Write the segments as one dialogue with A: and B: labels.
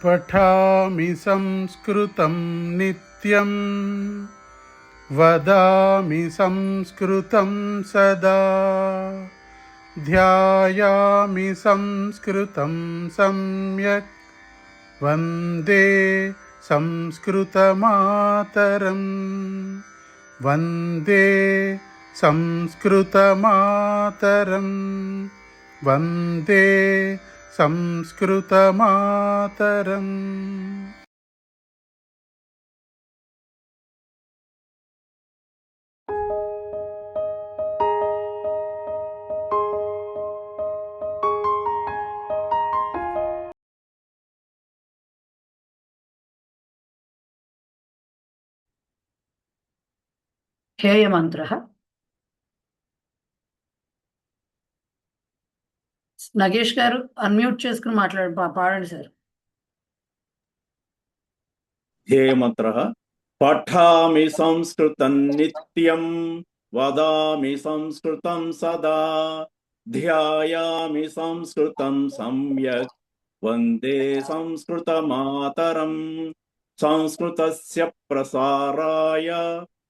A: पठामि संस्कृतं नित्यं वदामि संस्कृतं सदा ध्यायामि संस्कृतं सम्यक् वन्दे संस्कृतमातरं वन्दे संस्कृतमातरं वन्दे संस्कृतमातरम्.
B: ధ్యేయమంత్రః. నగేష్ గారు అన్మ్యూట్ చేసుకుని పాడండి సార్.
C: ధ్యేయమంత్రః. పఠామి సంస్కృతం నిత్యం వదామి సంస్కృతం సదా ధ్యాయామి సంస్కృతం సమ్యక్ వందే సంస్కృతమాతరం సంస్కృతస్య ప్రసారాయ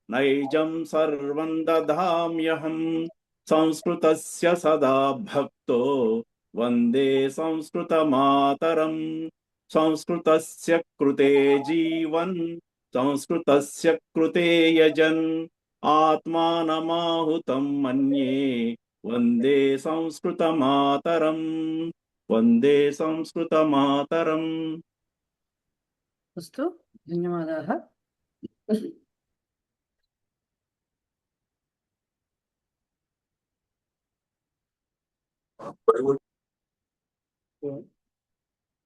C: నైజం సర్వం దదామ్యహం సంస్కృతస్య సదా భక్తో వందే సంస్కృతమాతరం సంస్కృతస్య కృతే జీవన్ సంస్కృతస్య కృతే యజన్ ఆత్మానమాహుతం మన్యే వందే సంస్కృతమాతరం వందే సంస్కృతమాతరం.
B: అస్తు, ధన్యవాదాः.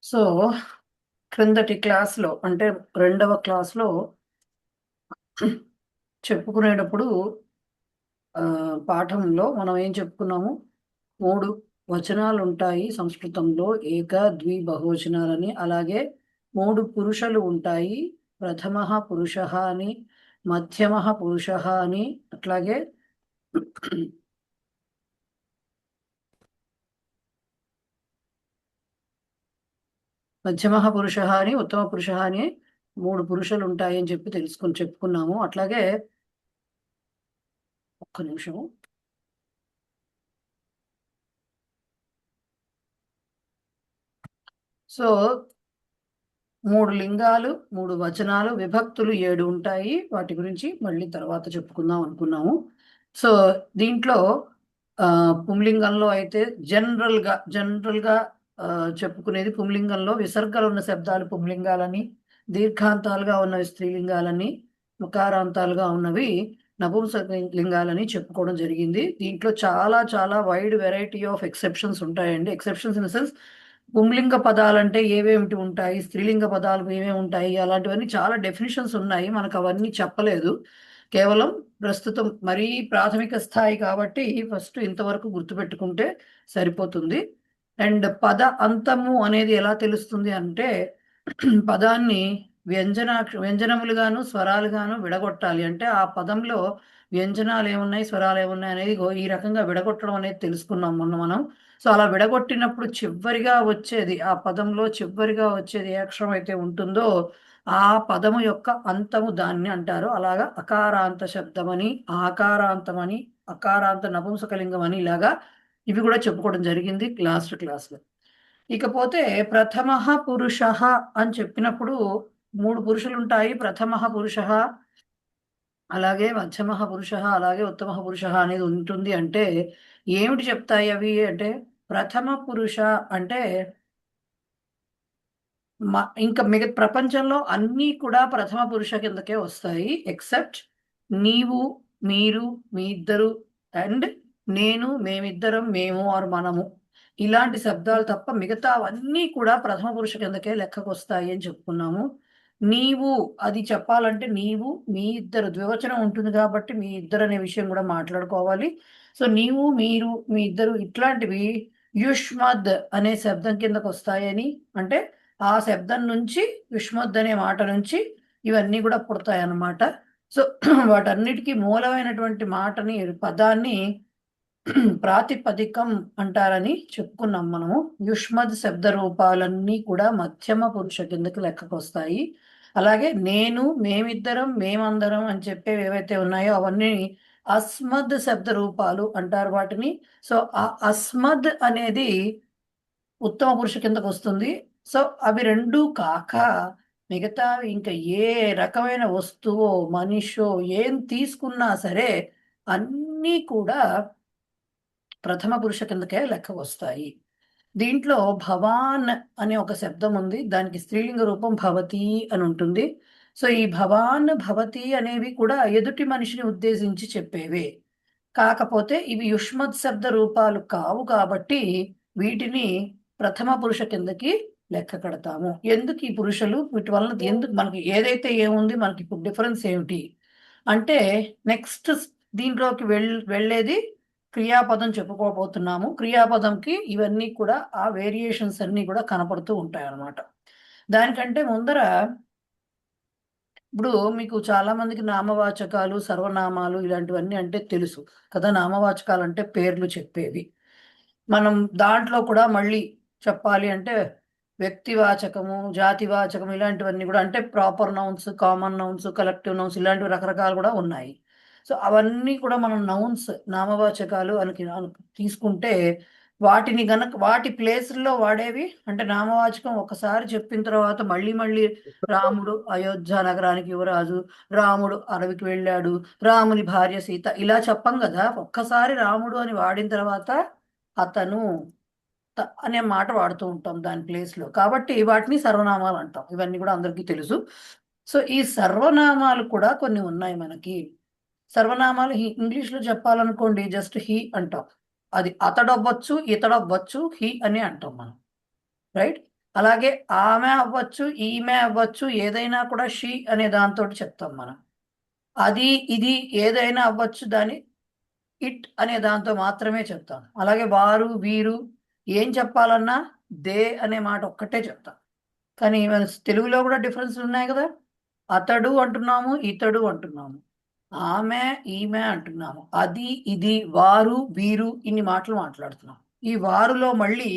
B: సో క్రిందటి క్లాస్లో అంటే 2వ క్లాస్లో చెప్పుకునేటప్పుడు పాఠంలో మనం ఏం చెప్పుకున్నాము, 3 వచనాలు ఉంటాయి సంస్కృతంలో, ఏక ద్వి బహువచనాలని. అలాగే 3 పురుషులు ఉంటాయి, ప్రథమః పురుషః అని, మధ్యమః పురుషః అని, అట్లాగే మధ్యమః పురుషః అని, ఉత్తమ పురుషః అని 3 పురుషులు ఉంటాయి అని చెప్పుకున్నాము. అట్లాగే ఒక్క నిమిషము. సో 3 లింగాలు, 3 వచనాలు, విభక్తులు 7 ఉంటాయి. వాటి గురించి మళ్ళీ తర్వాత చెప్పుకుందాం అనుకున్నాము. సో దీంట్లో పుంలింగంలో అయితే జనరల్గా చెప్పుకునేది, పుంలింగంలో విసర్గలు ఉన్న శబ్దాలు పుంలింగాలని, దీర్ఘాంతాలుగా ఉన్నవి స్త్రీలింగాలని, ముకారాంతాలుగా ఉన్నవి నపుంసకలింగాలని చెప్పుకోవడం జరిగింది. దీంట్లో చాలా చాలా వైడ్ వెరైటీ ఆఫ్ ఎక్సెప్షన్స్ ఉంటాయండి. ఎక్సెప్షన్స్ ఇన్ ద సెన్స్, పుంలింగ పదాలంటే ఏవేమిటి ఉంటాయి, స్త్రీలింగ పదాలు ఏమేమి ఉంటాయి, అలాంటివన్నీ చాలా డెఫినిషన్స్ ఉన్నాయి. మనకు అవన్నీ చెప్పలేదు. కేవలం ప్రస్తుతం మరీ ప్రాథమిక స్థాయి కాబట్టి ఫస్ట్ ఇంతవరకు గుర్తుపెట్టుకుంటే సరిపోతుంది. అండ్ పద అంతము అనేది ఎలా తెలుస్తుంది అంటే, పదాన్ని వ్యంజనములుగాను స్వరాలుగాను విడగొట్టాలి. అంటే ఆ పదంలో వ్యంజనాలు ఏమున్నాయి, స్వరాలు ఏమున్నాయి అనేది ఈ రకంగా విడగొట్టడం అనేది తెలుసుకున్నాం మొన్న మనం. సో అలా విడగొట్టినప్పుడు చివరిగా వచ్చేది, ఆ పదంలో చివరిగా వచ్చేది ఏ అక్షరం అయితే ఉంటుందో ఆ పదము యొక్క అంతము దాన్ని అంటారు. అలాగా అకారాంత శబ్దమని, ఆకారాంతమని, అకారాంత నపుంసకలింగం అని, ఇలాగా ఇవి కూడా చెప్పుకోవడం జరిగింది లాస్ట్ క్లాస్లో. ఇకపోతే ప్రథమః పురుషః అని చెప్పినప్పుడు 3 పురుషులు ఉంటాయి. ప్రథమః పురుషః, అలాగే మధ్యమః పురుషః, అలాగే ఉత్తమః పురుషః అనేది ఉంటుంది. అంటే ఏమిటి చెప్తాయి అవి అంటే, ప్రథమ పురుష అంటే ఇంకా మిగతా ప్రపంచంలో అన్నీ కూడా ప్రథమ పురుష కిందకే వస్తాయి. ఎక్సెప్ట్ నీవు, మీరు, మీ ఇద్దరు, అండ్ నేను, మేమిద్దరం, మేము ఆర్ మనము, ఇలాంటి శబ్దాలు తప్ప మిగతా అవన్నీ కూడా ప్రథమ పురుష కిందకే లెక్కకు వస్తాయి అని చెప్పుకున్నాము. నీవు అది చెప్పాలంటే నీవు, మీ ఇద్దరు, ద్వివచనం ఉంటుంది కాబట్టి మీ ఇద్దరు అనే విషయం కూడా మాట్లాడుకోవాలి. సో నీవు, మీరు, మీ ఇద్దరు ఇట్లాంటివి యుష్మద్ అనే శబ్దం కిందకు వస్తాయని, అంటే ఆ శబ్దం నుంచి, యుష్మద్ అనే మాట నుంచి ఇవన్నీ కూడా పుడతాయన్నమాట. సో వాటన్నిటికీ మూలమైనటువంటి మాటని, పదాన్ని ప్రాతిపదికం అంటారని చెప్పుకున్నాం మనము. యుష్మద్ శబ్ద రూపాలన్నీ కూడా మధ్యమ పురుష కిందకి లెక్కకు వస్తాయి. అలాగే నేను, మేమిద్దరం, మేమందరం అని చెప్పేవి ఏవైతే ఉన్నాయో అవన్నీ అస్మద్ శబ్ద రూపాలు అంటారు వాటిని. సో ఆ అస్మద్ అనేది ఉత్తమ పురుష కిందకు వస్తుంది. సో అవి రెండూ కాక మిగతా ఇంకా ఏ రకమైన వస్తువో మనిషో ఏం తీసుకున్నా సరే అన్నీ కూడా ప్రథమ పురుష కిందకే లెక్క వస్తాయి. దీంట్లో భవాన్ అనే ఒక శబ్దం ఉంది. దానికి స్త్రీలింగ రూపం భవతి అని ఉంటుంది. సో ఈ భవాన్ భవతి అనేవి కూడా ఎదుటి మనిషిని ఉద్దేశించి చెప్పేవే. కాకపోతే ఇవి యుష్మత్ శబ్ద రూపాలు కావు కాబట్టి వీటిని ప్రథమ పురుష కిందకి లెక్క కడతాము. ఎందుకు ఈ పురుషులు వీటి వలన ఎందుకు మనకి ఏదైతే ఏముంది మనకి ఇప్పుడు డిఫరెన్స్ ఏమిటి అంటే నెక్స్ట్ దీంట్లోకి వెళ్ళేది క్రియాపదం చెప్పుకోబోతున్నాము. క్రియాపదంకి ఇవన్నీ కూడా ఆ వేరియేషన్స్ అన్నీ కూడా కనపడుతూ ఉంటాయి అన్నమాట. దానికంటే ముందర ఇప్పుడు మీకు చాలా మందికి నామవాచకాలు, సర్వనామాలు ఇలాంటివన్నీ అంటే తెలుసు కదా. నామవాచకాలు అంటే పేర్లు చెప్పేవి. మనం దాంట్లో కూడా మళ్ళీ చెప్పాలి అంటే వ్యక్తివాచకము, జాతివాచకం ఇలాంటివన్నీ కూడా అంటే proper nouns, common nouns, collective nouns ఇలాంటివి రకరకాలు కూడా ఉన్నాయి. సో అవన్నీ కూడా మనం నౌన్స్ నామవాచకాలు అని తీసుకుంటే వాటిని గనక వాటి ప్లేసుల్లో వాడేవి అంటే నామవాచకం ఒకసారి చెప్పిన తర్వాత మళ్ళీ మళ్ళీ రాముడు అయోధ్య నగరానికి యువరాజు, రాముడు అడవికి వెళ్ళాడు, రాముని భార్య సీత ఇలా చెప్పం కదా. ఒక్కసారి రాముడు అని వాడిన తర్వాత అతను అనే మాట వాడుతూ ఉంటాం దాని ప్లేస్లో. కాబట్టి వాటిని సర్వనామాలు అంటాం. ఇవన్నీ కూడా అందరికీ తెలుసు. సో ఈ సర్వనామాలు కూడా కొన్ని ఉన్నాయి మనకి. సర్వనామాలు ఇంగ్లీష్లో చెప్పాలనుకోండి జస్ట్ హీ అంటాం. అది అతడవ్వచ్చు, ఇతడవ్వచ్చు, హీ అని అంటాం మనం, రైట్. అలాగే ఆమె అవ్వచ్చు, ఈమె అవ్వచ్చు, ఏదైనా కూడా షీ అనే దాంతో చెప్తాం మనం. అది ఇది ఏదైనా అవ్వచ్చు, దాన్ని ఇట్ అనే దాంతో మాత్రమే చెప్తాం. అలాగే వారు, వీరు ఏం చెప్పాలన్నా దే అనే మాట ఒక్కటే చెప్తాం. కానీ మన తెలుగులో కూడా డిఫరెన్స్ ఉన్నాయి కదా. అతడు అంటున్నాము, ఇతడు అంటున్నాము, ఆమె, ఈమె అంటున్నాము, అది, ఇది, వారు, వీరు ఇన్ని మాటలు మాట్లాడుతున్నాం. ఈ వారులో మళ్ళీ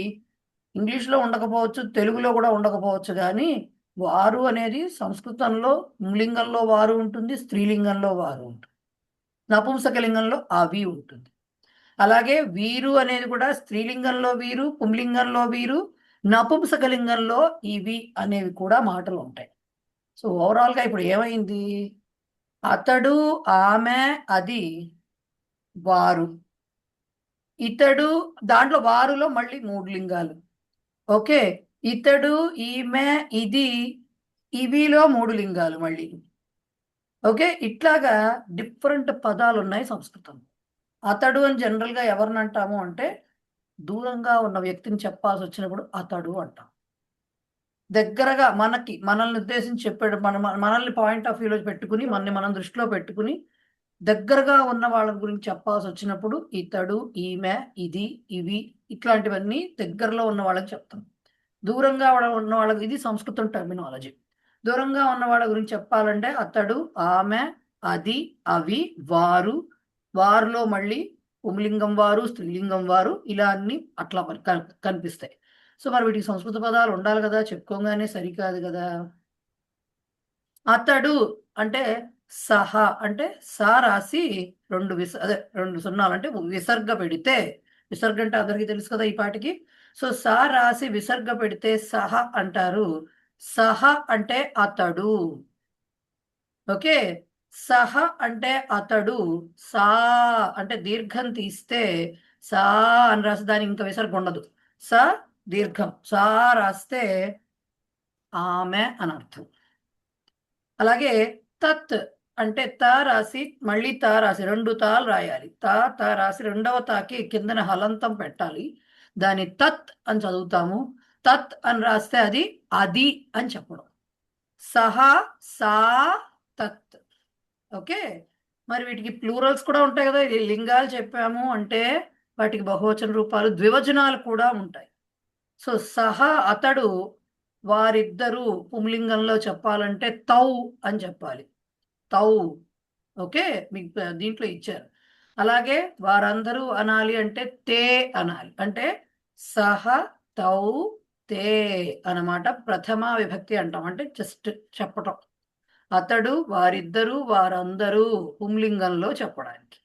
B: ఇంగ్లీష్లో ఉండకపోవచ్చు, తెలుగులో కూడా ఉండకపోవచ్చు, కానీ వారు అనేది సంస్కృతంలో పుంలింగంలో వారు ఉంటుంది, స్త్రీలింగంలో వారు ఉంటుంది, నపుంసకలింగంలో అవి ఉంటుంది. అలాగే వీరు అనేది కూడా స్త్రీలింగంలో వీరు, పుంలింగంలో వీరు, నపుంసకలింగంలో ఇవి అనేవి కూడా మాటలు ఉంటాయి. సో ఓవరాల్గా ఇప్పుడు ఏమైంది, అతడు, ఆమె, అది వారు, ఇతడు దాంట్లో వారులో మళ్ళీ 3 లింగాలు. ఓకే, ఇతడు, ఈమె, ఇది, ఇవిలో 3 లింగాలు మళ్ళీ. ఓకే, ఇట్లాగా డిఫరెంట్ పదాలు ఉన్నాయి సంస్కృతం. అతడు అని జనరల్గా ఎవరిని అంటాము అంటే దూరంగా ఉన్న వ్యక్తిని చెప్పాల్సి వచ్చినప్పుడు అతడు అంటాం. దగ్గరగా మనల్ని ఉద్దేశించి చెప్పాడు, మనల్ని పాయింట్ ఆఫ్ వ్యూలో పెట్టుకుని మనల్ని మనం దృష్టిలో పెట్టుకుని దగ్గరగా ఉన్న వాళ్ళ గురించి చెప్పాల్సి వచ్చినప్పుడు ఇతడు, ఈమె, ఇది, ఇవి ఇట్లాంటివన్నీ దగ్గరలో ఉన్న వాళ్ళకి చెప్తాం. దూరంగా ఉన్న వాళ్ళకి ఇది సంస్కృతం టర్మినాలజీ. దూరంగా ఉన్న వాళ్ళ గురించి చెప్పాలంటే అతడు, ఆమె, అది, అవి, వారు, వారిలో మళ్ళీ పుంలింగం వారు, స్త్రీలింగం వారు ఇలా అన్ని అట్లా కనిపిస్తాయి. సో మరి వీటికి సంస్కృత పదాలు ఉండాలి కదా, చెప్పుకోగానే సరికాదు కదా. అతడు అంటే సహ అంటే సా రాసి 2 సున్నాలు అంటే విసర్గ పెడితే, విసర్గ అంటే అందరికీ తెలుసు కదా ఈ పాటికి. సో సా రాసి విసర్గ పెడితే సహ అంటారు. సహ అంటే అతడు. ఓకే, సహ అంటే అతడు. సా అంటే దీర్ఘం తీస్తే సా అని రాసి దానికి ఇంకా విసర్గ ఉండదు. స దీర్ఘం, సా రాస్తే ఆమె అని అర్థం. అలాగే తత్ అంటే త రాసి మళ్ళీ త రాసి 2 తాలు రాయాలి. త రాసి రెండవ తాకి కిందన హలంతం పెట్టాలి. దాన్ని తత్ అని చదువుతాము. తత్ అని రాస్తే అది అని చెప్పడం. సహా, సా, తత్. ఓకే, మరి వీటికి ప్లూరల్స్ కూడా ఉంటాయి కదా. లింగాలు చెప్పాము అంటే వాటికి బహువచన రూపాలు, ద్వివచనాలు కూడా ఉంటాయి. సో సహ అతడు, వారిద్దరూ పుంలింగంలో చెప్పాలంటే తౌ అని చెప్పాలి. తౌ. ఓకే, మీకు దీంట్లో ఇచ్చారు. అలాగే వారందరూ అనాలి అంటే తే అనాలి. అంటే సహ, తౌ, తే అన్నమాట. ప్రథమ విభక్తి అంటాం. అంటే జస్ట్ చెప్పటం. అతడు, వారిద్దరూ, వారందరూ పుంలింగంలో చెప్పడానికి.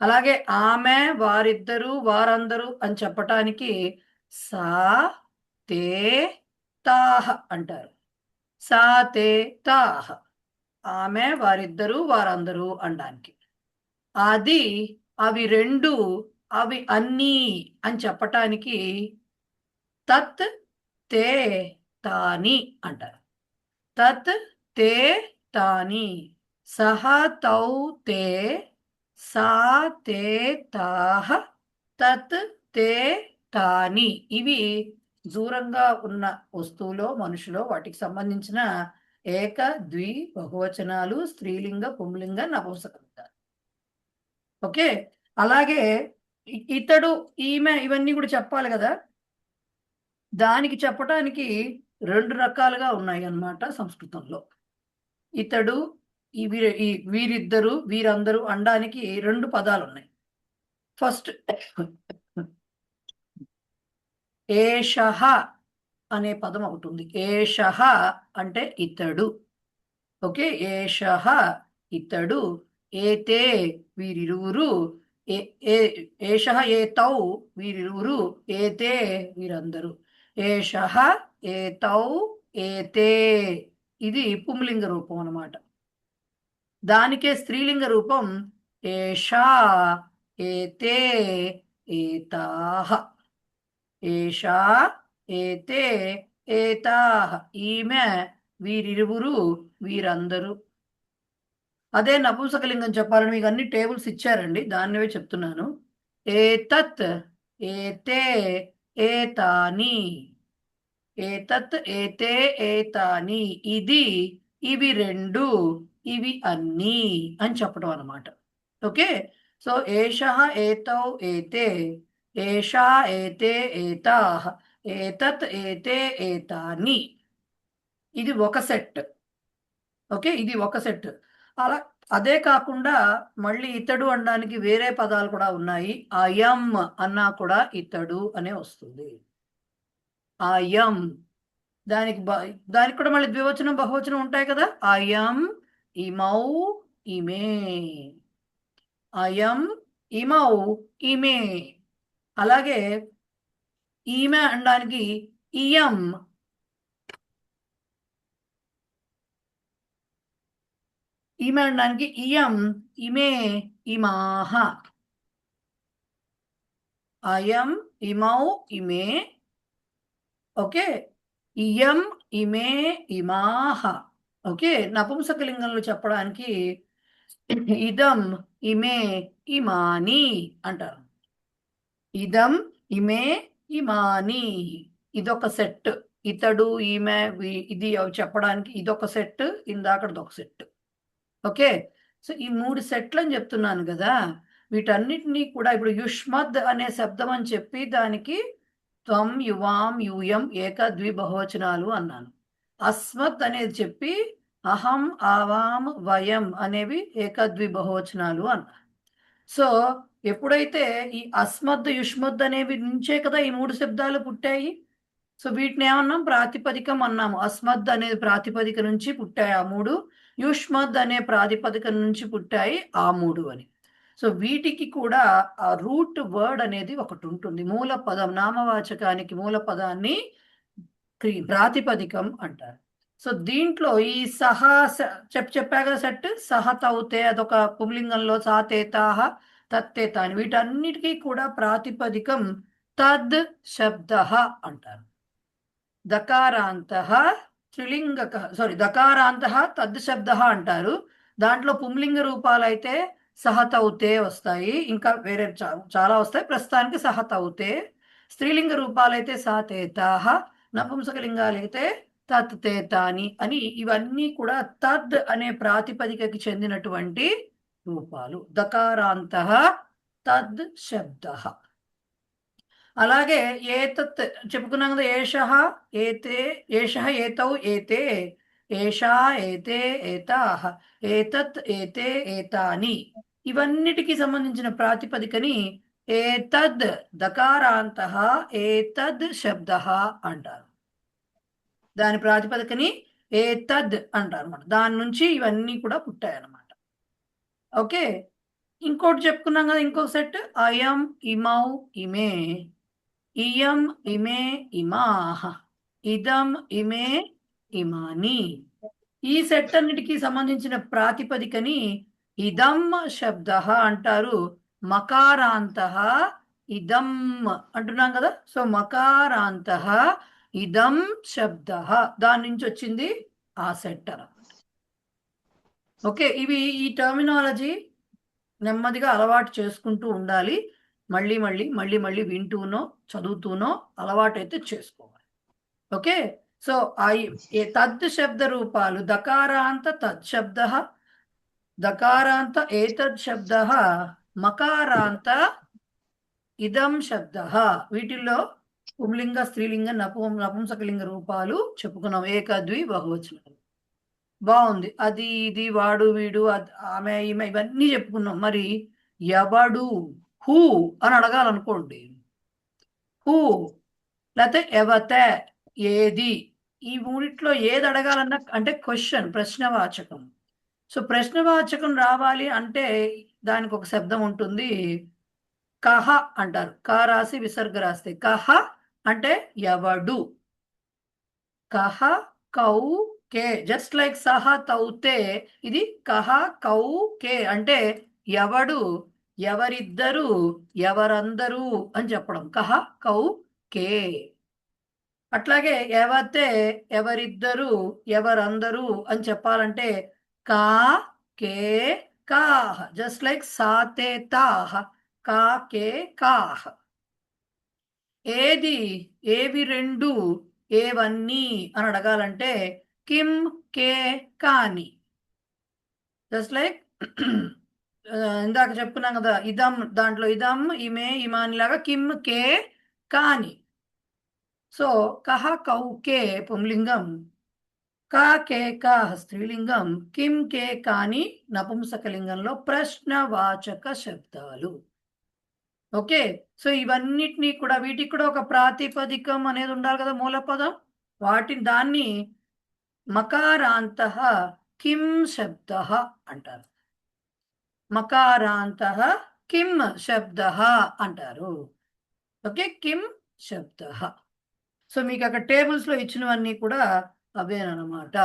B: అలాగే ఆమె, వారిద్దరూ, వారందరూ అని చెప్పటానికి సా, తే, తాహ అంటారు. సా, తే, తాహ. ఆమె, వారిద్దరూ, వారందరూ అనడానికి. అది, అవి రెండు, అవి అన్నీ అని చెప్పటానికి తత్, తే, తాని అంటారు. తత్, తే, తాని. సహ, తౌ, తే, సా, తే, తాహ, తత్, తే, తాని. ఇవి దూరంగా ఉన్న వస్తువులో, మనుషులో వాటికి సంబంధించిన ఏక, ద్వి, బహువచనాలు, స్త్రీలింగ, పుంలింగ, నపుంసకలింగాలు. ఓకే. అలాగే ఇతడు, ఈమె ఇవన్నీ కూడా చెప్పాలి కదా! దానికి చెప్పటానికి 2 రకాలుగా ఉన్నాయన్నమాట సంస్కృతంలో. ఇతడు, వీరిద్దరు, వీరందరూ అనడానికి 2 పదాలున్నాయి. ఫస్ట్ ఏషః అనే పదం ఒకటుంది. ఏషః అంటే ఇతడు. ఓకే. ఏషః ఇతడు, ఏతే వీరిరువురు, ఏ ఏ ఏషః ఏతౌ వీరిరువురు, ఏతే వీరందరూ. ఏషః ఏతౌ ఏతే ఇది పుంలింగ రూపం అన్నమాట. దానికే స్త్రీలింగ రూపం ఏషా, ఏతే, ఏతాః. ఏషా, ఏతే, ఏతాః. ఈమె, వీరిరువురు, వీరందరూ. అదే నపుంసకలింగం చెప్పాలని మీకు అన్ని టేబుల్స్ ఇచ్చారండి. దానివే చెప్తున్నాను. ఏతత్, ఏతే, ఏతాని. ఏతత్, ఏతే, ఏతాని. ఇది, ఇవి రెండు, ఇవి అన్నీ అని చెప్పడం అన్నమాట. ఓకే. సో ఏషః ఏతౌ ఏతే, ఏషా ఏతే ఏతాః, ఏతత్ ఏతే ఏతాని. ఇది ఒక సెట్. ఓకే. ఇది ఒక సెట్. అలా అదే కాకుండా మళ్ళీ ఇతడు అనడానికి వేరే పదాలు కూడా ఉన్నాయి. అయం అన్నా కూడా ఇతడు అనే వస్తుంది. అయం. దానికి దానికి కూడా మళ్ళీ ద్వివచనం, బహువచనం ఉంటాయి కదా! అయం, ఇమౌ, ఇమే. అయం, ఇమౌ, ఇమే. అలాగే ఈమె అనడానికి ఇయం. ఈమె అనడానికి ఇయం, ఇమే, ఇమాహ. అయం, ఇమౌ, ఇమే. ఓకే. ఇయం, ఇమే, ఇమాహ. ఓకే. నపుంసకలింగంలో చెప్పడానికి ఇదం, ఇమే, ఇమాని అంటారు. ఇదం, ఇమే, ఇమాని. ఇదొక సెట్. ఇతడు, ఈమె, ఇది చెప్పడానికి ఇదొక సెట్. ఇందాకటిదొక సెట్. ఓకే. సో ఈ 3 సెట్లని చెప్తున్నాను గదా! వీటన్నిటిని కూడా ఇప్పుడు యుష్మద్ అనే శబ్దం అని చెప్పి దానికి త్వం, యువాం, యూయం ఏక, ద్వి, బహువచనాలు అన్నాను. అస్మత్ అనేది చెప్పి అహం, ఆవాం, వయం అనేవి ఏక, ద్వి, బహువచనాలు అన్నాను. సో ఎప్పుడైతే ఈ అస్మద్, యుష్మద్ అనేవి నుంచే కదా ఈ 3 శబ్దాలు పుట్టాయి. సో వీటినేమన్నాం? ప్రాతిపదికం అన్నాము. అస్మద్ అనేది ప్రాతిపదిక నుంచి పుట్టాయి ఆ 3. యుష్మద్ అనే ప్రాతిపదిక నుంచి పుట్టాయి ఆ 3 అని. సో వీటికి కూడా ఆ రూట్ వర్డ్ అనేది ఒకటుంటుంది. మూల పదం, నామవాచకానికి మూల పదాన్ని ప్రాతిపదికం అంటారు. సో దీంట్లో ఈ సహా చెప్పాగా సెట్ సహ, తౌతే అదొక పుంలింగంలో సా, తే, తాహ, తత్తే, తాని. వీటన్నిటికీ కూడా ప్రాతిపదికం తద్ శబ్దః అంటారు. దకారాంతః త్రిలింగకః, దకారాంతః తద్ శబ్దః అంటారు. దాంట్లో పుంలింగ రూపాలైతే సహ, తౌతే వస్తాయి. ఇంకా వేరే చాలా వస్తాయి. ప్రస్తుతానికి సహ, తౌతే. స్త్రీలింగ రూపాలైతే సా, తే, తాహ. నపుంసకలింగాలైతే తత్, తే, తాని అని. ఇవన్నీ కూడా తద్ అనే ప్రాతిపదికకి చెందినటువంటి రూపాలు. దకారాంతః తద్ శబ్దః. అలాగే ఏతత్ చెప్పుకున్నాం కదా! ఏషః, ఏతే, ఏషః, ఏతౌ, ఏతే, ఏషా, ఏతే, ఏతాః, ఏతత్, ఏతే, ఏతాని. ఇవన్నిటికి సంబంధించిన ప్రాతిపదికని ఏతద్ దకారాంతః ఏతద్ శబ్దః అంటారు. దాని ప్రాతిపదికని ఏతద్ అంటారు అన్నమాట. దాని నుంచి ఇవన్నీ కూడా పుట్టాయన్నమాట. ఓకే, ఇంకోటి చెప్పుకున్నాం కదా, ఇంకో సెట్ అయం ఇమౌ ఇమే, ఇయం ఇమే ఇమాః, ఇదం ఇమే ఇమాని. ఈ సెట్ అన్నిటికీ సంబంధించిన ప్రాతిపదికని ఇదం శబ్ద అంటారు. మకారాంతః ఇదం అంటున్నాం కదా. సో మకారాంతః ఇదం శబ్ద, దాని నుంచి వచ్చింది ఆ సెట్ అన్నమాట. ఓకే, ఇవి ఈ టర్మినాలజీ నెమ్మదిగా అలవాటు చేసుకుంటూ ఉండాలి. మళ్ళీ మళ్ళీ మళ్ళీ మళ్ళీ వింటూనో చదువుతూనో అలవాటు అయితే చేసుకోవాలి. ఓకే, సో తద్ శబ్ద రూపాలు దకారాంత తద్ శబ్ద, దకారాంత ఏతద్ శబ్ద, మకారాంత ఇదం శబ్ద. వీటిల్లో పుంలింగ స్త్రీలింగ నపుంసకలింగ రూపాలు చెప్పుకున్నాం, ఏకద్వి బహువచనాలు. బాగుంది. అది ఇది వాడు వీడు ఆమె ఈమె ఇవన్నీ చెప్పుకున్నాం. మరి ఎవడు హూ అని అడగాలనుకోండి, హూ లేకపోతే ఎవత ఏది, ఈ మూడిట్లో ఏది అడగాలన్నా అంటే క్వశ్చన్ ప్రశ్నవాచకం. సో ప్రశ్నవాచకం రావాలి అంటే దానికి ఒక శబ్దం ఉంటుంది, కహ అంటారు. క రాసి విసర్గ రాస్తే కహ అంటే ఎవడు. కహ కౌ కే, జస్ట్ లైక్ సహ తౌతే, ఇది కహ కౌ కే అంటే ఎవడు, ఎవరిద్దరు, ఎవరందరూ అని చెప్పడం, కహ కౌ కే. అట్లాగే ఎవతే, ఎవరిద్దరు, ఎవరందరూ అని చెప్పాలంటే కా కే కాహ, జస్ట్ లైక్ సాతే తాహ, కా కే కాహ. ఏది, ఏవి రెండు, ఏవన్నీ అని అడగాలంటే కిం కే కాని, జస్ట్ లైక్ ఇందాక చెప్పుకున్నాం కదా, ఇదం దాంట్లో ఇదం ఇమే ఇమాని లాగా కిం కే కాని. సో కహ కౌ కే పుంలింగం, కా కే కాహ స్త్రీలింగం, కిం కే కాని నపుంసకలింగంలో ప్రశ్నవాచక శబ్దాలు. ఓకే, సో ఇవన్నిటినీ కూడా వీటికి కూడా ఒక ప్రాతిపదికం అనేది ఉండాలి కదా, మూలపదం. దాన్ని మకారాంతః కిం శబ్ద అంటారు. మకారాంతః కిం శబ్ద అంటారు. ఓకే, కిం శబ్ద. సో మీకు అక్కడ టేబుల్స్ లో ఇచ్చినవన్నీ కూడా అవేనమాట.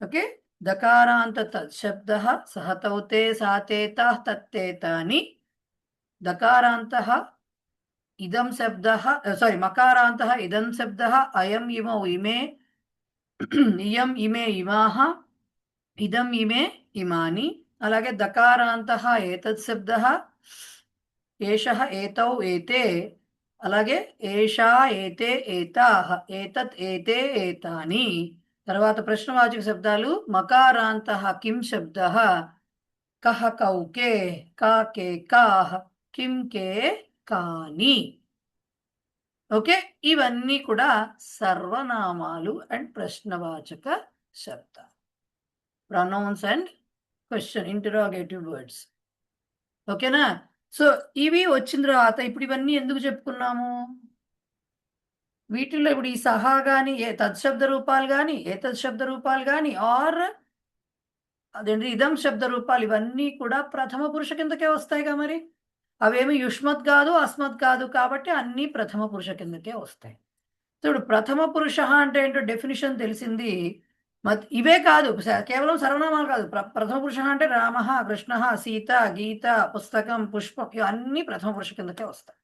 B: ఓకే, దకారాంత తత్ శబ్ద, సహ తౌతే సాతే తాః తత్తే తాని, దకారాంతః ఇదం శబ్ద, సారీ మకారాంతః ఇదం శబ్ద, అయం ఇమౌ ఇమే, ఇయం ఇమే ఇమాః, ఇదం ఇమే ఇమాని. అలాగే దకారాంతః ఏతత్ శబ్ద, ఏషః ఏతౌ ఏతే, అలాగే ఏషా ఏతే ఏతాః, ఏతత్ ఏతే ఏతాని. తర్వాత ప్రశ్నవాచక శబ్దాలు మకారాంతః కిం శబ్ద, కహ కౌ కే, కా కే కాహ, కిం కే కాని. ఓకే, ఇవన్నీ కూడా సర్వనామాలు అండ్ ప్రశ్నవాచక శబ్దాలు, pronouns and question interrogative words. ఓకేనా. సో ఇవి వచ్చిన తర్వాత ఇప్పుడు ఇవన్నీ ఎందుకు చెప్పుకున్నాము, వీటిల్లో ఇప్పుడు ఈ సహా కానీ ఏ తత్శబ్ద రూపాలు కానీ ఏ తత్శబ్ద రూపాలు కానీ ఆర్ అదేంటి ఇదం శబ్ద రూపాలు, ఇవన్నీ కూడా ప్రథమ పురుష కిందకే వస్తాయిగా. మరి అవేమి యుష్మత్ కాదు అస్మత్ కాదు, కాబట్టి అన్నీ ప్రథమ పురుష కిందకే వస్తాయి. ఇప్పుడు ప్రథమ పురుష అంటే ఏంటో డెఫినిషన్ తెలిసింది. ఇవే కాదు, కేవలం సర్వనామాలు కాదు. ప్రథమ పురుష అంటే రామ, కృష్ణ, సీత, గీత, పుస్తకం, పుష్పం, ఇవన్నీ ప్రథమ పురుష కిందకే వస్తాయి.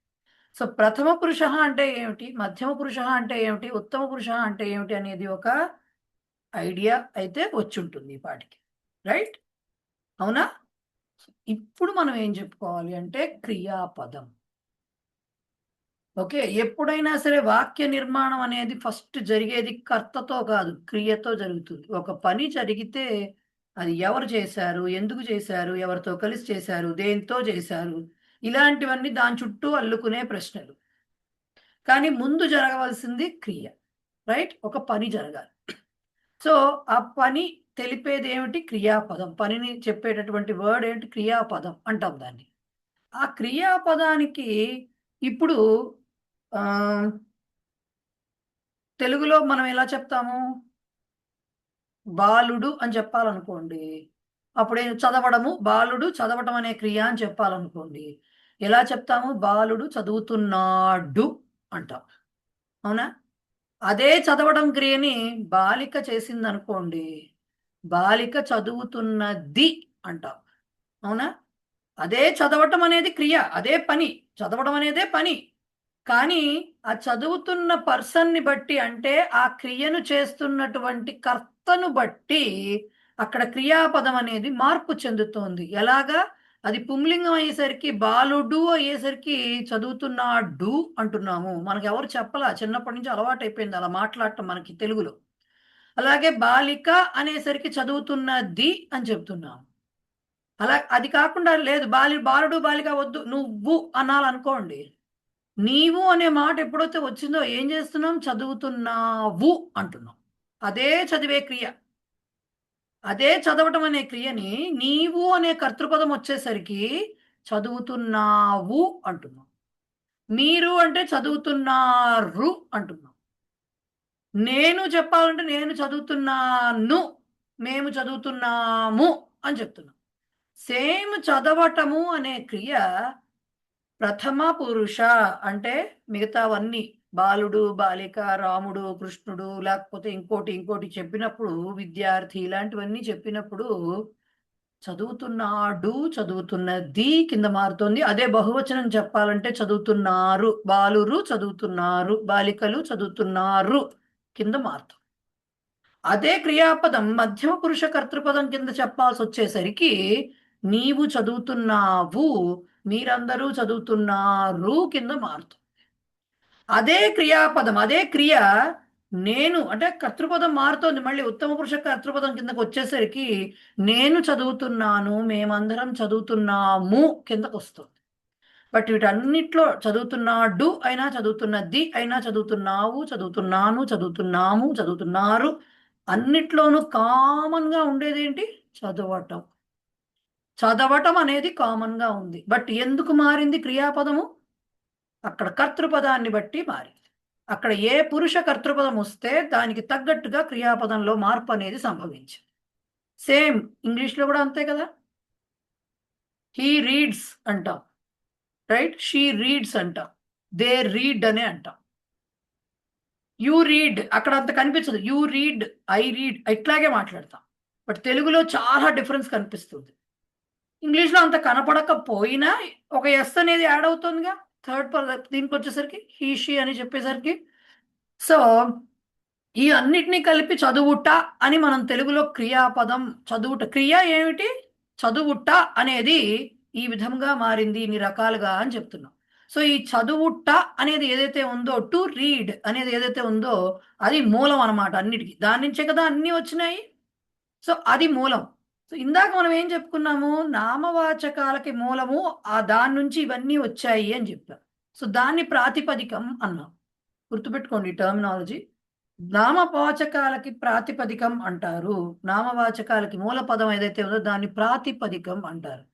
B: సో ప్రథమ పురుష అంటే ఏమిటి, మధ్యమ పురుష అంటే ఏమిటి, ఉత్తమ పురుష అంటే ఏమిటి అనేది ఒక ఐడియా అయితే వచ్చి ఉంటుంది ఈ పాటికి, రైట్? అవునా. ఇప్పుడు మనం ఏం చెప్పుకోవాలి అంటే క్రియాపదం. ఓకే, ఎప్పుడైనా సరే వాక్య నిర్మాణం అనేది ఫస్ట్ జరిగేది కర్తతో కాదు, క్రియతో జరుగుతుంది. ఒక పని జరిగితే అది ఎవరు చేశారు, ఎందుకు చేశారు, ఎవరితో కలిసి చేశారు, దేంతో చేశారు, ఇలాంటివన్నీ దాని చుట్టూ అల్లుకునే ప్రశ్నలు. కానీ ముందు జరగవలసింది క్రియ, రైట్? ఒక పని జరగాలి. సో ఆ పని తెలిపేది ఏమిటి? క్రియాపదం. పనిని చెప్పేటటువంటి వర్డ్ ఏంటి? క్రియాపదం అంటాం దాన్ని. ఆ క్రియాపదానికి ఇప్పుడు తెలుగులో మనం ఎలా చెప్తాము? బాలుడు అని చెప్పాలనుకోండి. అప్పుడే చదవడము, బాలుడు చదవటం అనే క్రియ అని చెప్పాలనుకోండి. ఎలా చెప్తాము? బాలుడు చదువుతున్నాడు అంటాం. అవునా? అదే చదవడం క్రియని బాలిక చేసిందనుకోండి. బాలిక చదువుతున్నది అంటాం. అవునా? అదే చదవటం అనేది క్రియ. అదే పని. చదవడం అనేదే పని. కానీ ఆ చదువుతున్న పర్సన్‌ని బట్టి అంటే ఆ క్రియను చేస్తున్నటువంటి కర్తను బట్టి అక్కడ క్రియాపదం అనేది మార్పు చెందుతోంది. ఎలాగా? అది పుంలింగం అయ్యేసరికి బాలుడు అయ్యేసరికి చదువుతున్నాడు అంటున్నాము. మనకెవరు చెప్పలా. చిన్నప్పటి నుంచి అలవాటైపోయింది అలా మాట్లాడటం మనకి తెలుగులో. అలాగే బాలిక అనేసరికి చదువుతున్నది అని చెప్తున్నాం. అలా అది కాకుండా లేదు బాలుడు, బాలిక వద్దు నువ్వు అనాలనుకోండి. నీవు అనే మాట ఎప్పుడైతే వచ్చిందో ఏం చేస్తున్నాం? చదువుతున్నావు అంటున్నాం. అదే చదివే క్రియ. అదే చదవటం అనే క్రియని నీవు అనే కర్తృపదం వచ్చేసరికి చదువుతున్నావు అంటున్నాం. మీరు అంటే చదువుతున్నారు అంటున్నాం. నేను చెప్పాలంటే నేను చదువుతున్నాను. మేము చదువుతున్నాము అని చెప్తున్నాం. సేమ్ చదవటము అనే క్రియ ప్రథమ పురుష అంటే మిగతావన్నీ బాలుడు, బాలిక, రాముడు, కృష్ణుడు లేకపోతే ఇంకోటి చెప్పినప్పుడు విద్యార్థి ఇలాంటివన్నీ చెప్పినప్పుడు చదువుతున్నాడు, చదువుతున్నది కింద మారుతోంది. అదే బహువచనం చెప్పాలంటే చదువుతున్నారు, బాలురు చదువుతున్నారు, బాలికలు చదువుతున్నారు కింద మారుతుంది. అదే క్రియాపదం మధ్యమ పురుష కర్తృపదం కింద చెప్పాల్సొచ్చేసరికి నీవు చదువుతున్నావు, మీరందరూ చదువుతున్నారు కింద మారుతుంది. అదే క్రియాపదం, అదే క్రియ నేను అంటే కర్తృపదం మారుతోంది. మళ్ళీ ఉత్తమ పురుష కర్తృపదం కిందకొచ్చేసరికి నేను చదువుతున్నాను, మేమందరం చదువుతున్నాము కిందకొస్తుంది. బట్ వీటన్నిటిలో చదువుతున్నాడు అయినా, చదువుతున్నది అయినా, చదువుతున్నావు, చదువుతున్నాను, చదువుతున్నాము, చదువుతున్నారు అన్నిట్లోనూ కామన్‌గా ఉండేదేంటి? చదవటం. చదవటం అనేది కామన్‌గా ఉంది. బట్ ఎందుకు మారింది క్రియాపదము? అక్కడ కర్తృపదాన్ని బట్టి మారింది. అక్కడ ఏ పురుష కర్తృపదం వస్తే దానికి తగ్గట్టుగా క్రియాపదంలో మార్పు అనేది సంభవించింది. సేమ్ ఇంగ్లీష్‌లో కూడా అంతే కదా! హి రీడ్స్ అంటాం. రైట్? షీ రీడ్స్ అంటాం. దే రీడ్ అనే అంటాం. యూ రీడ్ అక్కడ అంత కనిపించదు. యూ రీడ్, ఐ రీడ్ ఇట్లాగే మాట్లాడతాం. బట్ తెలుగులో చాలా డిఫరెన్స్ కనిపిస్తుంది. ఇంగ్లీష్‌లో అంత కనపడకపోయినా ఒక ఎస్ అనేది యాడ్ అవుతుందిగా. దీనికొచ్చేసరికి హి, షీ అని చెప్పేసరికి. సో, ఈ అన్నిటిని కలిపి చదువుట అని మనం తెలుగులో క్రియాపదం చదువుట. క్రియ ఏమిటి? చదువుట అనేది ఈ విధంగా మారింది ఇన్ని రకాలుగా అని చెప్తున్నాం. సో, ఈ చదువుట అనేది ఏదైతే ఉందో టు రీడ్ అనేది ఏదైతే ఉందో అది మూలం అన్నమాట అన్నిటికి. దాని నుంచే కదా అన్నీ వచ్చినాయి. సో, అది మూలం. సో, ఇందాక మనం ఏం చెప్పుకున్నాము? నామవాచకాలకి మూలము దాని నుంచి ఇవన్నీ వచ్చాయి అని చెప్పాం. సో, దాన్ని ప్రాతిపదికం అన్నాం. గుర్తుపెట్టుకోండి ఈ టర్మినాలజీ. నామవాచకాలకి ప్రాతిపదికం అంటారు. నామవాచకాలకి మూల పదం ఏదైతే ఉందో దాన్ని ప్రాతిపదికం అంటారు.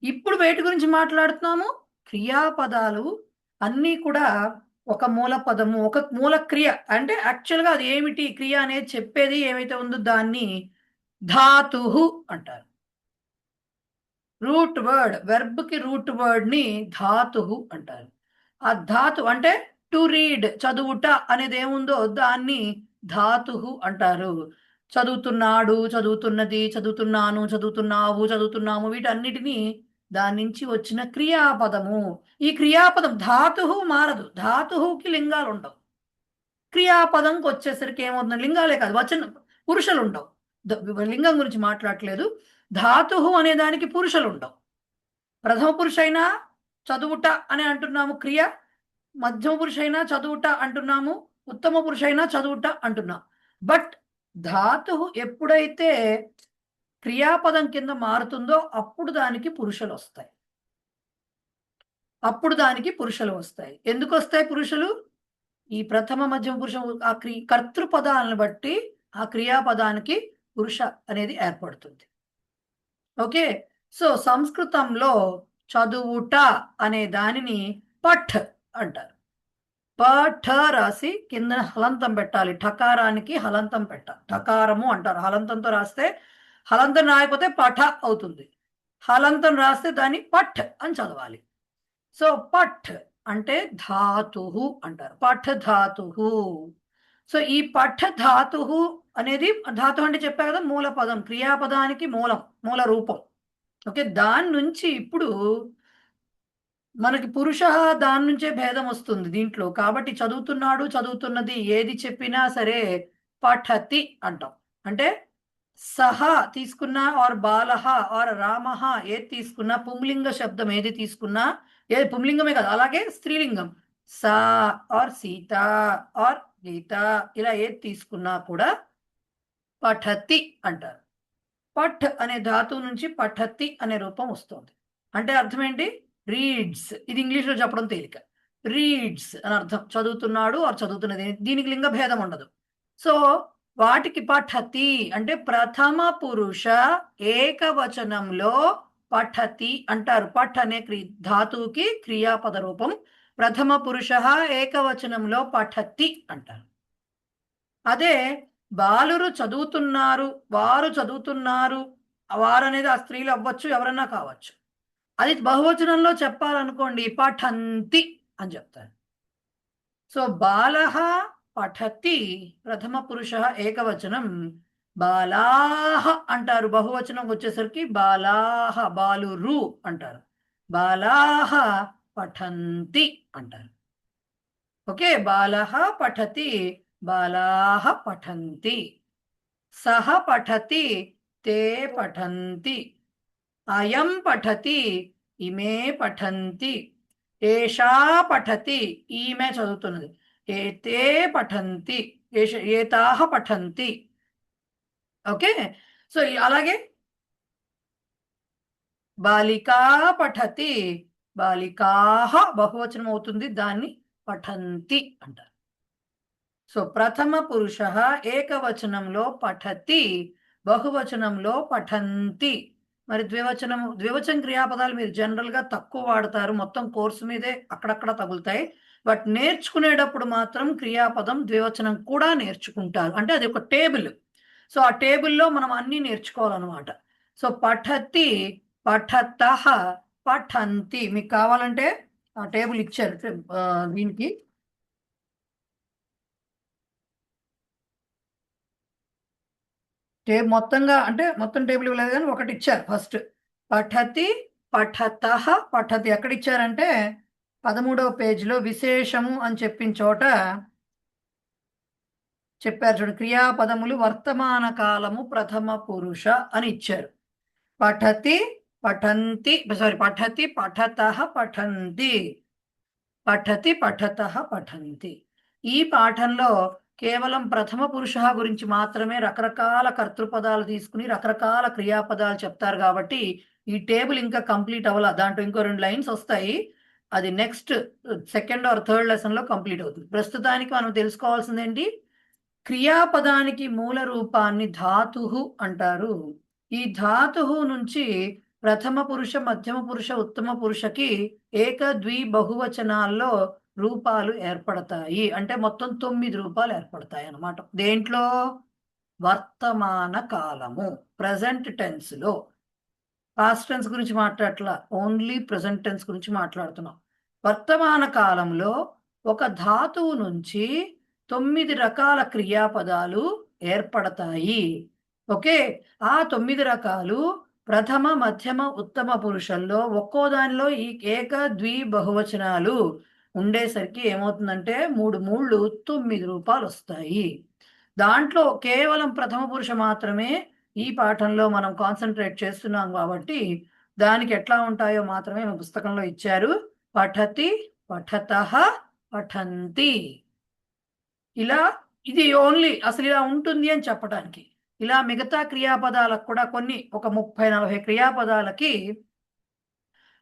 B: ఇప్పుడు వేటి గురించి మాట్లాడుతున్నాము? క్రియాపదాలు అన్నీ కూడా ఒక మూల పదము, ఒక మూల క్రియ. అంటే యాక్చువల్‌గా అది ఏమిటి క్రియ అనేది చెప్పేది ఏమైతే ఉందో దాన్ని ధాతుహు అంటారు. రూట్ వర్డ్ వెర్బ్‌కి రూట్ వర్డ్‌ని ధాతుహు అంటారు. ఆ ధాతు అంటే టు రీడ్ చదువుట అనేది ఏముందో దాన్ని ధాతుహు అంటారు. చదువుతున్నాడు, చదువుతున్నది, చదువుతున్నాను, చదువుతున్నావు, చదువుతున్నాము వీటన్నిటిని దాని నుంచి వచ్చిన క్రియాపదము. ఈ క్రియాపదం ధాతుహు మారదు. ధాతుహుకి లింగాలుండవు. క్రియాపదంకొచ్చేసరికి ఏమవుతుంది లింగాలే కాదు పురుషులుండవు. లింగం గురించి మాట్లాడట్లేదు. ధాతుహు అనే దానికి పురుషులుండవు. ప్రథమ పురుషైనా చదువుట అని అంటున్నాము క్రియ. మధ్యమ పురుషైనా చదువుట అంటున్నాము. ఉత్తమ పురుషైనా చదువుట అంటున్నాం. బట్ ధాతువు ఎప్పుడైతే క్రియాపదం కింద మారుతుందో అప్పుడు దానికి పురుషులొస్తాయి. అప్పుడు దానికి పురుషులు వస్తాయి. ఎందుకొస్తాయి పురుషులు? ఈ ప్రథమ మధ్యమ పురుషం కర్తృపదాలను బట్టి ఆ క్రియాపదానికి పురుష అనేది ఏర్పడుతుంది. ఓకే, సో సంస్కృతంలో చదువుట అనే దానిని పఠ్ అంటారు. పఠ రాసి కింద హలంతం పెట్టాలి. ఠకారానికి హలంతం పెట్టాలి. ఠకారము అంటారు. హలంతంతో రాస్తే, హలంతం రాయకపోతే పఠ అవుతుంది. హలంతం రాస్తే దాన్ని పఠ్ అని చదవాలి. సో పఠ్ అంటే ధాతు అంటారు. పఠ ధాతు. సో ఈ పఠ ధాతు అనేది, ధాతు అంటే చెప్పా కదా, మూల పదం, క్రియాపదానికి మూల రూపం. ఓకే, దాని నుంచి ఇప్పుడు మనకి పురుష దాని నుంచే భేదం వస్తుంది దీంట్లో. కాబట్టి చదువుతున్నాడు, చదువుతున్నది ఏది చెప్పినా సరే పఠతి అంటాం. అంటే సహ తీసుకున్నా ఆర్ బాలహ ఆర్ రామహ ఏది తీసుకున్నా, పుంలింగ శబ్దం ఏది తీసుకున్నా, ఏది పుంలింగమే కదా, అలాగే స్త్రీలింగం సా ఆర్ సీత ఆర్ గీత ఇలా ఏది తీసుకున్నా కూడా పఠతి అంటారు. పఠ్ అనే ధాతువు నుంచి పఠతి అనే రూపం వస్తుంది. అంటే అర్థం ఏంటి? రీడ్స్. ఇది ఇంగ్లీష్లో చెప్పడం తేలిక. రీడ్స్ అని అర్థం. చదువుతున్నాడు ఆర్ చదువుతున్నది. దీనికి లింగ భేదం ఉండదు. సో వాటికి పఠతి అంటే ప్రథమ పురుష ఏకవచనంలో పఠతి అంటారు. పఠ్ అనే ధాతువుకి క్రియాపద రూపం. ప్రథమ పురుష ఏకవచనంలో పఠతి అంటారు. అదే బాలురు చదువుతున్నారు, వారు చదువుతున్నారు, వారు అనేది ఆ స్త్రీలు అవ్వచ్చు, ఎవరన్నా కావచ్చు. అది బహువచనంలో చెప్పాలనుకోండి పఠంతి అని చెప్తారు. సో బాలః పఠతి ప్రథమ పురుష ఏకవచనం, బాలాః అంటారు. బహువచనం వచ్చేసరికి బాలాః, బాలురు అంటారు. బాలాః పఠంతి అంటారు. ఓకే, బాలః పఠతి, బాలాః పఠంతి, సహ పఠతి, తే పఠంతి, అయం పఠతి, ఇమే పఠంతి, ఏషా పఠతి, ఈమె చదువుతున్నది, ఏతే పఠంతి, ఏతాః పఠంతి. ఓకే, సో అలాగే బాలికా పఠతి, బాలికాః బహువచనం అవుతుంది, దాన్ని పఠంతి అంటారు. సో ప్రథమ పురుష ఏకవచనంలో పఠతి, బహువచనంలో పఠంతి. మరి ద్వివచన క్రియాపదాలు మీరు జనరల్గా తక్కువ వాడతారు, మొత్తం కోర్సు మీదే అక్కడక్కడ తగులుతాయి. బట్ నేర్చుకునేటప్పుడు మాత్రం క్రియాపదం ద్వివచనం కూడా నేర్చుకుంటారు. అంటే అది ఒక టేబుల్. సో ఆ టేబుల్లో మనం అన్నీ నేర్చుకోవాలన్నమాట. సో పఠతి, పఠతః, పఠంతి. మీకు కావాలంటే ఆ టేబుల్ ఇచ్చారు దీనికి. మొత్తంగా అంటే మొత్తం టేబుల్ ఇవ్వలేదు కానీ ఒకటి ఇచ్చారు. ఫస్ట్ పఠతి, పఠతః, పఠతి ఎక్కడ ఇచ్చారంటే 13వ పేజీలో విశేషము అని చెప్పిన చోట చెప్పారు చూడండి. క్రియాపదములు వర్తమాన కాలము ప్రథమ పురుష అని ఇచ్చారు. పఠతి, పఠంతి, పఠతి, పఠతః, పఠంతి, పఠతి, పఠతః, పఠంతి. ఈ పాఠంలో కేవలం ప్రథమ పురుష గురించి మాత్రమే రకరకాల కర్తృపదాలు తీసుకుని రకరకాల క్రియాపదాలు చెప్తారు. కాబట్టి ఈ టేబుల్ ఇంకా కంప్లీట్ అవ్వాల. దాంట్లో ఇంకో 2 లైన్స్ వస్తాయి. అది next second or third lesson లో కంప్లీట్ అవుతుంది. ప్రస్తుతానికి మనం తెలుసుకోవాల్సింది ఏంటి? క్రియాపదానికి మూల రూపాన్ని ధాతుహు అంటారు. ఈ ధాతుహు నుంచి ప్రథమ పురుష, మధ్యమ పురుష, ఉత్తమ పురుషకి ఏక, ద్వి, బహువచనాల్లో రూపాలు ఏర్పడతాయి. అంటే మొత్తం 9 రూపాలు ఏర్పడతాయి అన్నమాట. దేంట్లో? వర్తమాన కాలము, ప్రజెంట్ టెన్స్ లో. పాస్ట్ టెన్స్ గురించి మాట్లాడట్లా, ఓన్లీ ప్రజెంట్ టెన్స్ గురించి మాట్లాడుతున్నాం. వర్తమాన కాలంలో ఒక ధాతువు నుంచి 9 రకాల క్రియాపదాలు ఏర్పడతాయి. ఓకే, ఆ 9 రకాలు ప్రథమ, మధ్యమ, ఉత్తమ పురుషుల్లో ఒక్కో దానిలో ఈ ఏక, ద్వి, బహువచనాలు ఉండేసరికి ఏమవుతుందంటే 3 3 9 రూపాలు వస్తాయి. దాంట్లో కేవలం ప్రథమ పురుష మాత్రమే ఈ పాఠంలో మనం కాన్సన్ట్రేట్ చేస్తున్నాం కాబట్టి దానికి ఎట్లా ఉంటాయో మాత్రమే మన పుస్తకంలో ఇచ్చారు. పఠతి, పఠతః, పఠంతి. ఇలా ఇది ఓన్లీ అసలు ఇలా ఉంటుంది అని చెప్పడానికి. ఇలా మిగతా క్రియాపదాలకు కూడా కొన్ని ఒక 30-40 క్రియాపదాలకి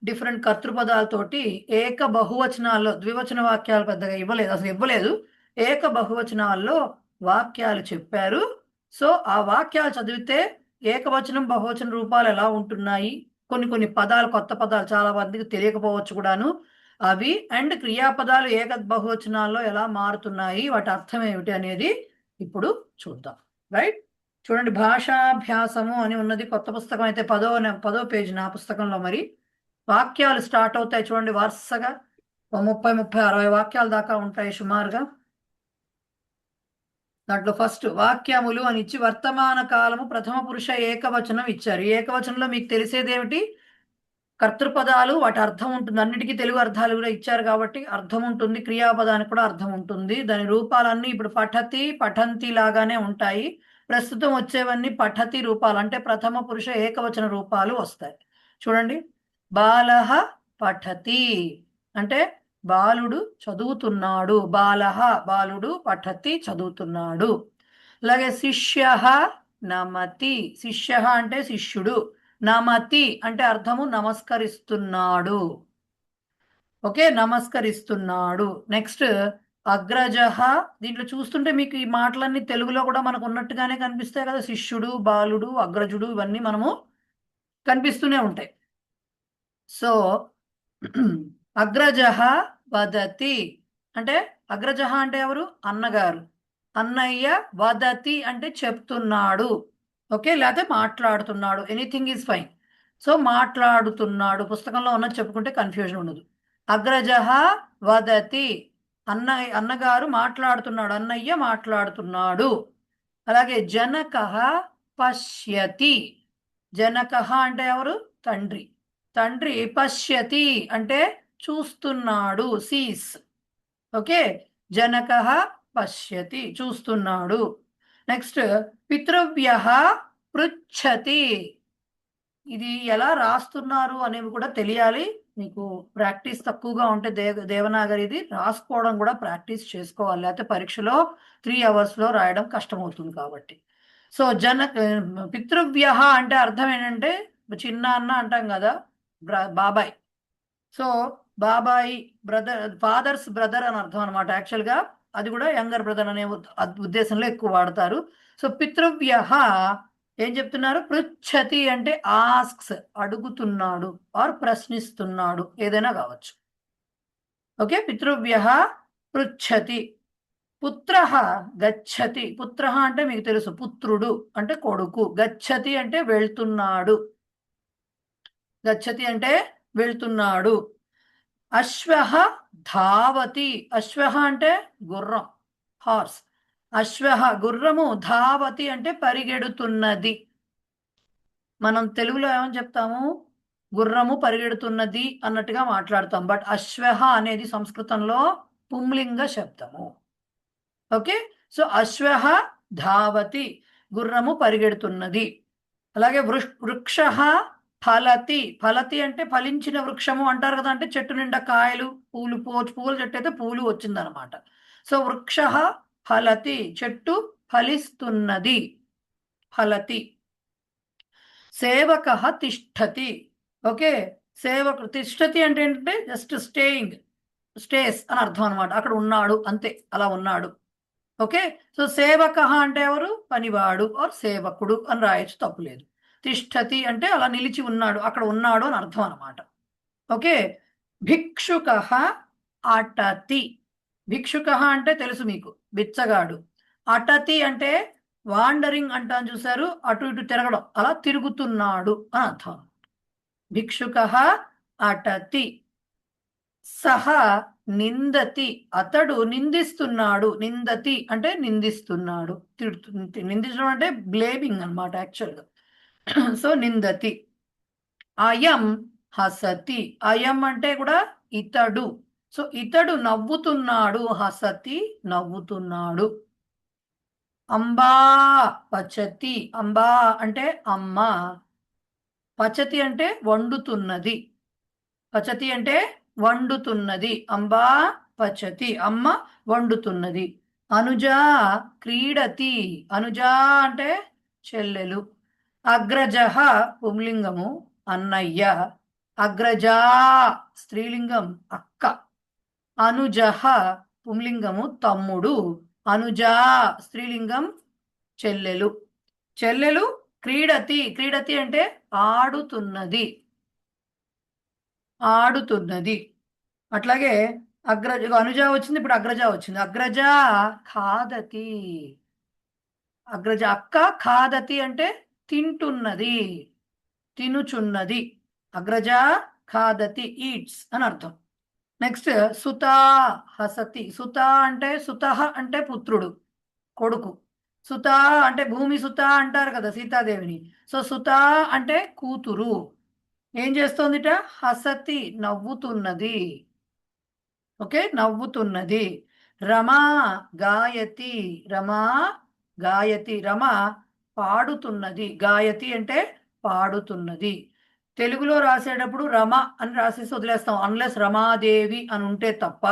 B: డిఫరెంట్ కర్తృపదాలతోటి ఏక బహువచనాల్లో, ద్వివచన వాక్యాలు పెద్దగా ఇవ్వలేదు, అసలు ఇవ్వలేదు. ఏక బహువచనాల్లో వాక్యాలు చెప్పారు. సో ఆ వాక్యాలు చదివితే ఏకవచనం బహువచన రూపాలు ఎలా ఉంటున్నాయి, కొన్ని పదాలు, కొత్త పదాలు చాలా మందికి తెలియకపోవచ్చు కూడాను, అవి అండ్ క్రియాపదాలు ఏక బహువచనాల్లో ఎలా మారుతున్నాయి, వాటి అర్థం ఏమిటి అనేది ఇప్పుడు చూద్దాం. రైట్, చూడండి, భాషాభ్యాసము అని ఉన్నది కొత్త పుస్తకం అయితే 10వ పేజీ నా పుస్తకంలో. మరి వాక్యాలు స్టార్ట్ అవుతాయి చూడండి, వరుసగా 30, 60 వాక్యాల దాకా ఉంటాయి సుమారుగా. దాంట్లో ఫస్ట్ వాక్యములు అని ఇచ్చి వర్తమాన కాలము ప్రథమ పురుష ఏకవచనం ఇచ్చారు. ఈ ఏకవచనంలో మీకు తెలిసేది ఏమిటి? కర్తృపదాలు, వాటి అర్థం ఉంటుంది. అన్నిటికీ తెలుగు అర్థాలు కూడా ఇచ్చారు కాబట్టి అర్థం ఉంటుంది. క్రియాపదానికి కూడా అర్థం ఉంటుంది. దాని రూపాలన్నీ ఇప్పుడు పఠతి, పఠంతి లాగానే ఉంటాయి. ప్రస్తుతం వచ్చేవన్నీ పఠతి రూపాలు, అంటే ప్రథమ పురుష ఏకవచన రూపాలు వస్తాయి. చూడండి, బాలహ పఠతి అంటే బాలుడు చదువుతున్నాడు. బాలహ బాలుడు, పఠతి చదువుతున్నాడు. అలాగే శిష్య నమతి, శిష్య అంటే శిష్యుడు, నమతి అంటే అర్థము నమస్కరిస్తున్నాడు. ఓకే, నమస్కరిస్తున్నాడు. నెక్స్ట్ అగ్రజ, దీంట్లో చూస్తుంటే మీకు ఈ మాటలన్నీ తెలుగులో కూడా మనకు ఉన్నట్టుగానే కనిపిస్తాయి కదా. శిష్యుడు, బాలుడు, అగ్రజుడు ఇవన్నీ మనము కనిపిస్తూనే ఉంటాయి. సో అగ్రజ వదతి అంటే, అగ్రజ అంటే ఎవరు? అన్నగారు. అన్నయ్య, వదతి అంటే చెప్తున్నాడు. ఓకే, లేకపోతే మాట్లాడుతున్నాడు, ఎనీథింగ్ ఈజ్ ఫైన్. సో మాట్లాడుతున్నాడు, పుస్తకంలో ఉన్నది చెప్పుకుంటే కన్ఫ్యూజన్ ఉండదు. అగ్రజ వదతి, అన్నగారు మాట్లాడుతున్నాడు, అన్నయ్య మాట్లాడుతున్నాడు. అలాగే జనక పశ్యతి, జనక అంటే ఎవరు? తండ్రి. తండ్రి పశ్యతి అంటే చూస్తున్నాడు, సీస్. ఓకే, జనక పశ్యతి చూస్తున్నాడు. నెక్స్ట్ పితృవ్య పృచ్ఛతి, ఇది ఎలా రాస్తున్నారు అనేవి కూడా తెలియాలి మీకు. ప్రాక్టీస్ తక్కువగా ఉంటే దేవనాగరిది రాసుకోవడం కూడా ప్రాక్టీస్ చేసుకోవాలి, లేకపోతే పరీక్షలో 3 అవర్స్లో రాయడం కష్టమవుతుంది కాబట్టి. సో పితృవ్య అంటే అర్థం ఏంటంటే చిన్న అన్న అంటాం కదా, బాబాయ్. సో బాబాయ్, బ్రదర్, ఫాదర్స్ బ్రదర్ అని అర్థం అనమాట. యాక్చువల్గా అది కూడా యంగర్ బ్రదర్ అనే ఉద్దేశంలో ఎక్కువ వాడతారు. సో పితృవ్య ఏం చెప్తున్నారు? పృచ్ఛతి అంటే ఆస్క్స్, అడుగుతున్నాడు ఆర్ ప్రశ్నిస్తున్నాడు, ఏదైనా కావచ్చు. ఓకే, పితృవ్య పృచ్ఛతి. పుత్ర గచ్చతి, పుత్ర అంటే మీకు తెలుసు, పుత్రుడు అంటే కొడుకు. గచ్చతి అంటే వెళ్తున్నాడు, గచ్చతి అంటే వెళ్తున్నాడు. అశ్వ ధావతి, అశ్వ అంటే గుర్రం, హార్స్. అశ్వ గుర్రము, ధావతి అంటే పరిగెడుతున్నది. మనం తెలుగులో ఏమని చెప్తాము? గుర్రము పరిగెడుతున్నది అన్నట్టుగా మాట్లాడతాం. బట్ అశ్వ అనేది సంస్కృతంలో పుంలింగ శబ్దము. ఓకే, సో అశ్వ ధావతి, గుర్రము పరిగెడుతున్నది. అలాగే వృక్ష ఫలతి, ఫలతి అంటే ఫలించిన వృక్షము అంటారు కదా, అంటే చెట్టు నిండా కాయలు, పూలు చెట్టు అయితే పూలు వచ్చిందనమాట. సో వృక్ష ఫలతి, చెట్టు ఫలిస్తున్నది, ఫలతి. సేవక తిష్టతి. ఓకే, సేవకుడు. తిష్టతి అంటే ఏంటంటే జస్ట్ స్టేయింగ్, స్టేస్ అని అర్థం అనమాట. అక్కడ ఉన్నాడు అంతే, అలా ఉన్నాడు. ఓకే, సో సేవక అంటే ఎవరు? పనివాడు ఆర్ సేవకుడు అని రాయొచ్చు, తప్పులేదు. తిష్టతి అంటే అలా నిలిచి ఉన్నాడు, అక్కడ ఉన్నాడు అని అర్థం అనమాట. ఓకే, భిక్షుక అటతి. భిక్షుక అంటే తెలుసు మీకు, బిచ్చగాడు. అటతి అంటే వాండరింగ్ అంటాను చూసారు, అటు ఇటు తిరగడం, అలా తిరుగుతున్నాడు అని అర్థం. భిక్షుక అటతి. సహ నిందతి, అతడు నిందిస్తున్నాడు. నిందతి అంటే నిందిస్తున్నాడు, నిందించడం అంటే బ్లేమింగ్ అనమాట యాక్చువల్గా. సో నిందతి. అయం హసతి, అయం అంటే కూడా ఇతడు. సో ఇతడు నవ్వుతున్నాడు, హసతి నవ్వుతున్నాడు. అంబా పచతి, అంబా అంటే అమ్మ, పచతి అంటే వండుతున్నది, పచతి అంటే వండుతున్నది. అంబా పచతి, అమ్మ వండుతున్నది. అనుజ క్రీడతి, అనుజ అంటే చెల్లెలు. అగ్రజ పుంలింగము, అన్నయ్య. అగ్రజా స్త్రీలింగం, అక్క. అనుజ పుంలింగము, తమ్ముడు. అనుజా స్త్రీలింగం, చెల్లెలు. చెల్లెలు క్రీడతి. క్రీడతి అంటే ఆడుతున్నది. ఆడుతున్నది. అట్లాగే అగ్రజ, అనుజ వచ్చింది, ఇప్పుడు అగ్రజ వచ్చింది. అగ్రజ ఖాదతి. అగ్రజ అక్క. ఖాదతి అంటే తింటున్నది, తినుచున్నది. అగ్రజ ఖాదతి, ఈట్స్ అని అర్థం. నెక్స్ట్ సుతా హసతి. సుత అంటే, సుతః అంటే పుత్రుడు, కొడుకు. సుత అంటే భూమి సుత అంటారు కదా సీతాదేవిని. సో సుత అంటే కూతురు. ఏం చేస్తోందిట? హసతి, నవ్వుతున్నది. ఓకే, నవ్వుతున్నది. రమా గాయతి. రమా గాయతి. రమ పాడుతున్నది. గాయతి అంటే పాడుతున్నది. తెలుగులో రాసేటప్పుడు రమ అని రాసేసి వదిలేస్తాం, అన్లెస్ రమాదేవి అని ఉంటే తప్ప.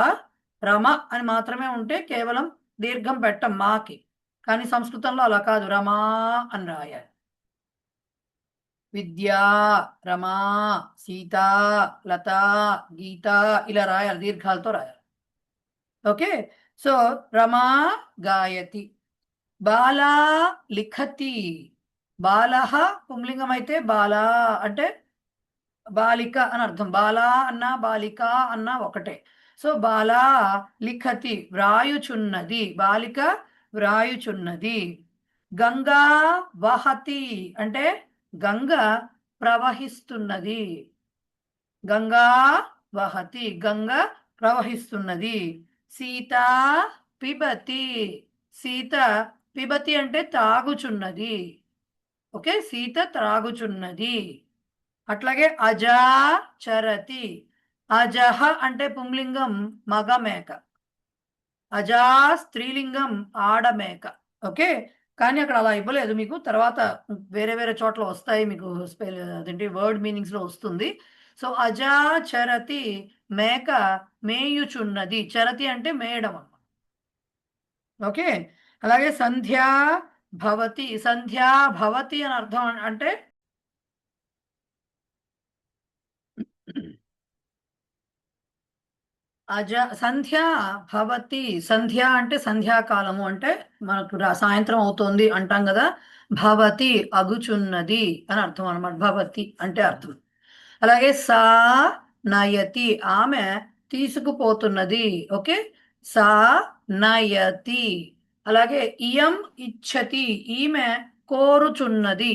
B: రమ అని మాత్రమే ఉంటే కేవలం దీర్ఘం పెట్టం మాకి. కానీ సంస్కృతంలో అలా కాదు, రమా అని రాయాలి. విద్యా, రమా, సీత, లత, గీత ఇలా రాయాలి, దీర్ఘాలతో రాయాలి. ఓకే, సో రమా గాయతి. బాలా లిఖతి. బాలహ పుంలింగం అయితే బాలా అంటే బాలిక అని అర్థం. బాలా అన్నా బాలిక అన్నా ఒకటే. సో బాలా లిఖతి, వ్రాయుచున్నది. బాలిక వ్రాయుచున్నది. గంగా వహతి అంటే గంగ ప్రవహిస్తున్నది. గంగా వహతి, గంగ ప్రవహిస్తున్నది. సీత పిబతి. సీత పిబతి అంటే తాగుచున్నది. ఓకే, సీత త్రాగుచున్నది. అట్లాగే అజా చరతి. అజహ అంటే పుంలింగం మగ మేక, అజా స్త్రీలింగం ఆడమేక. ఓకే, కానీ అక్కడ అలా ఇవ్వలేదు మీకు, తర్వాత వేరే వేరే చోట్ల వస్తాయి మీకు, అదేంటి వర్డ్ మీనింగ్స్ లో వస్తుంది. సో అజా చరతి, మేక మేయుచున్నది. చరతి అంటే మేయడం అన్నమాట. ఓకే, అలాగే సంధ్యా భవతి. సంధ్యా భవతి అని అర్థం అంటే సంధ్య భవతి. సంధ్య అంటే సంధ్యాకాలము అంటే మనకు సాయంత్రం అవుతోంది అంటాం కదా. భవతి అగుచున్నది అని అర్థం అనమాట. భవతి అంటే అర్థం. అలాగే సా నయతి, ఆమె తీసుకుపోతున్నది. ఓకే, సా నయతి. అలాగే ఇయం ఇచ్చతి, ఈమె కోరుచున్నది.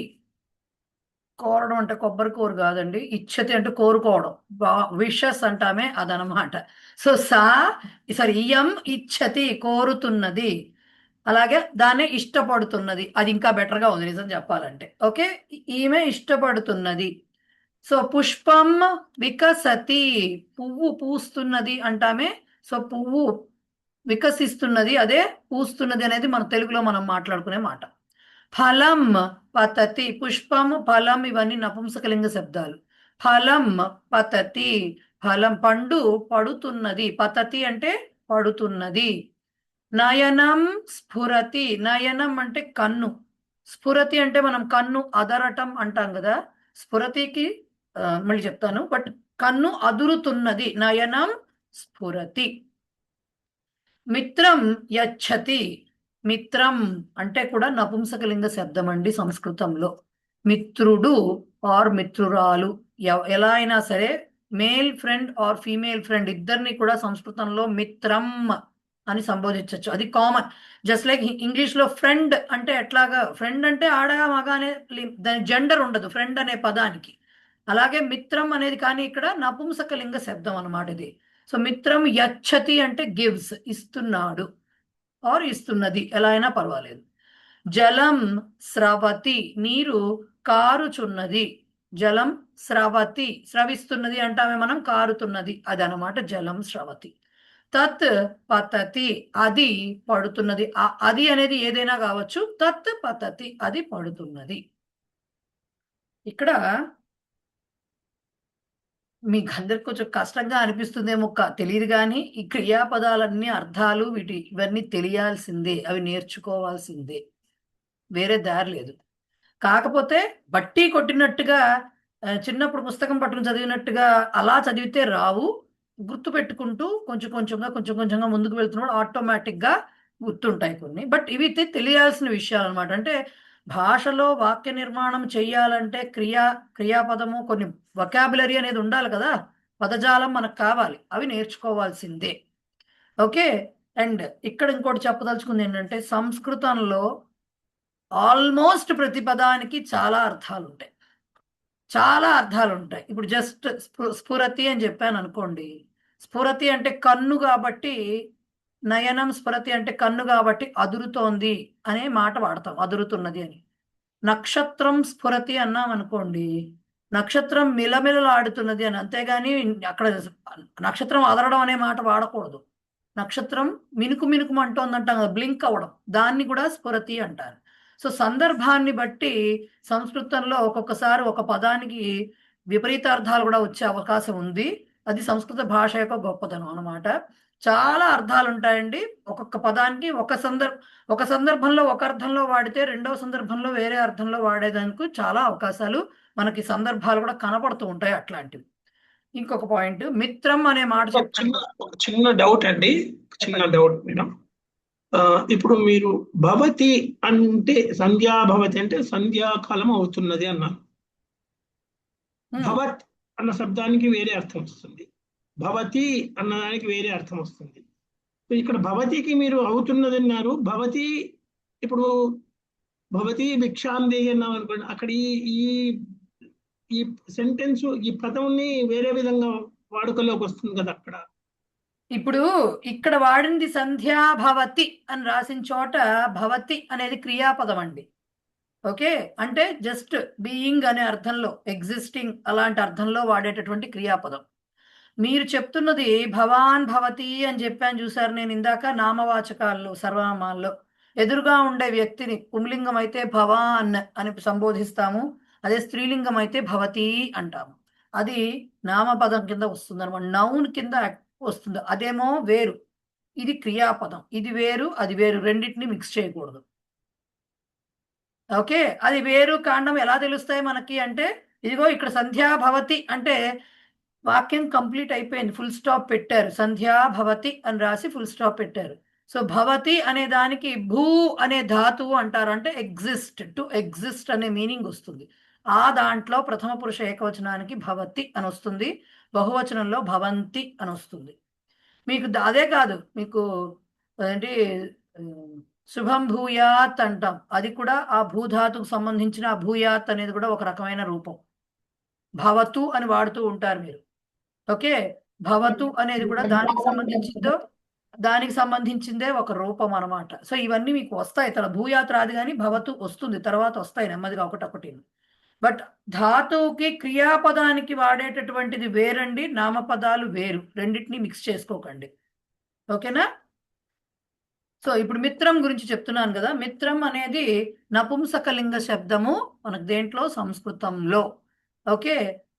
B: కోరడం అంటే కొబ్బరి కూర కాదండి. ఇచ్చతి అంటే కోరుకోవడం, విషస్ అంటామే అదనమాట. సో సారీ, ఇయం ఇచ్చతి కోరుతున్నది. అలాగే దాన్ని ఇష్టపడుతున్నది, అది ఇంకా బెటర్గా ఉంది నిజం చెప్పాలంటే. ఓకే, ఈమె ఇష్టపడుతున్నది. సో పుష్పం వికసతి, పువ్వు పూస్తున్నది అంటామే. సో పువ్వు వికసిస్తున్నది, అదే పూస్తున్నది అనేది మన తెలుగులో మనం మాట్లాడుకునే మాట. ఫలం పతతి. పుష్పం, ఫలం ఇవన్నీ నపుంసకలింగ శబ్దాలు. ఫలం పతతి, ఫలం పండు పడుతున్నది. పతతి అంటే పడుతున్నది. నయనం స్ఫురతి. నయనం అంటే కన్ను, స్ఫురతి అంటే మనం కన్ను అదరటం అంటాం కదా. స్ఫురతికి మళ్ళీ చెప్తాను, బట్ కన్ను అదురుతున్నది. నయనం స్ఫురతి. మిత్రం యచ్చతి. మిత్రం అంటే కూడా నపుంసకలింగ శబ్దం అండి సంస్కృతంలో. మిత్రుడు ఆర్ మిత్రురాలు, ఎలా అయినా సరే, male friend or female friend ఇద్దరిని కూడా సంస్కృతంలో మిత్రం అని సంబోధించవచ్చు. అది కామన్. జస్ట్ లైక్ ఇంగ్లీష్ లో ఫ్రెండ్ అంటే ఎట్లాగా, ఫ్రెండ్ అంటే ఆడ మగ అనే దాని జెండర్ ఉండదు ఫ్రెండ్ అనే పదానికి. అలాగే మిత్రం అనేది కానీ ఇక్కడ నపుంసకలింగ శబ్దం అన్నమాట ఇది. సో మిత్రం యచ్చతి అంటే గివ్స్, ఇస్తున్నాడు ఆర్ ఇస్తున్నది, ఎలా అయినా పర్వాలేదు. జలం స్రవతి, నీరు కారుచున్నది. జలం స్రవతి, స్రవిస్తున్నది అంటామే మనం, కారుతున్నది అదనమాట జలం స్రవతి. తత్ పతతి, అది పడుతున్నది. అది అనేది ఏదైనా కావచ్చు. తత్ పతతి, అది పడుతున్నది. ఇక్కడ మీకు అందరికి కొంచెం కష్టంగా అనిపిస్తుందేమో, తెలియదు కానీ ఈ క్రియాపదాలన్నీ అర్థాలు ఇవన్నీ తెలియాల్సిందే, అవి నేర్చుకోవాల్సిందే, వేరే దారి లేదు. కాకపోతే బట్టి కొట్టినట్టుగా చిన్నప్పుడు పుస్తకం పట్టుకుని చదివినట్టుగా అలా చదివితే రావు. గుర్తు పెట్టుకుంటూ కొంచెం కొంచెంగా ముందుకు వెళ్తున్నాడు, ఆటోమేటిక్గా గుర్తుంటాయి కొన్ని. బట్ ఇవి తెలియాల్సిన విషయాలు అనమాట. అంటే భాషలో వాక్య నిర్మాణం చెయ్యాలంటే క్రియాపదము కొన్ని వొకాబులరీ అనేది ఉండాలి కదా! పదజాలం మనకు కావాలి. అవి నేర్చుకోవాల్సిందే. ఓకే. అండ్ ఇక్కడ ఇంకోటి చెప్పదలుచుకుంది ఏంటంటే సంస్కృతంలో ఆల్మోస్ట్ ప్రతి పదానికి చాలా అర్థాలుంటాయి. చాలా అర్థాలుంటాయి. ఇప్పుడు జస్ట్ స్ఫురతి అని చెప్పాననుకోండి. స్ఫురతి అంటే కన్ను గాబట్టి, నయనం స్ఫురతి అంటే కన్ను గాబట్టి అదురుతోంది అనే మాట వాడతాం. అదురుతున్నది అని. నక్షత్రం స్ఫురతి అన్నామనుకోండి. నక్షత్రం మిలమిలలాడుతున్నది అని. అంతేగాని అక్కడ నక్షత్రం అదరడం అనే మాట వాడకూడదు. నక్షత్రం మినుకు మినుకుమంటోందంటాం కదా! బ్లింక్ అవ్వడం. దాన్ని కూడా స్ఫురతి అంటారు. సో, సందర్భాన్ని బట్టి సంస్కృతంలో ఒక్కొక్కసారి ఒక పదానికి విపరీత అర్థాలు గూడా వచ్చే అవకాశం ఉంది. అది సంస్కృత భాష యొక్క గొప్పతనం అన్నమాట. చాలా అర్థాలుంటాయండి. ఒక్కొక్క పదానికి ఒక సందర్భంలో ఒక అర్థంలో వాడితే, రెండవ సందర్భంలో వేరే అర్థంలో వాడేదానికి చాలా అవకాశాలు మనకి సందర్భాలు గూడా కనపడుతూ ఉంటాయి అట్లాంటివి. ఇంకొక పాయింట్ మిత్రం అనే మాట చెప్పాను.
D: ఒక చిన్న డౌట్ అండి. చిన్న
B: చెప్పండి.
D: Doubt madam. ఇప్పుడు మీరు భవతి అంటే సంధ్యాభవతి అంటే సంధ్యాకాలం అవుతున్నది అన్నారు.
B: హ్మ్.
D: భవత్ అన్న శబ్దానికి వేరే అర్థం వస్తుంది. భవతి అన్నదానికి వేరే అర్థం వస్తుంది. సో ఇక్కడ భవతికి మీరు అవుతున్నది అన్నారు. భవతి ఇప్పుడు భవతి భిక్షాం దేహి అన్నాం అనుకోండి. అక్కడ ఈ ఈ సెంటెన్స్ ఈ పదంని వేరే విధంగా వాడుకలోకి వస్తుంది కదా అక్కడ.
B: ఇప్పుడు ఇక్కడ వాడింది సంధ్యాభవతి అని రాసిన చోట భవతి అనేది క్రియాపదం అండి. ఓకే. అంటే జస్ట్ బీయింగ్ అనే అర్థంలో, ఎగ్జిస్టింగ్ అలాంటి అర్థంలో వాడేటటువంటి క్రియాపదం. మీరు చెప్తున్నది భవాన్ భవతి అని చెప్పాను చూసారు నేను ఇందాక నామవాచకాల్లో, సర్వనామాల్లో. ఎదురుగా ఉండే వ్యక్తిని పుంలింగం అయితే భవాన్ అని సంబోధిస్తాము. అదే స్త్రీలింగం అయితే భవతి అంటాము. అది నామపదం కింద వస్తుందన్నమాట. నౌన్ కింద వస్తుంది. అదేమో వేరు. ఇది క్రియాపదం. ఇది వేరు, అది వేరు. రెండిటిని మిక్స్ చేయకూడదు. ఓకే. అది వేరు కాండం ఎలా తెలుస్తాయి మనకి అంటే, ఇదిగో ఇక్కడ సంధ్యా భవతి అంటే వాక్యం కంప్లీట్ అయిపోయింది. ఫుల్ స్టాప్ పెట్టారు. సంధ్యా భవతి అని రాసి ఫుల్ స్టాప్ పెట్టారు. సో, భవతి అనే దానికి భూ అనే ధాతువు అంటారు. అంటే టు ఎగ్జిస్ట్ అనే మీనింగ్ వస్తుంది. ఆ దాంట్లో ప్రథమ పురుష ఏకవచనానికి భవతి అని వస్తుంది. బహువచనంలో భవంతి అని వస్తుంది. మీకు అదే కాదు. మీకు ఏంటి శుభం భూయాత్ అంటాం. అది కూడా ఆ భూధాతుకు సంబంధించిన ఆ భూయాత్ అనేది కూడా ఒక రకమైన రూపం. భవతు అని వాడుతూ ఉంటారు మీరు. ఓకే. భవతు అనేది కూడా దానికి సంబంధించిందే ఒక రూపం అన్నమాట. సో, ఇవన్నీ మీకు వస్తాయి. భూయాత్ రాదు గాని భవతు వస్తుంది. తర్వాత వస్తాయి నెమ్మదిగా ఒకటొకటి. బట్ ధాతువుకి క్రియాపదానికి వాడేటటువంటిది వేరండి. నామపదాలు వేరు. రెండిటిని మిక్స్ చేసుకోకండి. ఓకేనా? సో, ఇప్పుడు మిత్రం గురించి చెప్తున్నాను గదా! మిత్రం అనేది నపుంసకలింగ శబ్దము మనకు దేంట్లో సంస్కృతంలో. ఓకే.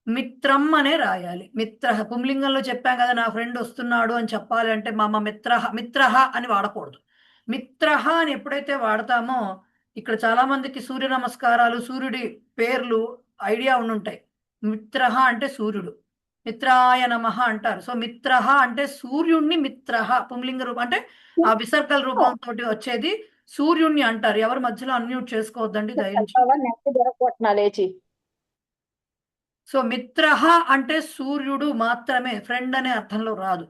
B: మిత్రం అనే రాయాలి. మిత్రః పుంలింగంలో చెప్పాం గదా! నా ఫ్రెండ్ వస్తున్నాడు అని చెప్పాలి అంటే మమ మిత్రః అని వాడకూడదు. మిత్రః అని ఎప్పుడైతే వాడతామో ఇక్కడ చాలా మందికి సూర్య నమస్కారాలు, సూర్యుడి పేర్లు ఐడియా ఉండుంటాయి. మిత్రః అంటే సూర్యుడు. మిత్రాయ నమః అంటారు. సో, మిత్రః అంటే సూర్యుడిని మిత్రః పుంలింగ రూపం అంటే ఆ విసర్గల రూపంతోటి వచ్చేది సూర్యుడిని అంటారు. ఎవరు మధ్యలో అన్‌మ్యూట్ చేసుకోవద్దండి దయించి. సో, మిత్రః అంటే సూర్యుడు మాత్రమే. ఫ్రెండ్ అనే అర్థంలో రాదు.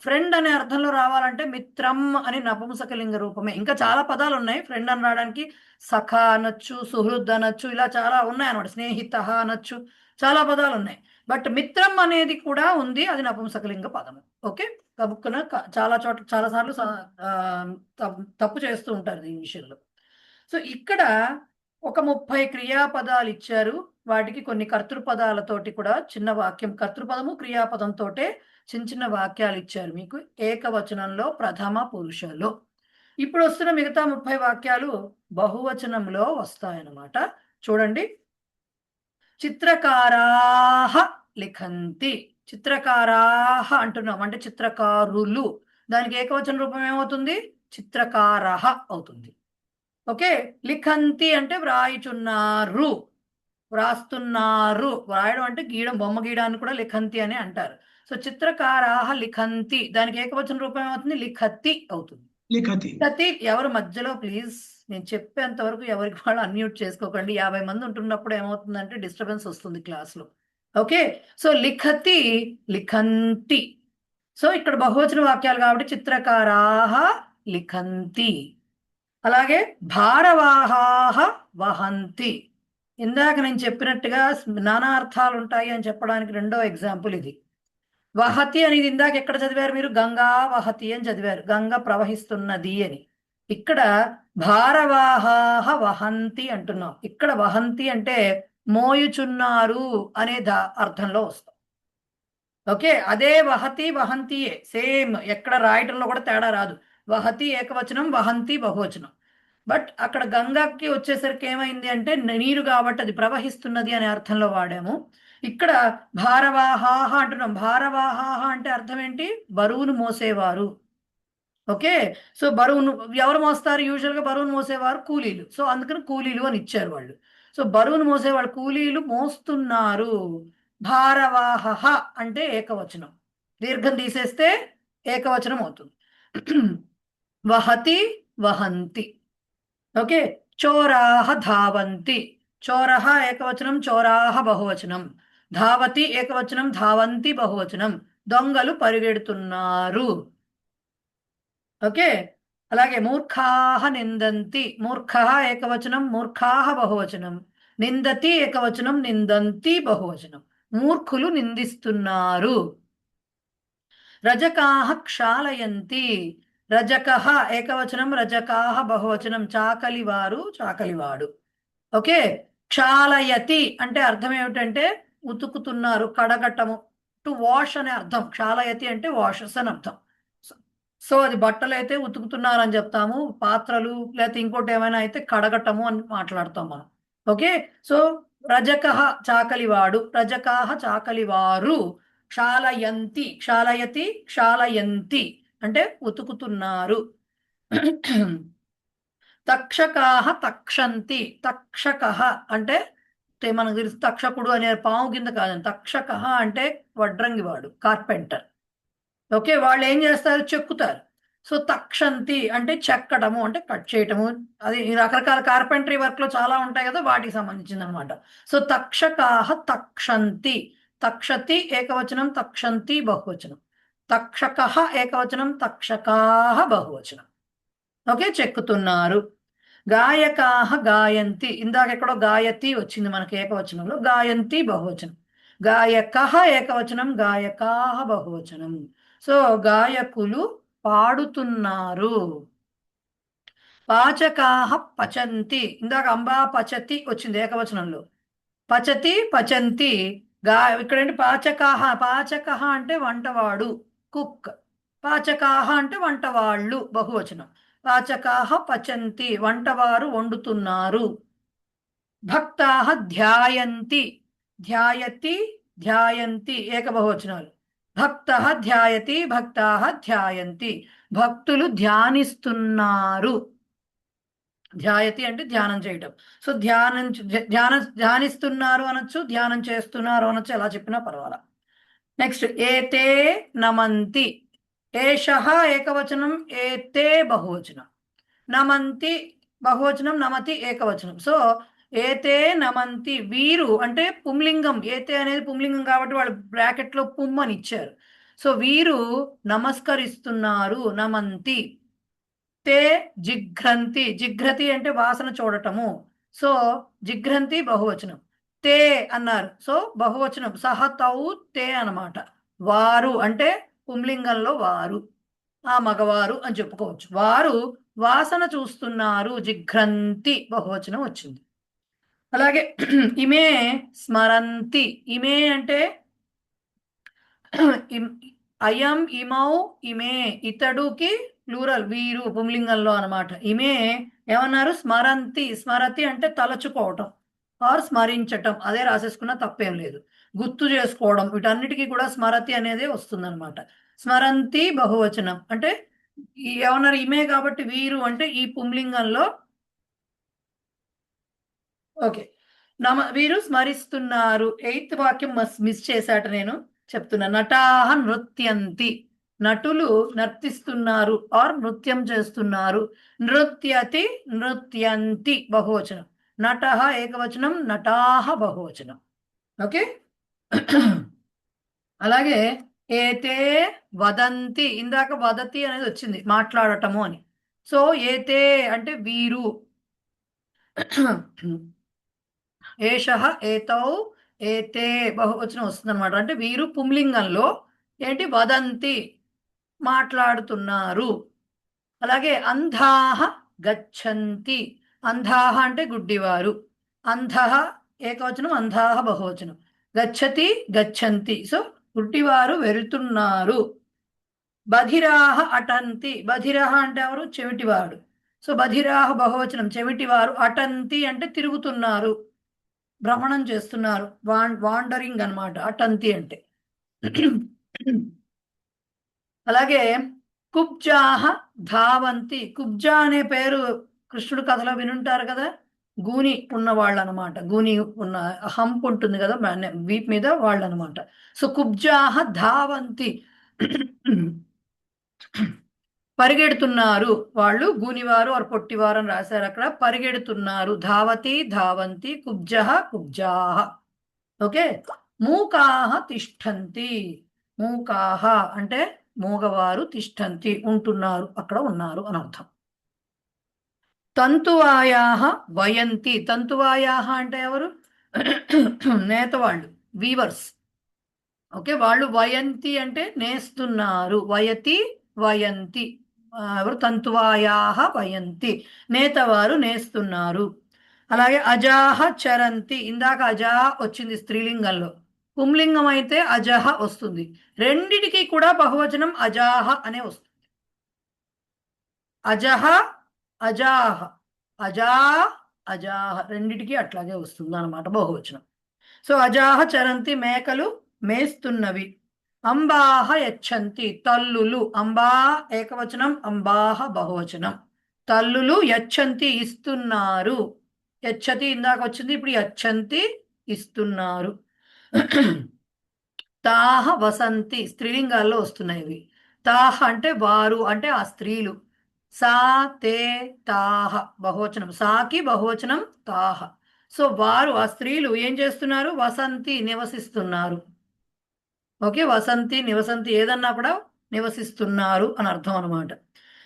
B: ఫ్రెండ్ అనే అర్థంలో రావాలంటే మిత్రం అని నపుంసకలింగ రూపమే. ఇంకా చాలా పదాలున్నాయి. ఫ్రెండ్ అని రావడానికి సఖ అనొచ్చు, సుహృద్ అనొచ్చు, ఇలా చాలా ఉన్నాయన్నమాట. స్నేహితః అనొచ్చు. చాలా పదాలున్నాయి. బట్ మిత్రం అనేది కూడా ఉంది. అది నపుంసకలింగ పదము. ఓకే. గబుక్కున చాలా చోట్ల చాలా సార్లు తప్పు చేస్తూ ఉంటారు ఈ విషయంలో. సో, ఇక్కడ ఒక 30 క్రియాపదాలు ఇచ్చారు. వాటికి కొన్ని కర్తృపదాలతోటి కూడా చిన్న వాక్యం కర్తృపదము, క్రియాపదంతోటే చిన్న వాక్యాలు ఇచ్చారు మీకు ఏకవచనంలో ప్రథమ పురుషలో. ఇప్పుడు వస్తున్న మిగతా 30 వాక్యాలు బహువచనంలో వస్తాయన్నమాట. చూడండి. చిత్రకారాః లిఖంతి. చిత్రకారాః అంటున్నాం. అంటే చిత్రకారులు. దానికి ఏకవచన రూపం ఏమవుతుంది? చిత్రకారః అవుతుంది. ఓకే. లిఖంతి అంటే వ్రాయుచున్నారు. వ్రాస్తున్నారు. వ్రాయడం అంటే గీయడం, బొమ్మ గీయడాన్ని కూడా లిఖంతి అని అంటారు. సో, చిత్రకారాః లిఖంతి. దానికి ఏకవచన రూపం ఏమవుతుంది? లిఖతి అవుతుంది.
D: లిఖతి.
B: ప్రతి ఎవరు మధ్యలో ప్లీజ్ నేను చెప్పేంత వరకు ఎవరికి వాళ్ళు అన్మ్యూట్ చేసుకోకండి. 50 మంది ఉంటున్నప్పుడు ఏమవుతుందంటే డిస్టర్బెన్స్ వస్తుంది క్లాస్లో. ఓకే, సో లిఖతి, లిఖంతి. సో ఇక్కడ బహువచన వాక్యాలు కాబట్టి చిత్రకారాహ లిఖంతి. అలాగే భారవాహాహ వహంతి. ఇందాక నేను చెప్పినట్టుగా నానా అర్థాలు ఉంటాయి అని చెప్పడానికి రెండో ఎగ్జాంపుల్ ఇది. వహతి అనేది ఇందాక ఎక్కడ చదివారు మీరు? గంగా వహతి అని చదివారు, గంగ ప్రవహిస్తున్నది అని. ఇక్కడ భారవాహాహ వహంతి అంటున్నాం. ఇక్కడ వహంతి అంటే మోయుచున్నారు అనే అర్థంలో వస్తాం. ఓకే, అదే వహతి వహంతియే సేమ్, ఎక్కడ రాయటంలో కూడా తేడా రాదు. వహతి ఏకవచనం, వహంతి బహువచనం. బట్ అక్కడ గంగకి వచ్చేసరికి ఏమైంది అంటే నీరు కాబట్టి అది ప్రవహిస్తున్నది అనే అర్థంలో వాడాము. ఇక్కడ భారవాహాహ అంటున్నాం. భారవాహాహ అంటే అర్థం ఏంటి? బరువును మోసేవారు. ఓకే, సో బరువును ఎవరు మోస్తారు? యూజువల్గా బరువును మోసేవారు కూలీలు. సో అందుకని కూలీలు అని ఇచ్చారు వాళ్ళు. సో బరువును మోసేవాళ్ళు కూలీలు మోస్తున్నారు. భారవాహ అంటే ఏకవచనం, దీర్ఘం తీసేస్తే ఏకవచనం అవుతుంది. వహతి వహంతి. ఓకే, చోరాహ ధావంతి. చోరహ ఏకవచనం, చోరాహ బహువచనం. ధావతి ఏకవచనం, ధావంతి బహువచనం. దొంగలు పరిగెడుతున్నారు. ఓకే, అలాగే మూర్ఖాహ నిందంతి. మూర్ఖః ఏకవచనం, మూర్ఖాహ బహువచనం. నిందతి ఏకవచనం, నిందంతి బహువచనం. మూర్ఖులు నిందిస్తున్నారు. రజకాహ క్షాళయంతి. రజకః ఏకవచనం, రజకాహ బహువచనం. చాకలివారు, చాకలివాడు. ఓకే, క్షాళయతి అంటే అర్థం ఏమిటంటే ఉతుకుతున్నారు, కడగటము. టు వాష్ అనే అర్థం. క్షాళయతి అంటే వాషెస్ అని అర్థం. సో అది బట్టలు అయితే ఉతుకుతున్నారు అని చెప్తాము, పాత్రలు లేకపోతే ఇంకోటి ఏమైనా అయితే కడగటము అని మాట్లాడతాం మనం. Okay, so రజకః చాకలివాడు, రజకాహ చాకలివారు. క్షాళయంతి, క్షాళయతి, క్షాళయంతి అంటే ఉతుకుతున్నారు. తక్షకాహ తక్షంతి. తక్షకః అంటే మనకు తెలుసు తక్షకుడు అనే పాము కింద కాదండి. తక్షకః అంటే వడ్రంగివాడు, కార్పెంటర్. ఓకే, వాళ్ళు ఏం చేస్తారు? చెక్కుతారు. సో తక్షంతి అంటే చెక్కడము, అంటే కట్ చేయటము. అది ఈ రకరకాల కార్పెంటరీ వర్క్ లో చాలా ఉంటాయి కదా, వాటికి సంబంధించింది అనమాట. సో తక్షకాహ తక్షంతి. తక్షతి ఏకవచనం, తక్షంతి బహువచనం. తక్షకః ఏకవచనం, తక్షకాహ బహువచనం. ఓకే, చెక్కుతున్నారు. గాయకాహ గాయంతి. ఇందాక ఎక్కడో గాయతి వచ్చింది మనకి ఏకవచనంలో, గాయంతి బహువచనం. గాయకః ఏకవచనం, గాయకాహ బహువచనం. సో గాయకులు పాడుతున్నారు. పాచకాహ పచంతి. ఇందాక అంబా పచతి వచ్చింది ఏకవచనంలో. పచతి పచంతి. ఇక్కడేంటి? పాచకాహ. పాచకః అంటే వంటవాడు, కుక్. పాచకాహ అంటే వంటవాళ్ళు బహువచనం. పాచకాహ పచంతి వంటవారు వండుతున్నారు. భక్తాహ ధ్యాయంతి. ధ్యాయతి, ధ్యాయంతి ఏకబహువచనాలు. భక్తః ధ్యాయతి, భక్తాహ ధ్యాయంతి. భక్తులు ధ్యానిస్తున్నారు. ధ్యాయతి అంటే ధ్యానం చేయటం. సో ధ్యానిస్తున్నారు అనొచ్చు, ధ్యానం చేస్తున్నారు అనొచ్చు, ఎలా చెప్పినా పర్వాలా. నెక్స్ట్ ఏతే నమంతి. ఏషః ఏకవచనం, ఏతే బహువచనం. నమంతి బహువచనం, నమతి ఏకవచనం. సో ఏతే నమంతి వీరు అంటే పుంలింగం. ఏతే అనేది పుంలింగం కాబట్టి వాళ్ళు బ్రాకెట్లో పుమ్ అని ఇచ్చారు. సో వీరు నమస్కరిస్తున్నారు, నమంతి. తే జిఘ్రంతి. జిఘ్రతి అంటే వాసన చూడటము. సో జిఘ్రంతి బహువచనం. తే అన్నారు, సో బహువచనం. సహ తౌ తే అన్నమాట. వారు అంటే పుంలింగంలో వారు, ఆ మగవారు అని చెప్పుకోవచ్చు. వారు వాసన చూస్తున్నారు, జిఘ్రంతి బహువచనం వచ్చింది. అలాగే ఇమే స్మరంతి. ఇమే అంటే అయం, ఇమౌ, ఇమే ఇతడుకి ప్లూరల్, వీరు పుంలింగంలో అనమాట. ఇమే ఏమన్నారు? స్మరంతి. స్మరతి అంటే తలచుకోవటం ఆర్ స్మరించటం, అదే రాసేసుకున్నా తప్పేం లేదు. గుర్తు చేసుకోవడం, వీటన్నిటికీ కూడా స్మరతి అనేది వస్తుందన్నమాట. స్మరంతి బహువచనం అంటే ఏమన్నారు? ఇమే కాబట్టి వీరు అంటే ఈ పుంలింగంలో. ఓకే, వీరు స్మరిస్తున్నారు. 8th వాక్యం మిస్ చేశాట నేను చెప్తున్నా. నటాహ నృత్యంతి. నటులు నర్తిస్తున్నారు ఆర్ నృత్యం చేస్తున్నారు. నృత్యతి నృత్యంతి బహువచనం. నటః ఏకవచనం, నటాః బహువచనం. ఓకే. అలాగే ఏతే వదంతి, ఇందాక వదతి అనేది వచ్చింది మాట్లాడటము అని. సో ఏతే అంటే వీరు, ఏషః ఏతౌ ఏతే బహువచనం వస్తుంది అనమాట. అంటే వీరు పుంలింగంలో ఏంటి వదంతి మాట్లాడుతున్నారు. అలాగే అంధాః గచ్చంతి, అంధాః అంటే గుడ్డివారు, అంధః ఏకవచనం, అంధాః బహువచనం, గచ్చతి గచ్చంతి, సో గుడ్డివారు వెళ్తున్నారు. బధిరాః అటంతి, బధిరః అంటే ఎవరు? చెవిటివాడు. సో బధిరాః బహువచనం, చెవిటివారు. అటంతి అంటే తిరుగుతున్నారు, భ్రమణం చేస్తున్నారు, వాండరింగ్ అన్నమాట అటంతి అంటే. అలాగే కుబ్జాః ధావంతి, కుబ్జా అనే పేరు కృష్ణుడు కథలో వినుంటారు కదా, గూని ఉన్న వాళ్ళు అనమాట. గూని ఉన్న హంప్ ఉంటుంది కదా వీప్ మీద, వాళ్ళు అనమాట. సో కుబ్జాః ధావంతి, పరిగెడుతున్నారు వాళ్ళు, గూనివారు ఆర్ పొట్టివారు అని రాశారు అక్కడ. పరిగెడుతున్నారు, ధావతి ధావంతి, కుబ్జః కుబ్జాః. ఓకే. మూకాః తిష్టంతి, మూకాః అంటే మూగవారు, తిష్టంతి ఉంటున్నారు, అక్కడ ఉన్నారు అని అర్థం. తంతువాయాః వయంతి, తంతువాయాః అంటే ఎవరు? నేతవాళ్ళు, వీవర్స్. ఓకే. వాళ్ళు వయంతి అంటే నేస్తున్నారు, వయతి వయంతి. ఎవరు? తంతువాయాః వయంతి, నేతవారు నేస్తున్నారు. అలాగే అజాః చరంతి, ఇందాక అజా వచ్చింది స్త్రీలింగంలో, పుంలింగం అయితే అజహ వస్తుంది. రెండిటికి కూడా బహువచనం అజాహ అనే వస్తుంది. అజహ అజాహ, అజా అజాహ, రెండిటికి అట్లాగే వస్తుంది అన్నమాట బహువచనం. సో అజాహ చరంతి, మేకలు మేస్తున్నవి. అంబాహ యచ్చంతి, తల్లులు. అంబా ఏకవచనం, అంబాహ బహువచనం. తల్లులు యచ్చంతి ఇస్తున్నారు, యచ్చతి ఇందాక వచ్చింది, ఇప్పుడు యచ్చంతి ఇస్తున్నారు. తాహ వసంతి, స్త్రీలింగాల్లో వస్తున్నాయి ఇవి. తాహ అంటే వారు, అంటే ఆ స్త్రీలు. సా తే తాహ బహువచనం, సాకి బహువచనం తాహ. సో వారు, ఆ స్త్రీలు ఏం చేస్తున్నారు? వసంతి నివసిస్తున్నారు. ఓకే. వసంతి నివసంతి ఏదన్నా కూడా నివసిస్తున్నారు అని అర్థం అనమాట.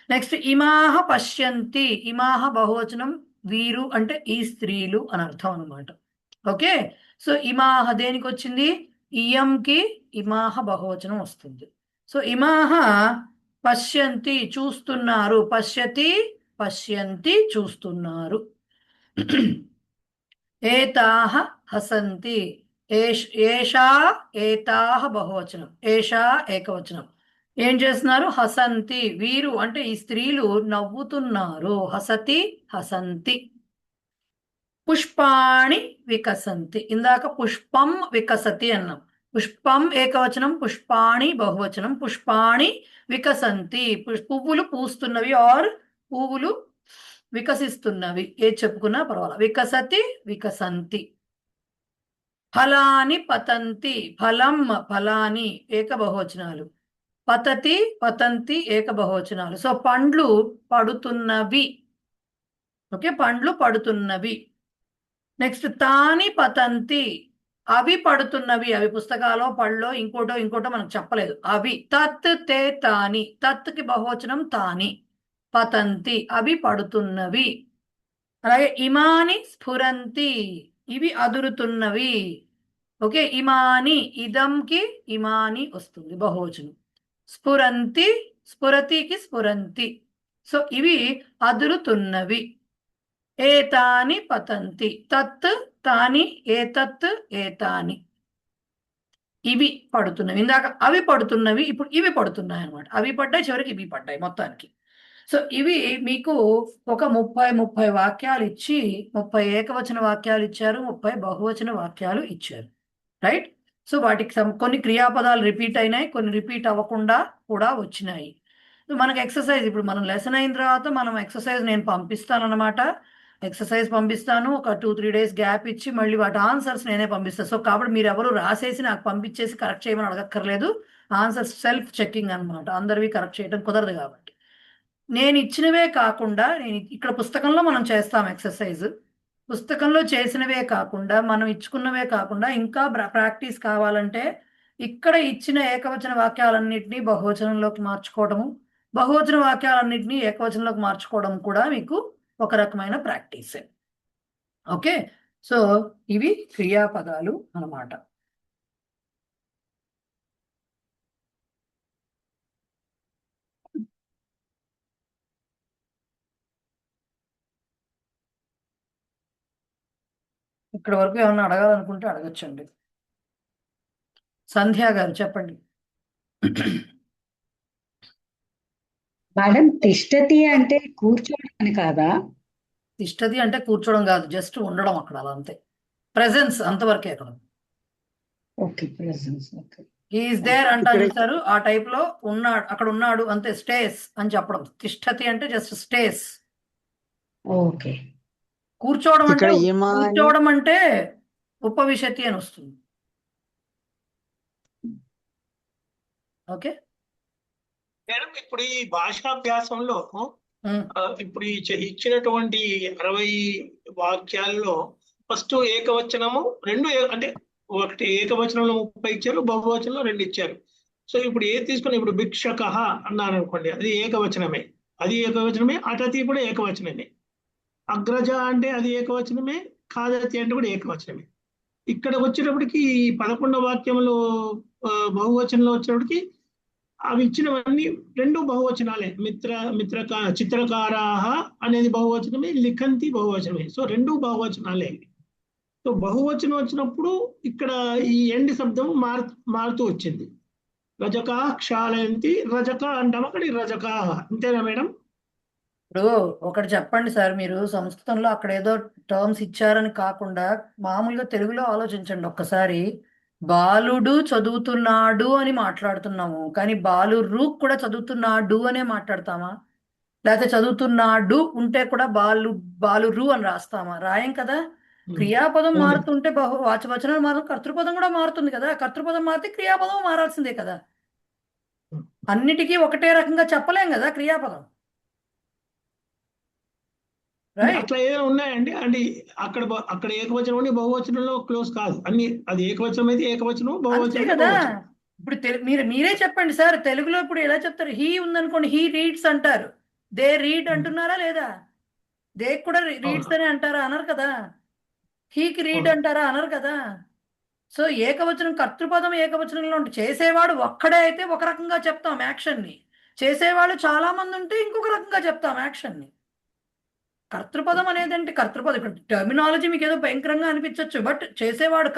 B: నెక్స్ట్ ఇమాహ పశ్యంతి, ఇమాహ బహువచనం, వీరు అంటే ఈ స్త్రీలు అని అర్థం అనమాట. ఓకే. సో ఇమాహ దేనికి వచ్చింది? ఇయంకి ఇమాహ బహువచనం వస్తుంది. సో ఇమాహ పశ్యంతి చూస్తున్నారు, పశ్యతి పశ్యంతి చూస్తున్నారు. ఏతాః హసంతి, ఏషా ఏతాః బహువచనం, ఏషా ఏకవచనం. ఏం చేస్తున్నారు? హసంతి, వీరు అంటే ఈ స్త్రీలు నవ్వుతున్నారు, హసతి హసంతి. పుష్పాణి వికసంతి, ఇందాక పుష్పం వికసతి అన్నాం. పుష్పం ఏకవచనం, పుష్పాణి బహువచనం. పుష్పాణి వికసంతి, పువ్వులు పూస్తున్నవి ఆర్ పువ్వులు వికసిస్తున్నవి, ఏది చెప్పుకున్నా పర్వాలేదు. వికసతి వికసంతి. ఫలాని పతంతి, ఫలం ఫలాని ఏకబహువచనాలు. పతతి పతంతి ఏకబహువచనాలు. సో పండ్లు పడుతున్నవి. ఓకే. పండ్లు పడుతున్నవి. నెక్స్ట్ తాని పతంతి, అవి పడుతున్నవి. అవి పుస్తకాలో పళ్ళో ఇంకోటో మనకు చెప్పలేదు. అవి. తత్ తే తాని, తత్కి బహువచనం తాని. పతంతి అవి పడుతున్నవి. అలాగే ఇమాని స్ఫురంతి, ఇవి అదురుతున్నవి. ఓకే. ఇమాని, ఇదంకి ఇమాని వస్తుంది బహువచనం. స్ఫురంతి, స్ఫురతికి స్ఫురంతి. సో ఇవి అదురుతున్నవి. ఏతాని పతంతి, తత్ తాని, ఏతత్ ఏతాని, ఇవి పడుతున్నవి. ఇందాక అవి పడుతున్నవి, ఇప్పుడు ఇవి పడుతున్నాయి అనమాట. అవి పడ్డాయి, చివరికి ఇవి పడ్డాయి మొత్తానికి. సో ఇవి మీకు ఒక 30 వాక్యాలు ఇచ్చి, 30 ఏకవచన వాక్యాలు ఇచ్చారు, 30 బహువచన వాక్యాలు ఇచ్చారు. రైట్. సో వాటికి కొన్ని క్రియాపదాలు రిపీట్ అయినాయి, కొన్ని రిపీట్ అవ్వకుండా కూడా వచ్చినాయి. మనకు ఎక్సర్సైజ్, ఇప్పుడు మనం లెసన్ అయిన తర్వాత మనం ఎక్సర్సైజ్ నేను పంపిస్తాను అనమాట. ఎక్సర్సైజ్ పంపిస్తాను, ఒక 2-3 డేస్ గ్యాప్ ఇచ్చి మళ్ళీ వాటి ఆన్సర్స్ నేనే పంపిస్తాను. సో కాబట్టి మీరు ఎవరు రాసేసి నాకు పంపించేసి కరెక్ట్ చేయమని అడగక్కర్లేదు. ఆన్సర్స్ సెల్ఫ్ చెకింగ్ అన్నమాట. అందరివి కరెక్ట్ చేయడం కుదరదు కాబట్టి. నేను ఇచ్చినవే కాకుండా నేను ఇక్కడ పుస్తకంలో మనం చేస్తాం ఎక్సర్సైజ్. పుస్తకంలో చేసినవే కాకుండా మనం ఇచ్చుకున్నవే కాకుండా ఇంకా ప్రాక్టీస్ కావాలంటే ఇక్కడ ఇచ్చిన ఏకవచన వాక్యాలన్నింటినీ బహువచనంలోకి మార్చుకోవడము, బహువచన వాక్యాలన్నింటినీ ఏకవచనంలోకి మార్చుకోవడం కూడా మీకు ఒక రకమైన ప్రాక్టీసే. ఓకే, సో ఇవి క్రియాపదాలు అన్నమాట. ఇక్కడ వరకు ఏమన్నా అడగాలనుకుంటే అడగచ్చండి. సంధ్య గారు చెప్పండి.
E: మేడం తిష్టతి అంటే కూర్చోవడం అని కాదా?
B: తిష్టది అంటే కూర్చోవడం కాదు, జస్ట్ ఉండడం అక్కడ, అలా అంతే. ప్రెజెన్స్ అంతవరకే అక్కడ.
E: Okay, presence. Okay,
B: is there అంటా చూసారు, ఆ టైప్ లో ఉన్నాడు, అక్కడ ఉన్నాడు అంతే. స్టేస్ అని చెప్పడం. తిష్టతి అంటే జస్ట్ స్టేస్.
E: ఓకే.
B: కూర్చోవడం అంటే
F: ఇక్కడ ఏమా అని
B: కూర్చోవడం అంటే ఉపవిశతి అని వస్తుంది. ఓకే,
D: మేడం ఇప్పుడు ఈ భాషాభ్యాసంలో
B: ఉమ్,
D: ఇప్పుడు ఇచ్చినటువంటి 60 వాక్యాల్లో ఫస్ట్ ఏకవచనము రెండు అంటే ఒకటి ఏకవచనంలో 30 ఇచ్చారు, బహువచనంలో 2 ఇచ్చారు. సో ఇప్పుడు ఏది తీసుకుని ఇప్పుడు భిక్షక అన్నారు అనుకోండి, అది ఏకవచనమే, అటతి కూడా ఏకవచనమే. అగ్రజ అంటే అది ఏకవచనమే, ఖాదతి అంటే కూడా ఏకవచనమే. ఇక్కడ వచ్చేటప్పటికి 11వ వాక్యంలో బహువచనంలో వచ్చేటప్పటికి అవి ఇచ్చినవన్నీ 2 బహువచనాలే. చిత్రకారాహ అనేది బహువచనమే, లిఖంతి బహువచనమే. సో 2 బహువచనాలే. సో బహువచనం వచ్చినప్పుడు ఇక్కడ ఈ ఎండ్ శబ్దం మారుతూ వచ్చింది. రజకా క్షాళయంతి, రజక అంటాం, అక్కడ రజక. అంతేనా మేడం?
B: ఇప్పుడు ఒకటి చెప్పండి సార్, మీరు సంస్కృతంలో అక్కడ ఏదో టర్మ్స్ ఇచ్చారని కాకుండా మామూలుగా తెలుగులో ఆలోచించండి ఒక్కసారి. బాలుడు చదువుతున్నాడు అని మాట్లాడుతున్నాము, కానీ బాలురు కూడా చదువుతున్నాడు అనే మాట్లాడతామా? లేకపోతే చదువుతున్నాడు ఉంటే కూడా బాలురు అని రాస్తామా? రాయం కదా. క్రియాపదం
D: అవును.
B: మారుతుంటే వాచవచనం మారుతుంది, కర్తృపదం కూడా మారుతుంది కదా. కర్తృపదం మారితే క్రియాపదం మారాల్సిందే కదా. అన్నిటికీ ఒకటే రకంగా చెప్పలేం కదా క్రియాపదం. రైట్,
D: అట్లా ఏదైనా ఉన్నాయండి? అంటే అక్కడ ఏకవచనం ఉండి బహువచనంలో క్లోజ్ కాదు అన్ని. అది ఏకవచనం అయితే ఏకవచనం,
B: అంతే
D: బహువచనం
B: కదా.
D: బహువచనం.
B: ఇప్పుడు మీరే చెప్పండి సార్, తెలుగులో ఇప్పుడు ఎలా చెప్తారు? హీ ఉందనుకోండి, హీ రీడ్స్ అంటారు. దే రీడ్ అంటున్నారా లేదా? దే కూడా రీడ్స్ అని అంటారా? అనరు కదా. హీకి రీడ్
D: అవును.
B: అంటారా? అనరు కదా. సో ఏకవచనం, కర్తృపదం ఏకవచనంలో ఉంటే చేసేవాడు ఒక్కడే అయితే ఒక రకంగా చెప్తాం యాక్షన్ని, చేసేవాళ్ళు చాలా మంది ఉంటే ఇంకొక రకంగా చెప్తాం యాక్షన్ని. కర్తృపదం అనేది అంటే కర్తృపదం, ఇక్కడ టర్మినాలజీ మీకు ఏదో భయంకరంగా అనిపించవచ్చు, బట్ చేసేవాడు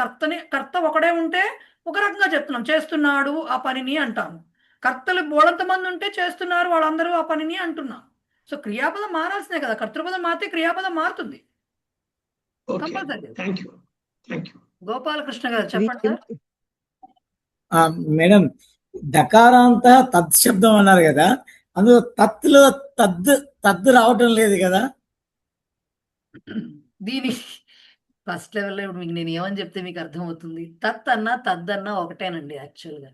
B: కర్త ఒకడే ఉంటే ఒక రకంగా చెప్తున్నాం, చేస్తున్నాడు ఆ పనిని అంటాము. కర్తలు బోడంత మంది ఉంటే చేస్తున్నారు వాళ్ళందరూ ఆ పనిని అంటున్నాం. సో క్రియాపదం మారాల్సిందే కదా. కర్తృపదం మారితే క్రియాపదం మారుతుంది
D: okay,
B: compulsory.
D: Thank you.
B: Gopalakrishna గారు చెప్పండి సార్.
F: మేడం దకారాంత తద్ శబ్దం అన్నారు కదా, అందులో తత్లో తద్దు రావటం లేదు కదా.
B: దీని ఫస్ట్ లెవెల్లో ఇప్పుడు మీకు నేను ఏమని చెప్తే మీకు అర్థమవుతుంది. తత్ అన్నా తద్దన్నా ఒకటేనండి యాక్చువల్గా.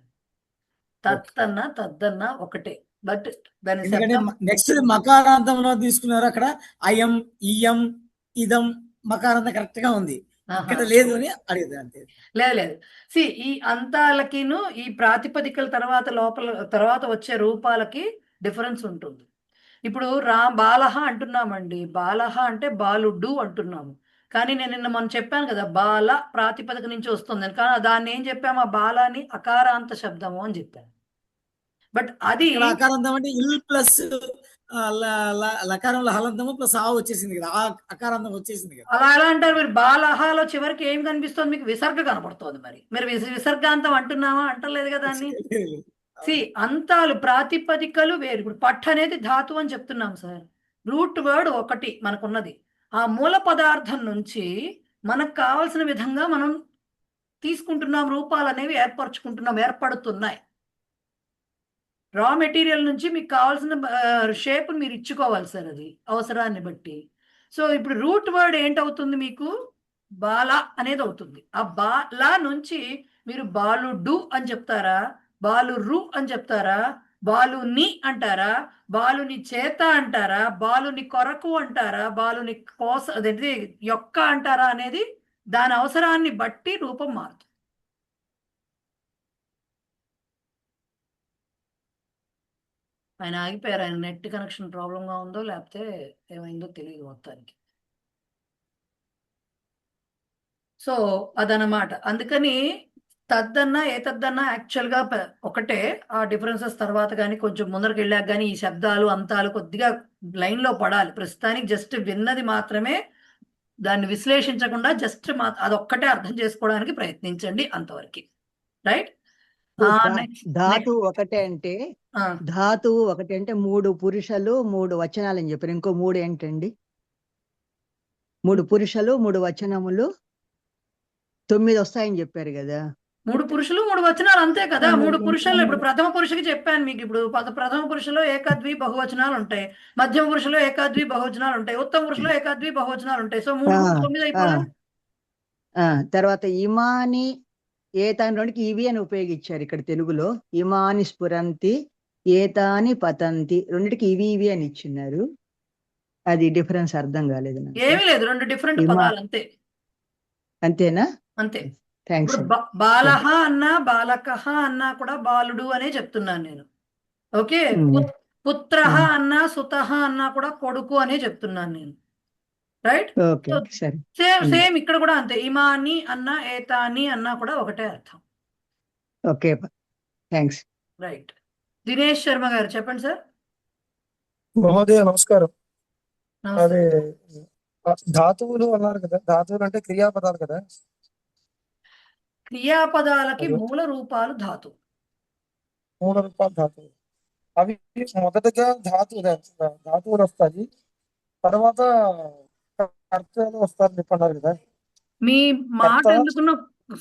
B: తత్ అన్నా తద్దన్నా ఒకటే, బట్ దాని
F: ఎందుకంటే
B: శబ్దం
F: నెక్స్ట్ మకారాంతంలో తీసుకున్నారు, అక్కడ అయం ఇయం ఇదం మకారాంతం కరెక్ట్ గా ఉంది, ఇక్కడ లేదు అని అడిగేది అంతే.
B: లేదు. ఈ అంతాలకిను ఈ ప్రాతిపదికల తర్వాత వచ్చే రూపాలకి డిఫరెన్స్ ఉంటుంది. ఇప్పుడు బాలహ అంటున్నామండి, బాలహ అంటే బాలుడు అంటున్నాము, కానీ నేను నిన్న మనం చెప్పాను కదా బాల ప్రాతిపదిక నుంచి వస్తుంది, కానీ దాన్ని ఏం చెప్పాము? ఆ బాలాని అకారాంత శబ్దము అని చెప్పాను. బట్ అది
F: అకారాంతం అంటే ఇల్ ప్లస్ లకారంలో హలంతము ప్లస్ ఆ వచ్చేసింది కదా, ఆ అకారాంతం వచ్చేసింది కదా.
B: అలా ఎలా అంటారు మీరు? బాలహాలో చివరికి ఏం కనిపిస్తుంది మీకు? విసర్గ కనపడుతుంది. మరి మీరు విసర్గాంతం అంటున్నావా? అంటలేదు కదా దాన్ని. అంతాలు ప్రాతిపదికలు వేరు. ఇప్పుడు పట్టు అనేది ధాతు అని చెప్తున్నాం సార్. రూట్ వర్డ్ ఒకటి మనకున్నది. ఆ మూల పదార్థం నుంచి మనకు కావాల్సిన విధంగా మనం తీసుకుంటున్నాం, రూపాలు అనేవి ఏర్పడుతున్నాయి. రా మెటీరియల్ నుంచి మీకు కావాల్సిన షేప్ మీరు ఇచ్చుకోవాలి సార్, అది అవసరాన్ని బట్టి. సో ఇప్పుడు రూట్ వర్డ్ ఏంటవుతుంది మీకు? బాల అనేది అవుతుంది. ఆ బాల నుంచి మీరు బాలుడు అని చెప్తారా, బాలురు అని చెప్తారా, బాలుని అంటారా, బాలుని చేత అంటారా, బాలుని కొరకు అంటారా, బాలుని అదేంటి యొక్క అంటారా అనేది దాని అవసరాన్ని బట్టి రూపం మారుతుంది. ఆయన ఆగిపోయారు. ఆయన నెట్ కనెక్షన్ ప్రాబ్లంగా ఉందో లేకపోతే ఏమైందో తెలియదు మొత్తానికి. సో అదనమాట. అందుకని తద్దన్నా ఏతద్దన్నా యాక్చువల్గా ఒకటే. ఆ డిఫరెన్సెస్ తర్వాత కానీ కొంచెం ముందరికి వెళ్ళాక కానీ ఈ శబ్దాలు అంతాలు కొద్దిగా లైన్లో పడాలి. ప్రస్తుతానికి జస్ట్ విన్నది మాత్రమే, దాన్ని విశ్లేషించకుండా జస్ట్ అదొక్కటే అర్థం చేసుకోవడానికి ప్రయత్నించండి అంతవరకు. రైట్.
G: ధాతువు ఒకటే అంటే ధాతువు ఒకటి అంటే 3 పురుషులు 3 వచనాలు అని చెప్పారు. ఇంకో 3 ఏంటండి? 3 పురుషులు 3 వచనములు 9 వస్తాయని చెప్పారు కదా.
B: 3 పురుషులు 3 వచనాలు అంతే కదా. 3 పురుషులు ఇప్పుడు ప్రథమ పురుషుకి చెప్పాను మీకు. ఇప్పుడు ప్రథమ పురుషులో ఏకద్వి బహువచనాలు ఉంటాయి, మధ్యమ పురుషులో ఏకద్వి బహువచనాలు ఉంటాయి, ఉత్తమ పురుషులో ఏకద్వి బహువచనాలు ఉంటాయి. సో 3 9 అయిపోయింది.
G: తర్వాత ఇమాని ఏతాని రెండుకి ఇవి అని ఉపయోగించారు ఇక్కడ తెలుగులో. ఇమాని స్ఫురంతి ఏతాని పతంతి రెండిటికి ఇవి అని ఇచ్చినారు. అది డిఫరెన్స్ అర్థం కాలేదు నాకు.
B: ఏమీ లేదు, 2 డిఫరెంట్ పదాలు అంతే.
G: అంతేనా?
B: అంతే.
G: థ్యాంక్స్.
B: బాలహ అన్నా బాలకహ అన్నా కూడా బాలుడు అనే చెప్తున్నాను నేను. ఓకే. పుత్రహ అన్నా సుతహ అన్నా కూడా కొడుకు అనే చెప్తున్నాను నేను. రైట్. సేమ్ ఇక్కడ కూడా అంతే. ఇమాని అన్నా ఏతాని అన్నా కూడా ఒకటే అర్థం.
G: Okay, thanks.
B: Right. Dinesh Sharma గారు చెప్పండి సార్.
H: మహోదయ నమస్కారం.
B: నమస్తే.
H: అదే ధాతువులు అన్నారు కదా, ధాతువులు అంటే క్రియాపదాలు కదా.
B: క్రియాపదాలకి మూల రూపాలు ధాతు.
H: మూల రూపాలు ధాతువులు. అవి మొదటగా ధాతువులు వస్తాయి, తర్వాత కర్తలు వస్తారు చెప్పన్నారు కదా.
B: మీ మాట ఎందుకున్నా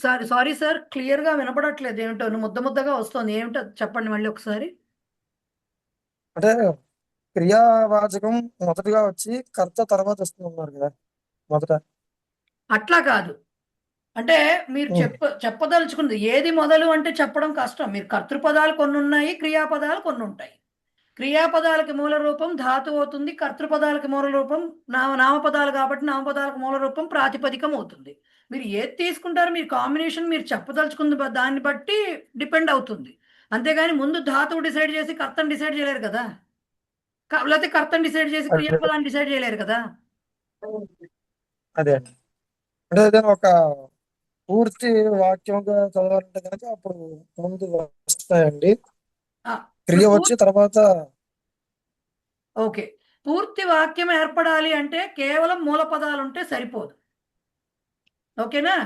B: సారీ సార్, క్లియర్ గా వినపడట్లేదు. ఏమిటో ముద్దగా వస్తుంది. ఏమిటో చెప్పండి మళ్ళీ ఒకసారి.
H: అంటే క్రియావాచకం మొదటగా వచ్చి కర్త తర్వాత వస్తున్నారు కదా మొదట.
B: అట్లా కాదు. అంటే మీరు చెప్పదలుచుకుంది ఏది మొదలు అంటే చెప్పడం కష్టం. మీరు కర్తృపదాలు కొన్ని ఉన్నాయి, క్రియాపదాలు కొన్ని ఉంటాయి. క్రియాపదాలకి మూల రూపం ధాతు అవుతుంది, కర్తృపదాలకి మూల రూపం నామపదాలు కాబట్టి నామపదాలకు మూల రూపం ప్రాతిపదికం అవుతుంది. మీరు ఏది తీసుకుంటారో మీరు కాంబినేషన్ మీరు చెప్పదలుచుకుంది దాన్ని బట్టి డిపెండ్ అవుతుంది. అంతేగాని ముందు ధాతువు డిసైడ్ చేసి కర్తను డిసైడ్ చేయలేరు కదా, లేకపోతే కర్తను డిసైడ్ చేసి క్రియాపదాన్ని డిసైడ్ చేయలేరు కదా.
H: అదే అంటే ఏదైనా ఒక పూర్తి వాక్యంగా చదవాలంటే కనుక అప్పుడు ముందు వస్తాయండి, క్రియ వచ్చి తర్వాత.
B: ఓకే. పూర్తి వాక్యం ఏర్పడాలి అంటే కేవలం మూల పదాలు ఉంటే సరిపోదు. ఓకేనా?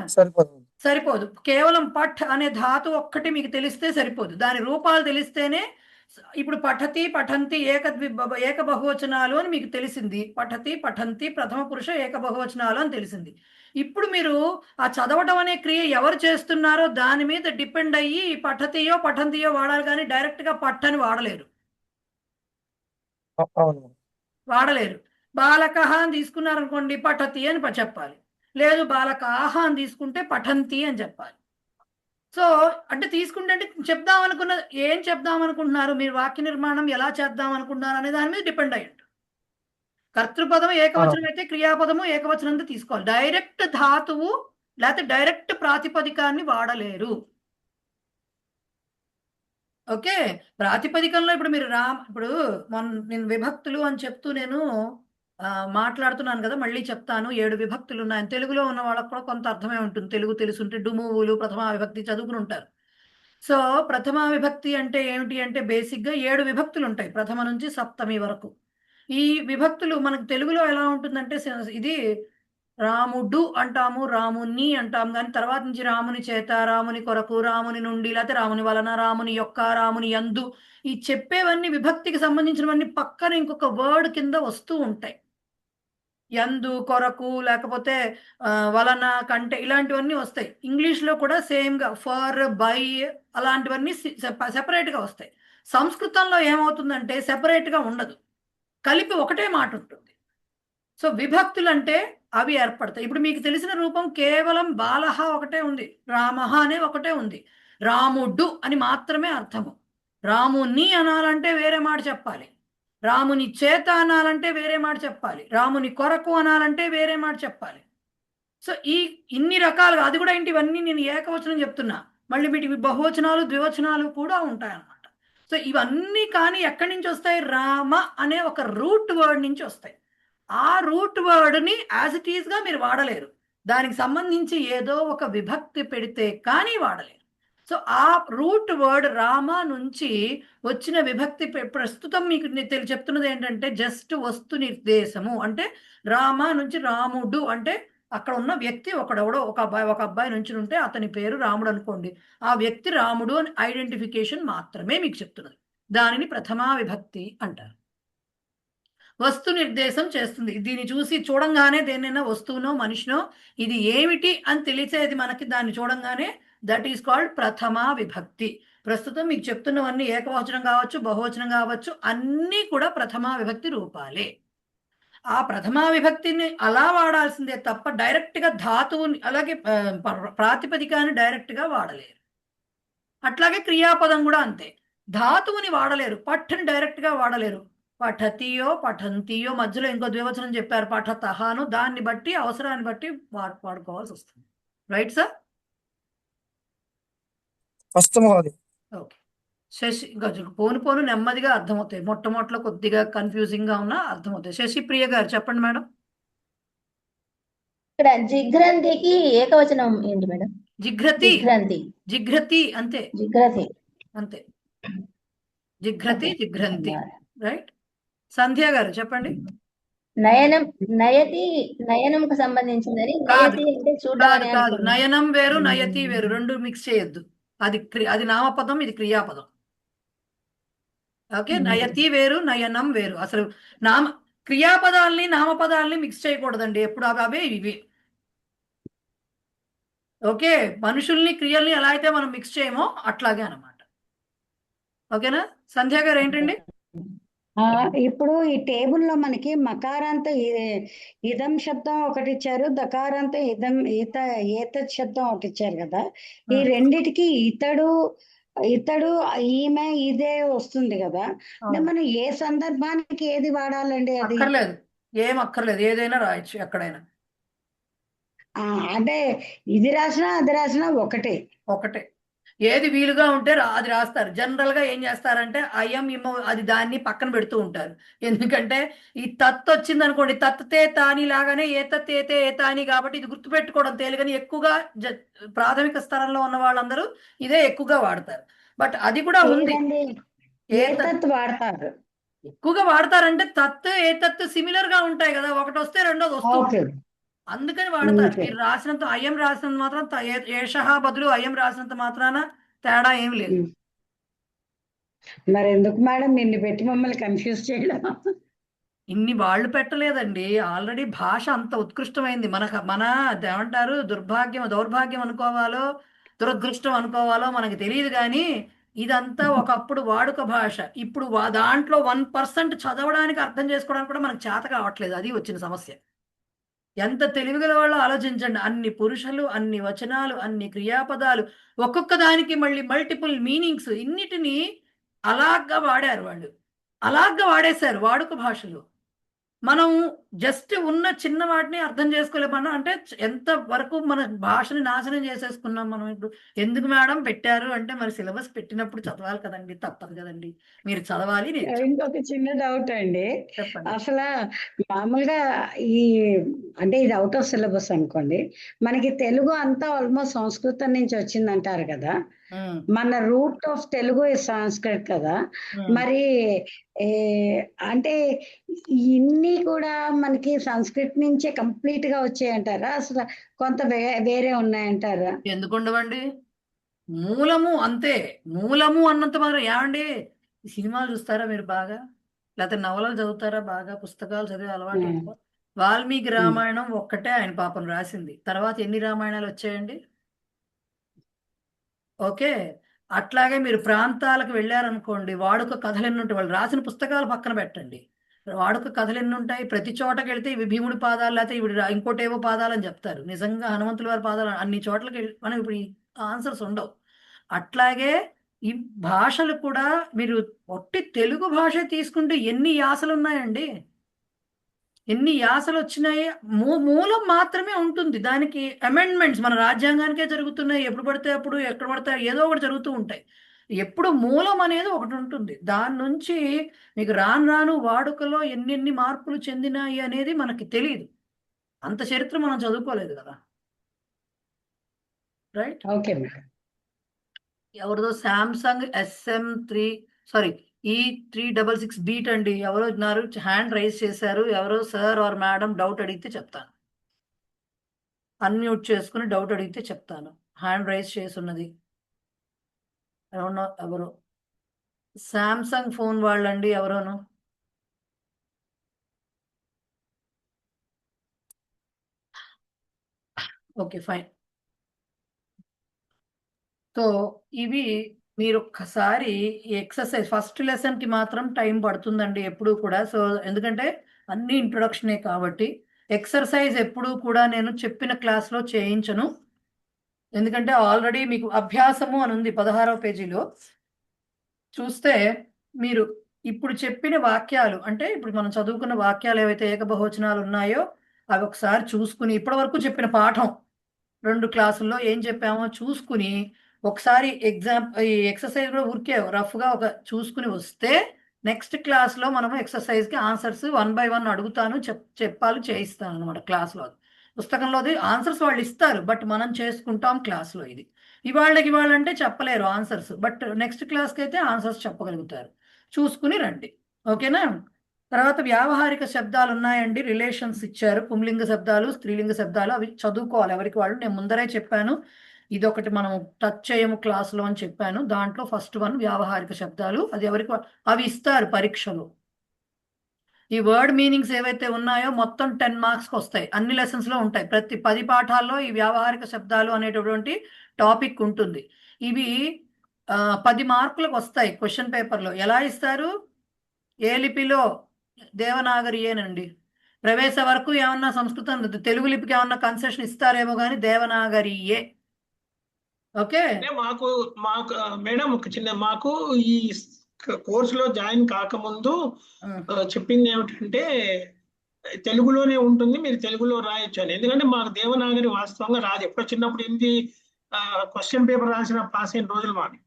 B: సరిపోదు. కేవలం పఠ్ అనే ధాతు ఒక్కటి మీకు తెలిస్తే సరిపోదు, దాని రూపాలు తెలిస్తేనే. ఇప్పుడు పఠతి పఠంతి ఏక బహువచనాలు అని మీకు తెలిసింది. పఠతి పఠంతి ప్రథమ పురుష ఏక బహువచనాలు అని తెలిసింది. ఇప్పుడు మీరు ఆ చదవటం అనే క్రియ ఎవరు చేస్తున్నారో దాని మీద డిపెండ్ అయ్యి పఠతియో పఠంతియో వాడాలి, కానీ డైరెక్ట్ గా పఠ్ అని వాడలేరు. బాలకహ అని తీసుకున్నారనుకోండి పఠతి అని చెప్పాలి, లేదు బాలకాహ అని తీసుకుంటే పఠంతి అని చెప్పాలి. సో అంటే తీసుకుంటే ఏం చెప్దాం అనుకుంటున్నారు, మీరు వాక్య నిర్మాణం ఎలా చేద్దాం అనుకుంటున్నారు అనే దాని మీద డిపెండ్ అయ్యి ఉంటుంది. కర్తృపదం ఏకవచనం అయితే క్రియాపదము ఏకవచనంతో తీసుకోవాలి. డైరెక్ట్ ధాతువు లేకపోతే డైరెక్ట్ ప్రాతిపదికాన్ని వాడలేరు. ఓకే. ప్రాతిపదికంలో ఇప్పుడు మీరు ఇప్పుడు నేను విభక్తులు అని చెప్తూ నేను మాట్లాడుతున్నాను కదా, మళ్ళీ చెప్తాను. 7 విభక్తులు ఉన్నాయి. తెలుగులో ఉన్న వాళ్ళకు కూడా కొంత అర్థమే ఉంటుంది. తెలుగు తెలుసుంటే డుమువులు ప్రథమా విభక్తి చదువుకుని ఉంటారు. సో ప్రథమా విభక్తి అంటే ఏమిటి అంటే బేసిక్గా 7 విభక్తులు ఉంటాయి ప్రథమ నుంచి సప్తమి వరకు. ఈ విభక్తులు మనకు తెలుగులో ఎలా ఉంటుందంటే ఇది రాముడు అంటాము, రాముని అంటాము, కానీ తర్వాత నుంచి రాముని చేత, రాముని కొరకు, రాముని నుండి, లేకపోతే రాముని వలన, రాముని యొక్క, రాముని యందు, ఈ చెప్పేవన్నీ విభక్తికి సంబంధించినవన్నీ పక్కన ఇంకొక వర్డ్ కింద వస్తూ ఉంటాయి. యందు, కొరకు, లేకపోతే వలన, కంటే ఇలాంటివన్నీ వస్తాయి. ఇంగ్లీష్లో కూడా సేమ్గా ఫర్, బై అలాంటివన్నీ సెపరేట్గా వస్తాయి. సంస్కృతంలో ఏమవుతుందంటే సెపరేట్గా ఉండదు, కలిపి ఒకటే మాట ఉంటుంది. సో విభక్తులు అంటే అవి ఏర్పడతాయి. ఇప్పుడు మీకు తెలిసిన రూపం కేవలం బాలహ ఒకటే ఉంది, రామహ అనే ఒకటే ఉంది. రాముడు అని మాత్రమే అర్థము. రాముని అనాలంటే వేరే మాట చెప్పాలి, రాముని చేత అనాలంటే వేరే మాట చెప్పాలి, రాముని కొరకు అనాలంటే వేరే మాట చెప్పాలి. సో ఇన్ని రకాలుగా, అది కూడా ఏంటి, ఇవన్నీ నేను ఏకవచనం చెప్తున్నా, మళ్ళీ వీటికి బహువచనాలు ద్వివచనాలు కూడా ఉంటాయన్నమాట. సో ఇవన్నీ కానీ ఎక్కడి నుంచి వస్తాయి, రామ అనే ఒక రూట్ వర్డ్ నుంచి వస్తాయి. ఆ రూట్ వర్డ్ని యాజ్ ఇట్ ఈస్గా మీరు వాడలేరు, దానికి సంబంధించి ఏదో ఒక విభక్తి పెడితే కానీ వాడలేరు. సో ఆ రూట్ వర్డ్ రామ నుంచి వచ్చిన విభక్తి ప్రస్తుతం మీకు చెప్తున్నది ఏంటంటే జస్ట్ వస్తు నిర్దేశము. అంటే రామ నుంచి రాముడు అంటే అక్కడ ఉన్న వ్యక్తి ఒకడెవడో ఒక అబ్బాయి నుంచి ఉంటే అతని పేరు రాముడు అనుకోండి, ఆ వ్యక్తి రాముడు అని ఐడెంటిఫికేషన్ మాత్రమే మీకు చెప్తున్నది. దానిని ప్రథమా విభక్తి అంటారు. వస్తు నిర్దేశం చేస్తుంది. దీన్ని చూసి చూడంగానే దేన్నైనా వస్తువునో మనిషినో ఇది ఏమిటి అని తెలిసేది మనకి, దాన్ని చూడంగానే దట్ ఈస్ కాల్డ్ ప్రథమా విభక్తి. ప్రస్తుతం మీకు చెప్తున్నవన్నీ ఏకవచనం కావచ్చు, బహువచనం కావచ్చు, అన్నీ కూడా ప్రథమా విభక్తి రూపాలే. ఆ ప్రథమా విభక్తిని అలా వాడాల్సిందే తప్ప డైరెక్ట్గా ధాతువుని అలాగే ప్రాతిపదికాన్ని డైరెక్ట్గా వాడలేరు. అట్లాగే క్రియాపదం కూడా అంతే, ధాతువుని వాడలేరు, పఠని డైరెక్ట్గా వాడలేరు. పఠతియో పఠంతియో మధ్యలో ఇంకో ద్వివచనం చెప్పారు పఠతహాను, దాన్ని బట్టి అవసరాన్ని బట్టి వాడుకోవాల్సి వస్తుంది. Right sir? ఓకే. శశి పోను నెమ్మదిగా అర్థమవుతాయి, మొట్టమొదటిలో కొద్దిగా కన్ఫ్యూజింగ్ గా ఉన్నా అర్థమవుతాయి. శశి ప్రియ గారు చెప్పండి మేడం.
I: ఇక్కడ జిఘ్రంతికి ఏకవచనం ఏంటి మేడం?
B: జిఘ్రతి.
I: జిఘ్రంతి.
B: జిఘ్రతి అంతే.
I: జిఘ్రతి
B: అంతే. జిఘ్రతి జిఘ్రంతి. రైట్. సంధ్య గారు చెప్పండి.
I: నయనం. నయతి నయనంకు సంబంధించిందని. నయతి అంటే చూడాలి.
B: కాదు, నయనం వేరు నయతి వేరు, రెండు మిక్స్ చేయొద్దు. అది నామపదం, ఇది క్రియాపదం. ఓకే. నయతి వేరు నయనం వేరు. అసలు క్రియాపదాలని నామపదాలని మిక్స్ చేయకూడదండి ఎప్పుడు, అవే ఇవి. ఓకే. మనుషుల్ని క్రియల్ని ఎలా అయితే మనం మిక్స్ చేయమో అట్లాగే అన్నమాట. ఓకేనా? సంధ్య గారు ఏంటండి?
E: ఇప్పుడు ఈ టేబుల్లో మనకి మకారాంత ఇదం శబ్దం ఒకటి ఇచ్చారు, దకారాంత ఏతత్ శబ్దం ఒకటి ఇచ్చారు కదా. ఈ రెండిటికి ఇతడు ఈమె ఇదే వస్తుంది కదా. మనం ఏ సందర్భానికి ఏది వాడాలండి? అది
B: అక్కర్లేదు, ఏం అక్కర్లేదు, ఏదైనా రాయొచ్చు ఎక్కడైనా.
E: అంటే ఇది రాసినా అది రాసినా ఒకటే.
B: ఏది వీలుగా ఉంటే అది రాస్తారు. జనరల్ గా ఏం చేస్తారంటే అయం ఇమో అది దాన్ని పక్కన పెడుతూ ఉంటారు. ఎందుకంటే ఈ తత్ వచ్చింది అనుకోండి, తత్తే తాని లాగానే ఏతే ఏతాని, కాబట్టి ఇది గుర్తుపెట్టుకోవడం తేలిగని ఎక్కువగా ప్రాథమిక స్థలంలో ఉన్న వాళ్ళందరూ ఇదే ఎక్కువగా వాడతారు. బట్ అది కూడా ఉంది,
E: వాడతారు,
B: ఎక్కువగా వాడతారంటే తత్ ఏతత్ సిమిలర్ గా ఉంటాయి కదా, ఒకటి వస్తే రెండోది వస్తుంది, అందుకని వాడతారు. మీరు రాసినంత అయం రాసినంత మాత్రం ఏషః బదులు అయం రాసినంత మాత్రాన తేడా ఏం లేదు.
E: మరి ఎందుకు మేడం ఇన్ని పెట్టి మమ్మల్ని కన్ఫ్యూజ్ చేయడం?
B: ఇన్ని వాళ్ళు పెట్టలేదండి, ఆల్రెడీ భాష అంత ఉత్కృష్టమైంది. మన ఏమంటారు, దౌర్భాగ్యం అనుకోవాలో దురదృష్టం అనుకోవాలో మనకి తెలియదు, కానీ ఇదంతా ఒకప్పుడు వాడుక భాష. ఇప్పుడు దాంట్లో 1% చదవడానికి అర్థం చేసుకోవడానికి కూడా మనకు చేత కావట్లేదు, అది వచ్చిన సమస్య. ఎంత తెలివిగల వాళ్ళు ఆలోచించండి. అన్ని పురుషులు, అన్ని వచనాలు, అన్ని క్రియాపదాలు, ఒక్కొక్క దానికి మళ్ళీ మల్టిపుల్ మీనింగ్స్, ఇన్నిటినీ అలాగా వాడారు వాళ్ళు, అలాగా వాడేశారు వాడుక భాషలో. మనం జస్ట్ ఉన్న చిన్న వాటిని అర్థం చేసుకోలేమన్నా అంటే ఎంత వరకు మన భాషని నాశనం చేసేసుకున్నాం మనం. ఇప్పుడు ఎందుకు మేడం పెట్టారు అంటే, మరి సిలబస్ పెట్టినప్పుడు చదవాలి కదండి, తప్పదు కదండి, మీరు చదవాలి.
E: ఇంకొక చిన్న డౌట్ అండి,
B: చెప్పండి.
E: అసలు మామూలుగా అంటే ఇది అవుట్ ఆఫ్ సిలబస్ అనుకోండి, మనకి తెలుగు అంతా ఆల్మోస్ట్ సంస్కృతం నుంచి వచ్చింది అంటారు కదా. మన రూట్ ఆఫ్ తెలుగు సంస్కృత్ కదా. మరి అంటే ఇన్ని కూడా మనకి సంస్కృత్ నుంచే కంప్లీట్ గా వచ్చాయంటారా, అసలు కొంత వేరే ఉన్నాయంటారా?
B: ఎందుకు ఉండవండి, మూలము అంతే. మూలము అన్నంత మాత్రం ఏమండి, సినిమాలు చూస్తారా మీరు బాగా, లేకపోతే నవలలు చదువుతారా బాగా, పుస్తకాలు చదివే అలవాటు? వాల్మీకి రామాయణం ఒక్కటే ఆయన పాపం రాసింది, తర్వాత ఎన్ని రామాయణాలు వచ్చాయండి? ఓకే. అట్లాగే మీరు ప్రాంతాలకు వెళ్ళారనుకోండి, వాడుక కథలు ఎన్ని ఉంటాయి, వాళ్ళు రాసిన పుస్తకాలు పక్కన పెట్టండి, వాడుక కథలు ఎన్ని ఉంటాయి. ప్రతి చోటకి వెళ్తే ఇవి భీముడి పాదాలు, లేకపోతే ఇవి ఇంకోటేవో పాదాలు అని చెప్తారు. నిజంగా హనుమంతుల వారి పాదాలు అన్ని చోట్లకి మనం ఇప్పుడు ఆన్సర్స్ ఉండవు. అట్లాగే ఈ భాషలు కూడా మీరు ఒట్టి తెలుగు భాష తీసుకుంటే ఎన్ని యాసలు ఉన్నాయండి, ఎన్ని యాసలు వచ్చినాయి. మూలం మాత్రమే ఉంటుంది, దానికి అమెండ్మెంట్స్ మన రాజ్యాంగానికే జరుగుతున్నాయి. ఎప్పుడు పడితే అప్పుడు ఎక్కడ పడితే ఏదో ఒకటి జరుగుతూ ఉంటాయి. ఎప్పుడు మూలం అనేది ఒకటి ఉంటుంది. దాని నుంచి మీకు రాను రాను వాడుకలో ఎన్నెన్ని మార్పులు చెందినాయి అనేది మనకి తెలియదు. అంత చరిత్ర మనం చదువుకోలేదు కదా, రైట్?
E: Okay madam.
B: ఎవరిదో శాంసంగ్ SM3 సారీ E366 బీట్ అండి. ఎవరో ఉన్నారు, హ్యాండ్ రైజ్ చేశారు. ఎవరో సార్ ఆర్ మేడం డౌట్ అడిగితే చెప్తాను. అన్మ్యూట్ చేసుకుని డౌట్ అడిగితే చెప్తాను. హ్యాండ్ రైజ్ చేసి ఉన్నది ఎవరో శాంసంగ్ ఫోన్ వాళ్ళండి ఎవరోను. Okay fine. సో ఇవి మీరు ఒక్కసారి ఈ ఎక్సర్సైజ్ ఫస్ట్ లెసన్కి మాత్రం టైం పడుతుందండి ఎప్పుడు కూడా. సో ఎందుకంటే అన్ని ఇంట్రొడక్షనే కాబట్టి ఎక్సర్సైజ్ ఎప్పుడు కూడా నేను చెప్పిన క్లాస్లో చేయించను. ఎందుకంటే ఆల్రెడీ మీకు అభ్యాసము అని ఉంది 16వ పేజీలో. చూస్తే మీరు ఇప్పుడు చెప్పిన వాక్యాలు, అంటే ఇప్పుడు మనం చదువుకున్న వాక్యాలు ఏవైతే ఏకబహువచనాలు ఉన్నాయో అవి ఒకసారి చూసుకుని, ఇప్పటి వరకు చెప్పిన పాఠం 2 క్లాసుల్లో ఏం చెప్పామో చూసుకుని ఒకసారి ఈ ఎక్సర్సైజ్ కూడా ఊరికే రఫ్గా చూసుకుని వస్తే నెక్స్ట్ క్లాస్లో మనము ఎక్సర్సైజ్కి ఆన్సర్స్ 1 by 1 అడుగుతాను, చెప్పాలి, చేయిస్తాను అనమాట. క్లాస్లో పుస్తకంలోది ఆన్సర్స్ వాళ్ళు ఇస్తారు, బట్ మనం చేసుకుంటాం క్లాస్లో. ఇది ఇవాళ అంటే చెప్పలేరు ఆన్సర్స్, బట్ నెక్స్ట్ క్లాస్కి అయితే ఆన్సర్స్ చెప్పగలుగుతారు. చూసుకుని రండి, ఓకేనా? తర్వాత వ్యావహారిక శబ్దాలు ఉన్నాయండి, రిలేషన్స్ ఇచ్చారు, పుంలింగ శబ్దాలు, స్త్రీలింగ శబ్దాలు, అవి చదువుకోవాలి ఎవరికి వాళ్ళు. నేను ముందరే చెప్పాను, ఇదొకటి మనం టచ్ చేయము క్లాస్లో అని చెప్పాను. దాంట్లో ఫస్ట్ 1 వ్యావహారిక శబ్దాలు, అది ఎవరికి అవి ఇస్తారు పరీక్షలో. ఈ వర్డ్ మీనింగ్స్ ఏవైతే ఉన్నాయో మొత్తం 10 మార్క్స్కి వస్తాయి, అన్ని లెసన్స్లో ఉంటాయి. ప్రతి 10 పాఠాల్లో ఈ వ్యావహారిక శబ్దాలు అనేటటువంటి టాపిక్ ఉంటుంది. ఇవి 10 మార్కులకు వస్తాయి క్వశ్చన్ పేపర్లో. ఎలా ఇస్తారు? ఏ లిపిలో? దేవనాగరియేనండి. ప్రవేశ వరకు ఏమన్నా సంస్కృతం, తెలుగు లిపికి ఏమన్నా కన్సెషన్ ఇస్తారేమో కానీ దేవనాగరియే. ఓకే
D: మాకు మేడం ఒక చిన్న మాకు ఈ కోర్సులో జాయిన్ కాకముందు చెప్పింది ఏమిటంటే తెలుగులోనే ఉంటుంది, మీరు తెలుగులో రాయొచ్చు అని. ఎందుకంటే మాకు దేవనాగరి వాస్తవంగా రాదు. ఎప్పుడో చిన్నప్పుడు హిందీ క్వశ్చన్ పేపర్ రాసిన పాస్ అయిన రోజులు మాకు.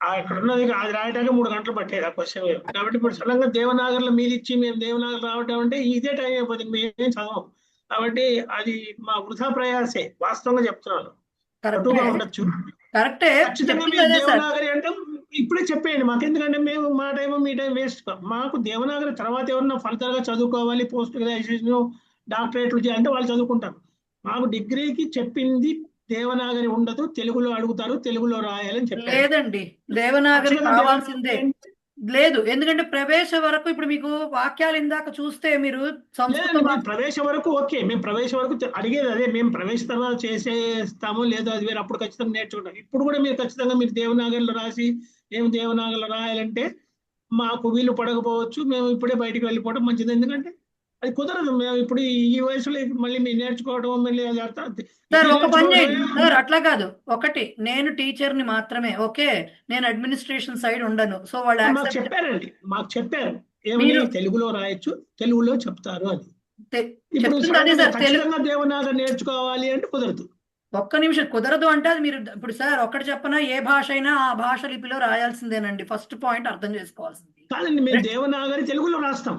D: అక్కడ ఉన్నది అది రాయడానికి 3 గంటలు పట్టేది ఆ క్వశ్చన్ పేపర్. కాబట్టి ఇప్పుడు సడన్గా దేవనాగరిలో మీరు ఇచ్చి మేము దేవనాగరి రావటం అంటే ఇదే టైం అయిపోతుంది, మేమేం చదవం. కాబట్టి అది మా వృధా ప్రయాసే, వాస్తవంగా చెప్తున్నాను. ఉండొచ్చు
B: కరెక్టే.
D: దేవనాగరి అంటే ఇప్పుడే చెప్పేయండి మాకు, ఎందుకంటే మేము మా టైం మీ టైం వేస్ట్. మాకు దేవనాగరి తర్వాత ఎవరన్నా ఫలితాలుగా చదువుకోవాలి, పోస్ట్ గ్రాడ్యుయేషన్ డాక్టరేట్లు చేయాలంటే వాళ్ళు చదువుకుంటారు. మాకు డిగ్రీకి చెప్పింది దేవనాగరి ఉండదు, తెలుగులో అడుగుతారు, తెలుగులో రాయాలని చెప్పారు.
B: లేదండి, దేవనాగరి కావాల్సిందే లేదు. ఎందుకంటే ప్రవేశ వరకు ఇప్పుడు మీకు వాక్యాలు ఇందాక చూస్తే మీరు
D: ప్రవేశ వరకు ఓకే, మేము ప్రవేశ వరకు అడిగేది అదే. మేము ప్రవేశ తర్వాత చేసేస్తాము లేదా అది వేరే, అప్పుడు ఖచ్చితంగా నేర్చుకుంటాం. ఇప్పుడు కూడా మీరు ఖచ్చితంగా మీరు దేవనాగరిలో రాసి మేము దేవనాగరిలో రాయాలంటే మాకు వీలు పడకపోవచ్చు, మేము ఇప్పుడే బయటికి వెళ్ళిపోవడం మంచిది. ఎందుకంటే అది కుదరదు. మేము ఇప్పుడు ఈ వయసులో మళ్ళీ మీరు నేర్చుకోవడం మళ్ళీ
B: సార్ ఒక పని చేయండి సార్, అట్లా కాదు. ఒకటి, నేను టీచర్ని మాత్రమే, ఓకే, నేను అడ్మినిస్ట్రేషన్ సైడ్ ఉండను. సో వాళ్ళు
D: చెప్పారండి, మాకు చెప్పారు ఏమని తెలుగులో రాయొచ్చు, తెలుగులో చెప్తారు అని. ఇప్పుడు దేవనాగరి నేర్చుకోవాలి అంటే కుదరదు.
B: ఒక్క నిమిషం, కుదరదు అంటే అది మీరు ఇప్పుడు సార్ ఒక్కటి చెప్పనా, ఏ భాష అయినా ఆ భాష లిపిలో రాయాల్సిందేనండి. ఫస్ట్ పాయింట్ అర్థం చేసుకోవాల్సింది.
D: కాదండి, మేము దేవనాగరి తెలుగులో రాస్తాం.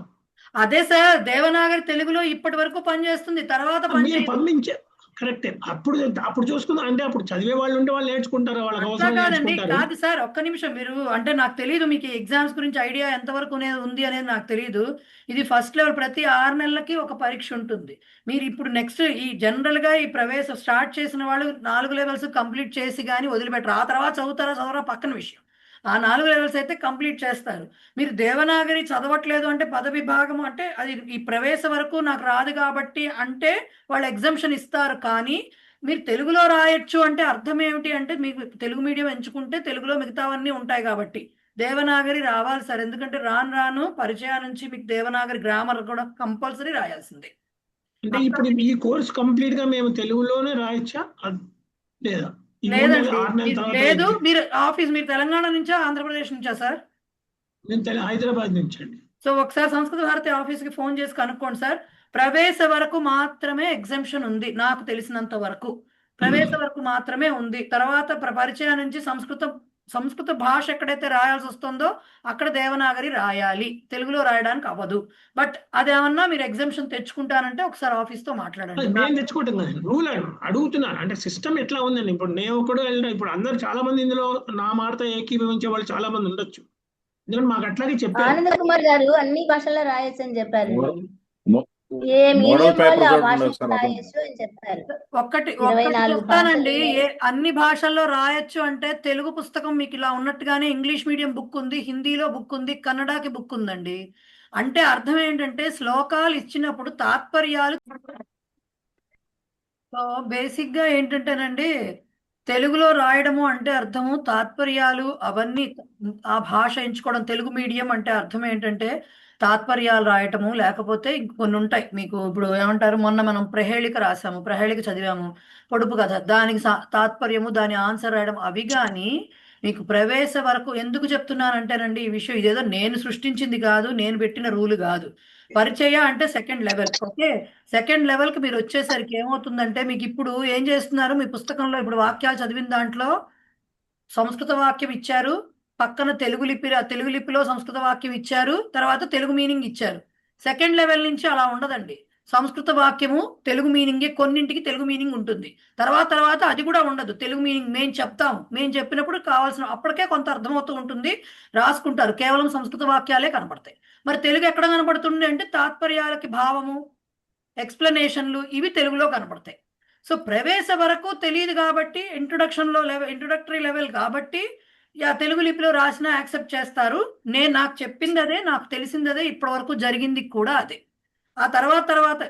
B: అదే సార్, దేవనాగరి తెలుగులో ఇప్పటి వరకు పనిచేస్తుంది, తర్వాత
D: పంపించారు. కరెక్టే. అప్పుడు చూసుకుందాం, అంటే అప్పుడు చదివే వాళ్ళు ఉంటే వాళ్ళు నేర్చుకుంటారు,
B: కాదండి. కాదు సార్, ఒక్క నిమిషం. మీరు అంటే నాకు తెలియదు మీకు ఎగ్జామ్స్ గురించి ఐడియా ఎంతవరకు ఉంది అనేది నాకు తెలియదు. ఇది ఫస్ట్ లెవెల్, ప్రతి 6 నెలలకి ఒక పరీక్ష ఉంటుంది. మీరు ఇప్పుడు నెక్స్ట్ ఈ జనరల్ గా ఈ ప్రవేశం స్టార్ట్ చేసిన వాళ్ళు 4 లెవెల్స్ కంప్లీట్ చేసి కానీ వదిలిపెట్టరు. ఆ తర్వాత చదువుతారా పక్కన విషయం. ఆ 4 లెవెల్స్ అయితే కంప్లీట్ చేస్తారు. మీరు దేవనాగరి చదవట్లేదు అంటే పదవిభాగం అంటే అది ఈ ప్రవేశ వరకు నాకు రాదు కాబట్టి అంటే వాళ్ళు ఎగ్జంప్షన్ ఇస్తారు. కానీ మీరు తెలుగులో రాయొచ్చు అంటే అర్థం ఏమిటి అంటే, మీకు తెలుగు మీడియం ఎంచుకుంటే తెలుగులో మిగతావన్నీ ఉంటాయి కాబట్టి దేవనాగరి రావాలి సార్. ఎందుకంటే రాను పరిచయం నుంచి మీకు దేవనాగరి గ్రామర్ కూడా కంపల్సరీ రాయాల్సిందే.
D: అంటే ఇప్పుడు ఈ కోర్స్ కంప్లీట్ గా మేము తెలుగులోనే రాయొచ్చా లేదా? ఈ 3 నెలలు
B: లేదండి
D: 6 నెలల తర్వాత
B: లేదు మీరు తెలంగాణ నుంచా ఆంధ్రప్రదేశ్ నుంచా సార్?
D: నేను హైదరాబాద్ నుంచి అండి.
B: సో ఒకసారి సంస్కృత భారతి ఆఫీస్కి ఫోన్ చేసి కనుక్కోండి సార్. ప్రవేశ వరకు మాత్రమే ఎగ్జంప్షన్ ఉంది నాకు తెలిసినంత వరకు. ప్రవేశ వరకు మాత్రమే ఉంది. తర్వాత పరిచయం నుంచి సంస్కృత భాష ఎక్కడైతే రాయాల్సి వస్తుందో అక్కడ దేవనాగరి రాయాలి, తెలుగులో రాయడానికి అవ్వదు. బట్ అదేమన్నా మీరు ఎగ్జంప్షన్ తెచ్చుకుంటానంటే ఒకసారి ఆఫీస్తో మాట్లాడండి.
D: నేను తెచ్చుకోవటం కాదు, రూల్ అడుగుతున్నాను. అంటే సిస్టమ్ ఎట్లా ఉందండి? ఇప్పుడు నేను ఒకడు వెళ్ళిన, ఇప్పుడు అందరు చాలా మంది ఇందులో నా మాటతో ఏకీభవించే వాళ్ళు చాలా మంది ఉండొచ్చు. ఎందుకంటే మాకు అట్లాగే చెప్పారు.
I: ఆనంద కుమార్ గారు అన్ని భాషల్లో రాయొచ్చు అని చెప్పారు. ఏ
C: మోడల్
I: మీడియం
C: పేపర్
I: వాళ్ళు ఆ
C: చూడండి
I: భాషలో
C: ఒకసారి అర్థం.
I: రాయొచ్చు అని చెప్పారు.
B: ఒక్కటి
I: 24
B: చెప్తానండి.
I: భాషల్లో.
B: అన్ని భాషల్లో రాయొచ్చు అంటే తెలుగు పుస్తకం మీకు ఇలా ఉన్నట్టుగానే ఇంగ్లీష్ మీడియం బుక్ ఉంది, హిందీలో బుక్ ఉంది, కన్నడకి బుక్ ఉందండి. అంటే అర్థం ఏంటంటే శ్లోకాలు ఇచ్చినప్పుడు తాత్పర్యాలు. సో బేసిక్ గా ఏంటంటేనండి, తెలుగులో రాయడము అంటే అర్థము తాత్పర్యాలు అవన్నీ ఆ భాష ఎంచుకోవడం. తెలుగు మీడియం అంటే అర్థం ఏంటంటే తాత్పర్యాలు రాయటము, లేకపోతే కొన్ని ఉంటాయి మీకు. ఇప్పుడు ఏమంటారు, మొన్న మనం ప్రహేళిక రాసాము, ప్రహేళిక చదివాము, పొడుపు కథ, దానికి తాత్పర్యము, దాని ఆన్సర్ రాయడం. అవి కానీ మీకు ప్రవేశ వరకు ఎందుకు చెప్తున్నానంటేనండి, ఈ విషయం ఇదేదో నేను సృష్టించింది కాదు, నేను పెట్టిన రూల్ కాదు. పరిచయ అంటే సెకండ్ లెవెల్. ఓకే, సెకండ్ లెవెల్కి మీరు వచ్చేసరికి ఏమవుతుందంటే, మీకు ఇప్పుడు ఏం చేస్తున్నారు, మీ పుస్తకంలో ఇప్పుడు వాక్యాలు చదివిన దాంట్లో సంస్కృత వాక్యం ఇచ్చారు, పక్కన తెలుగు లిపిలో సంస్కృత వాక్యం ఇచ్చారు, తర్వాత తెలుగు మీనింగ్ ఇచ్చారు. సెకండ్ లెవెల్ నుంచి అలా ఉండదండి. సంస్కృత వాక్యము తెలుగు మీనింగే, కొన్నింటికి తెలుగు మీనింగ్ ఉంటుంది. తర్వాత అది కూడా ఉండదు. తెలుగు మీనింగ్ మేము చెప్పినప్పుడు కావాల్సిన అప్పటికే కొంత అర్థమవుతూ ఉంటుంది, రాసుకుంటారు. కేవలం సంస్కృత వాక్యాలే కనపడతాయి. మరి తెలుగు ఎక్కడ కనపడుతుంది అంటే తాత్పర్యాలకి భావము, ఎక్స్ప్లెనేషన్లు ఇవి తెలుగులో కనపడతాయి. సో ప్రవేశ వరకు తెలియదు కాబట్టి, ఇంట్రొడక్టరీ లెవెల్ కాబట్టి తెలుగు లిపిలో రాసినా యాక్సెప్ట్ చేస్తారు. నాకు చెప్పింది అదే, నాకు తెలిసింది అదే, ఇప్పటి వరకు జరిగింది కూడా అదే. ఆ తర్వాత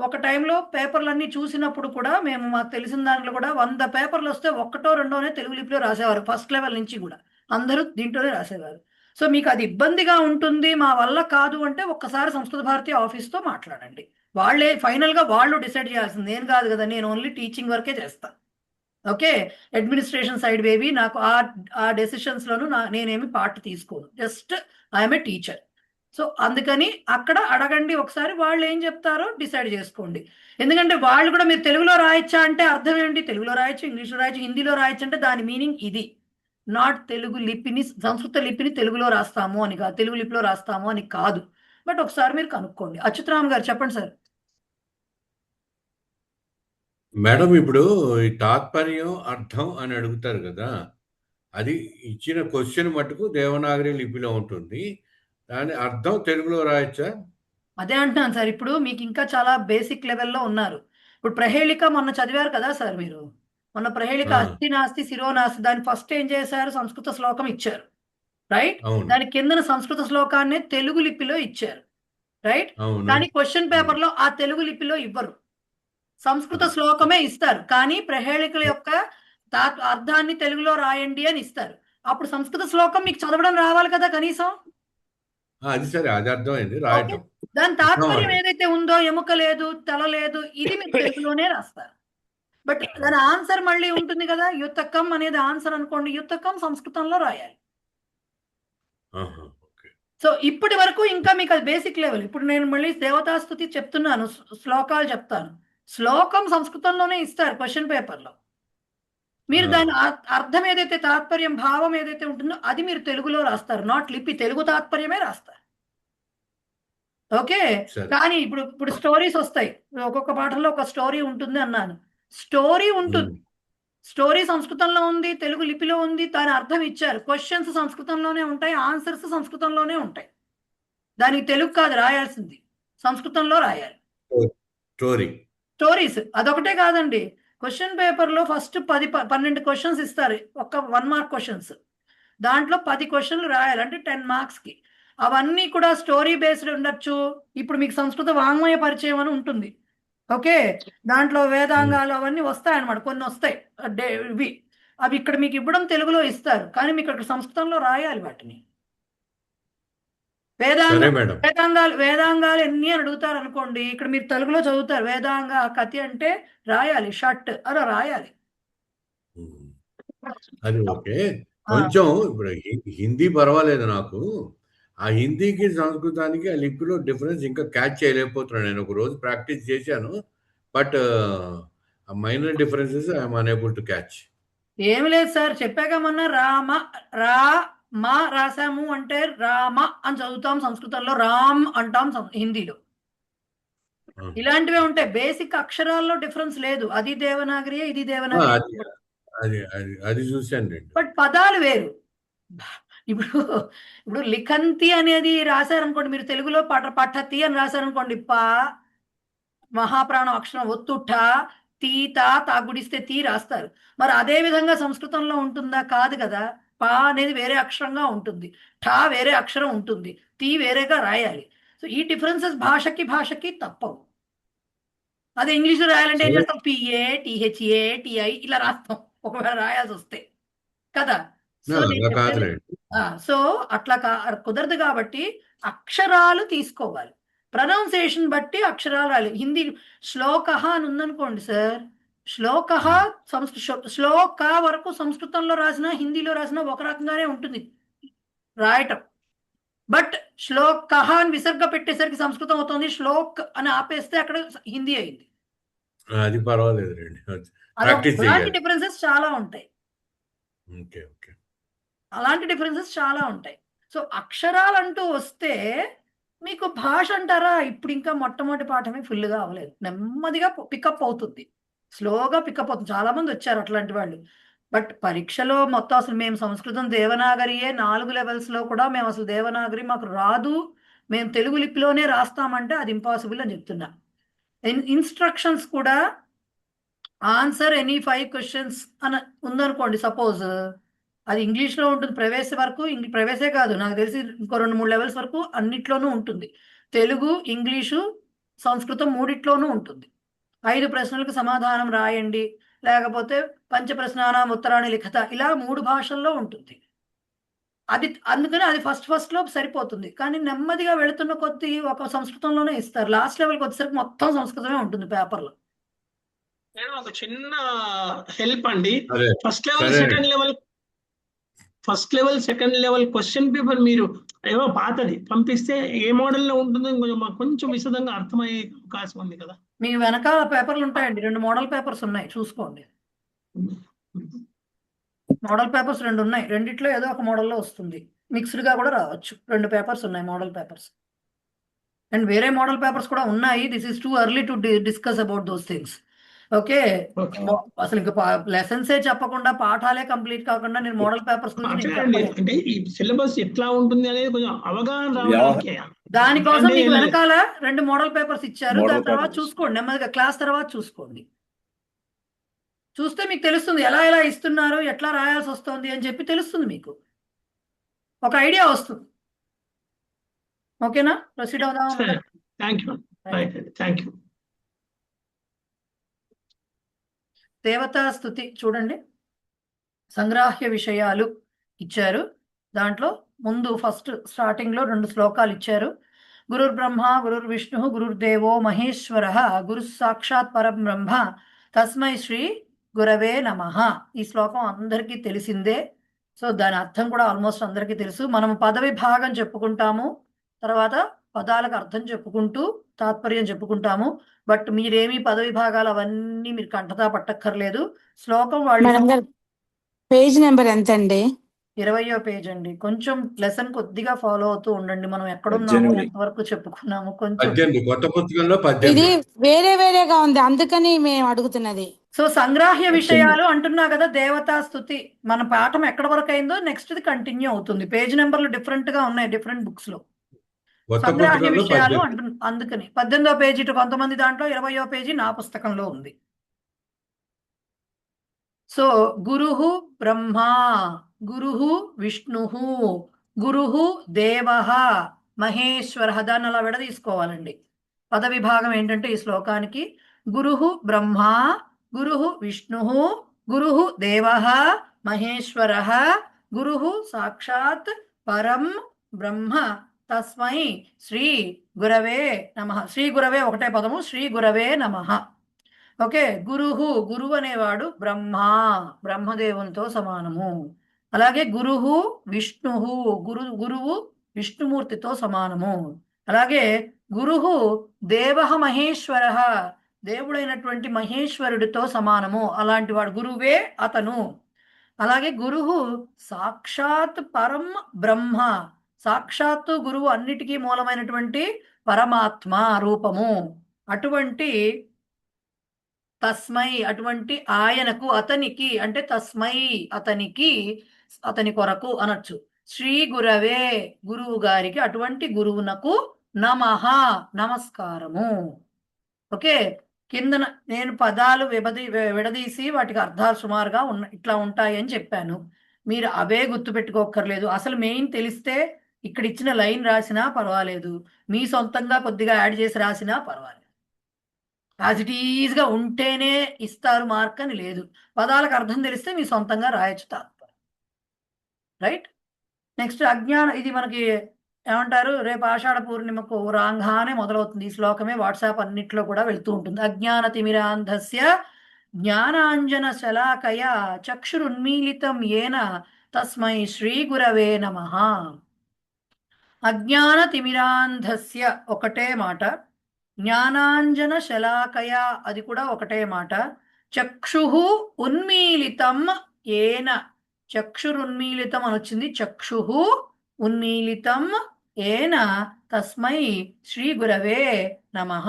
B: ఒక టైంలో పేపర్లన్నీ చూసినప్పుడు కూడా మేము మాకు తెలిసిన దాంట్లో కూడా 100 పేపర్లు వస్తే 1 or 2 తెలుగు లిపిలో రాసేవారు. ఫస్ట్ లెవెల్ నుంచి కూడా అందరూ దీంట్లోనే రాసేవారు. సో మీకు అది ఇబ్బందిగా ఉంటుంది, మా వల్ల కాదు అంటే ఒక్కసారి సంస్కృత భారతి ఆఫీస్తో మాట్లాడండి. వాళ్ళే ఫైనల్గా వాళ్ళు డిసైడ్ చేయాల్సింది, నేను కాదు కదా, నేను ఓన్లీ టీచింగ్ వర్కే చేస్తాను. ఓకే, అడ్మినిస్ట్రేషన్ సైడ్ బేబీ, నాకు ఆ డెసిషన్స్లోనూ నేనేమి పార్ట్ తీసుకోను, just I'm a teacher. So అందుకని అక్కడ అడగండి ఒకసారి, వాళ్ళు ఏం చెప్తారో డిసైడ్ చేసుకోండి. ఎందుకంటే వాళ్ళు కూడా మీరు తెలుగులో రాయొచ్చా అంటే అర్థం ఏంటి, తెలుగులో రాయొచ్చు, ఇంగ్లీష్లో రాయొచ్చు, హిందీలో రాయొచ్చు అంటే దాని మీనింగ్ ఇది. నాట్ తెలుగు లిపిని, సంస్కృత లిపిని తెలుగులో రాస్తాము అని కాదు, తెలుగు లిపిలో రాస్తాము అని కాదు. బట్ ఒకసారి మీరు కనుక్కోండి. అచ్యుతరామ్ గారు చెప్పండి సార్.
J: మేడం, ఇప్పుడు ఈ తాత్పర్యం అర్థం అని అడుగుతారు కదా, అది ఇచ్చిన క్వశ్చన్ మటుకు దేవనాగరి లిపిలో ఉంటుంది, దాని అర్థం తెలుగులో రాయొచ్చా?
B: అదే అంటున్నాను సార్. ఇప్పుడు మీకు ఇంకా చాలా బేసిక్ లెవెల్లో ఉన్నారు. ఇప్పుడు ప్రహేళిక మొన్న చదివారు కదా సార్ మీరు, మొన్న ప్రహేళిక అస్థి నాస్తి శిరోనాస్తి, దాని ఫస్ట్ ఏం చేశారు, సంస్కృత శ్లోకం ఇచ్చారు, రైట్? దాని కిందన సంస్కృత శ్లోకాన్ని తెలుగు లిపిలో ఇచ్చారు, రైట్? కానీ క్వశ్చన్ పేపర్లో ఆ తెలుగు లిపిలో ఇవ్వరు, సంస్కృత శ్లోకమే ఇస్తారు. కానీ ప్రహేళికల యొక్క అర్థాన్ని తెలుగులో రాయండి అని ఇస్తారు. అప్పుడు సంస్కృత శ్లోకం మీకు చదవడం రావాలి కదా కనీసం.
J: అది సరే, అది అర్థమైంది, రాయటం.
B: దాని తాత్పర్యం ఏదైతే ఉందో, ఎముక లేదు, తల లేదు, ఇది మీరు తెలుగులోనే రాస్తారు. బట్ దాని ఆన్సర్ మళ్ళీ ఉంటుంది కదా, యుతకం అనేది ఆన్సర్ అనుకోండి, యుతకం సంస్కృతంలో రాయాలి. సో ఇప్పటి వరకు ఇంకా మీకు అది బేసిక్ లెవెల్. ఇప్పుడు నేను మళ్ళీ దేవతాస్తుతి చెప్తున్నాను, శ్లోకాలు చెప్తాను, శ్లోకం సంస్కృతంలోనే ఇస్తారు క్వశ్చన్ పేపర్లో. మీరు దాని అర్థం ఏదైతే, తాత్పర్యం, భావం ఏదైతే ఉంటుందో అది మీరు తెలుగులో రాస్తారు, నాట్ లిపి, తెలుగు తాత్పర్యమే రాస్తారు. ఓకే, కానీ ఇప్పుడు స్టోరీస్ వస్తాయి, ఒక్కొక్క పాఠంలో ఒక స్టోరీ ఉంటుంది అన్నాను, స్టోరీ ఉంటుంది, స్టోరీ సంస్కృతంలో ఉంది, తెలుగు లిపిలో ఉంది, దాని అర్థం ఇచ్చారు, క్వశ్చన్స్ సంస్కృతంలోనే ఉంటాయి, ఆన్సర్స్ సంస్కృతంలోనే ఉంటాయి. దానికి తెలుగు కాదు రాయాల్సింది, సంస్కృతంలో రాయాలి. స్టోరీస్ అదొకటే కాదండి, క్వశ్చన్ పేపర్లో ఫస్ట్ 12 క్వశ్చన్స్ ఇస్తారు, ఒక 1 మార్క్ క్వశ్చన్స్, దాంట్లో 10 క్వశ్చన్లు రాయాలి, అంటే 10 మార్క్స్కి. అవన్నీ కూడా స్టోరీ బేస్డ్ ఉండొచ్చు. ఇప్పుడు మీకు సంస్కృత వాంగ్మయ పరిచయం అని ఉంటుంది, ఓకే, దాంట్లో వేదాంగాలు అవన్నీ వస్తాయన్నమాట, కొన్ని వస్తాయి అవి ఇక్కడ మీకు ఇవ్వడం తెలుగులో ఇస్తారు, కానీ మీకు ఇక్కడ సంస్కృతంలో రాయాలి వాటిని. వేదాంగాలు ఎన్ని అని అడుగుతారు అనుకోండి, ఇక్కడ మీరు తెలుగులో చదువుతారు, వేదాంగ కథ అంటే రాయాలి, షట్ అలా రాయాలి.
J: ఉమ్. అది ఓకే. కొంచెం ఇప్పుడు హిందీ పర్వాలేదు నాకు. ఆ హిందీకి, సంస్కృతానికి ఆ లిపిలో డిఫరెన్స్ ఇంకా క్యాచ్ చేయలేకపోతున్నాను. నేను ఒక రోజు ప్రాక్టీస్ చేశాను. బట్ ఆ minor differences I am unable to catch.
B: ఏమి లేదు సార్, చెప్పాక మొన్న మా రాసాము అంటే రామ అని చదువుతాం సంస్కృతంలో, రామ్ అంటాం హిందీలో. ఇలాంటివే ఉంటాయి. బేసిక్ అక్షరాల్లో డిఫరెన్స్ లేదు. అది దేవనాగరి, ఇది దేవనాగరి.
J: అది చూశాను.
B: బట్ పదాలు వేరు. ఇప్పుడు ఇప్పుడు లిఖంతి అనేది రాశారనుకోండి, మీరు తెలుగులో పఠతి అని రాశారనుకోండి, మహాప్రాణం అక్షరం ఒత్తు తీత తాగుడిస్తే తీ రాస్తారు. మరి అదే విధంగా సంస్కృతంలో ఉంటుందా? కాదు కదా. పా అనేది వేరే అక్షరంగా ఉంటుంది, ఠా వేరే అక్షరం ఉంటుంది, తీ వేరేగా రాయాలి. సో ఈ డిఫరెన్సెస్ భాషకి తప్పవు. అదే ఇంగ్లీష్లో రాయాలంటే ఏం చేస్తాం? పిఏ టిహెచ్ఏ టిఐ ఇలా రాస్తాం ఒకవేళ రాయాల్సి వస్తే కదా. సో అట్లా కుదరదు. కాబట్టి అక్షరాలు తీసుకోవాలి, ప్రొనౌన్సియేషన్ బట్టి అక్షరాలు రాయాలి. హిందీ శ్లోక అని ఉందనుకోండి సార్, శ్లోక శ్లోక వరకు సంస్కృతంలో రాసిన హిందీలో రాసిన ఒక రకంగానే ఉంటుంది రాయటం. బట్ శ్లోక అని విసర్గ పెట్టేసరికి సంస్కృతం అవుతుంది, శ్లోక్ అని ఆపేస్తే అక్కడ హిందీ అయింది.
J: అది పర్వాలేదు.
B: అలాంటి డిఫరెన్సెస్ చాలా ఉంటాయి. అలాంటి డిఫరెన్సెస్ చాలా ఉంటాయి. సో అక్షరాలు అంటూ వస్తే మీకు భాష అంటారా, ఇప్పుడు ఇంకా మొట్టమొదటి పాఠమే ఫుల్గా అవ్వలేదు, నెమ్మదిగా పికప్ అవుతుంది, స్లోగా పికప్ అవుతుంది. చాలా మంది వచ్చారు అట్లాంటి వాళ్ళు. బట్ పరీక్షలో మొత్తం అసలు మేము సంస్కృతం దేవనాగరియే 4 లెవెల్స్లో కూడా మేము అసలు దేవనాగరి మాకు రాదు, మేము తెలుగు లిపిలోనే రాస్తామంటే అది ఇంపాసిబుల్ అని చెప్తున్నా. ఇన్స్ట్రక్షన్స్ కూడా ఆన్సర్ ఎనీ 5 క్వశ్చన్స్ అని ఉందనుకోండి సపోజ్, అది ఇంగ్లీష్లో ఉంటుంది ప్రవేశ వరకు. ప్రవేశే కాదు, నాకు తెలిసి ఇంకో 2-3 లెవెల్స్ వరకు అన్నిట్లోనూ ఉంటుంది. తెలుగు, ఇంగ్లీషు, సంస్కృతం మూడిట్లోనూ ఉంటుంది. 5 ప్రశ్నలకు సమాధానం రాయండి, లేకపోతే పంచప్రశ్నానాం ఉత్తరాన్ని లిఖత, ఇలా 3 భాషల్లో ఉంటుంది. అందుకని అది ఫస్ట్లో సరిపోతుంది. కానీ నెమ్మదిగా వెళుతున్న కొద్దీ ఒక సంస్కృతంలోనే ఇస్తారు. లాస్ట్ లెవెల్కి వచ్చేసరికి మొత్తం సంస్కృతమే ఉంటుంది పేపర్లో.
D: ఒక చిన్న హెల్ప్ అండి, first second level question paper మీరు ఏవో పాతది పంపిస్తే ఏ మోడల్లో ఉంటుందో కొంచెం విశదంగా అర్థమయ్యే అవకాశం ఉంది కదా.
B: మీ వెనకాల పేపర్లు ఉంటాయండి, 2 మోడల్ పేపర్స్ ఉన్నాయి, చూసుకోండి. మోడల్ పేపర్స్ 2 ఉన్నాయి, రెండిట్లో ఏదో ఒక మోడల్లో వస్తుంది, మిక్స్డ్గా కూడా రావచ్చు. 2 పేపర్స్ ఉన్నాయి మోడల్ పేపర్స్, అండ్ వేరే మోడల్ పేపర్స్ కూడా ఉన్నాయి. This is too early to discuss about those things. Okay, అసలు ఇంకా లెసన్సే చెప్పకుండా, పాఠాలే కంప్లీట్ కాకుండా నేను మోడల్ పేపర్స్
D: అంటే ఈ సిలబస్ ఎట్లా ఉంటుంది అనేది కొంచెం అవగాహన రావడానికి,
B: దానికోసం మీకు వెనకాల 2 మోడల్ పేపర్స్ ఇచ్చారు. దాని తర్వాత చూసుకోండి, నెమ్మదిగా క్లాస్ తర్వాత చూసుకోండి. చూస్తే మీకు తెలుస్తుంది ఎలా ఇస్తున్నారు, ఎట్లా రాయాల్సి వస్తుంది అని చెప్పి తెలుస్తుంది, మీకు ఒక ఐడియా వస్తుంది. ఓకేనా, ప్రొసీడ్ అవుదాం.
D: Thank you.
B: దేవతా స్తుతి చూడండి, సంగ్రాహ్య విషయాలు ఇచ్చారు. దాంట్లో ముందు ఫస్ట్ స్టార్టింగ్లో 2 శ్లోకాలు ఇచ్చారు. గురుర్ బ్రహ్మ గురుర్ విష్ణు గురుర్దేవో మహేశ్వర గురు సాక్షాత్ పరబ్రహ్మ తస్మై శ్రీ గురవే నమః. ఈ శ్లోకం అందరికీ తెలిసిందే. సో దాని అర్థం కూడా ఆల్మోస్ట్ అందరికీ తెలుసు. మనం పదవి భాగం చెప్పుకుంటాము, తర్వాత పదాలకు అర్థం చెప్పుకుంటూ తాత్పర్యం చెప్పుకుంటాము. బట్ మీరేమి పదవి భాగాలు అవన్నీ మీరు కంటతా పట్టక్కర్లేదు. శ్లోకం వాళ్ళు
K: పేజ్ నెంబర్ ఎంత అండి?
B: 20వ పేజ్ అండి. కొంచెం లెసన్ కొద్దిగా ఫాలో అవుతూ ఉండండి. మనం ఎక్కడున్నాము, ఎంతవరకు చెప్పుకున్నాము, కొంచెం
K: ఇది వేరేగా ఉంది, అందుకని మేము అడుగుతున్నది.
B: సో సంగ్రాహ్య విషయాలు అంటున్నా కదా, దేవతా స్తుతి. మన పాఠం ఎక్కడ వరకు అయిందో నెక్స్ట్ కంటిన్యూ అవుతుంది. పేజ్ నెంబర్లు డిఫరెంట్ గా ఉన్నాయి డిఫరెంట్ బుక్స్ లో. సంగ్రాహ్య విషయాలు అందుకని 18వ పేజీ ఇటు కొంతమంది దాంట్లో, 20వ పేజీ నా పుస్తకంలో ఉంది. సో గురుహు బ్రహ్మ, గురుహు విష్ణు, గురుహు దేవ మహేశ్వర, దాన్ని అలా విడదీసుకోవాలండి. పద విభాగం ఏంటంటే ఈ శ్లోకానికి గురుహు బ్రహ్మ, గురుహు విష్ణు, గురుహు దేవ మహేశ్వర, గురుహు సాక్షాత్ పరం బ్రహ్మ తస్మై శ్రీ గురవే నమః. శ్రీ గురవే ఒకటే పదము, శ్రీ గురవే నమః. ఓకే. గురువు అనేవాడు బ్రహ్మదేవునితో సమానము. అలాగే గురువు విష్ణుమూర్తితో సమానము. అలాగే దేవః మహేశ్వరః, దేవుడైనటువంటి మహేశ్వరుడితో సమానము. అలాంటి వాడు గురువే అతను. అలాగే సాక్షాత్ పరం బ్రహ్మ, సాక్షాత్తు గురువు అన్నిటికీ మూలమైనటువంటి పరమాత్మ రూపము. అటువంటి తస్మై, అటువంటి ఆయనకు, అతనికి అంటే తస్మై, అతని కొరకు అనొచ్చు. శ్రీ గురవే, గురువు గారికి, అటువంటి గురువునకు నమః, నమస్కారము. ఓకే. కిందన నేను పదాలు విడదీసి వాటికి అర్థాలు సుమారుగా ఇట్లా ఉంటాయి అని చెప్పాను. మీరు అవే గుర్తుపెట్టుకోక్కర్లేదు. అసలు మెయిన్ తెలిస్తే ఇక్కడ ఇచ్చిన లైన్ రాసినా పర్వాలేదు, మీ సొంతంగా కొద్దిగా యాడ్ చేసి రాసినా పర్వాలేదు. యాజ్ ఇట్ ఈజ్గా ఉంటేనే ఇస్తారు మార్క్ అని లేదు. పదాలకు అర్థం తెలిస్తే మీ సొంతంగా రాయొచ్చు తాత్పర్యం. రైట్. నెక్స్ట్ అజ్ఞానం. ఇది మనకి ఏమంటారు, రేపు ఆషాఢ పూర్ణిమకు రాంగానే మొదలవుతుంది ఈ శ్లోకమే. వాట్సాప్ అన్నిట్లో కూడా వెళ్తూ ఉంటుంది. అజ్ఞాన తిమిరాంధస్య జ్ఞానాంజన శలాకయ చక్షురున్మీలితం ఏన తస్మై శ్రీ గురవే నమః. అజ్ఞాన తిమిరాంధస్య ఒకటే మాట, జ్ఞానాంజన శలాకయ అది కూడా ఒకటే మాట, చక్షుః ఉన్మీలితం ఏన, చక్షురున్మీలితం అని వచ్చింది, చక్షుః ఉన్మీలితం ఏన తస్మై శ్రీ గురవే నమః.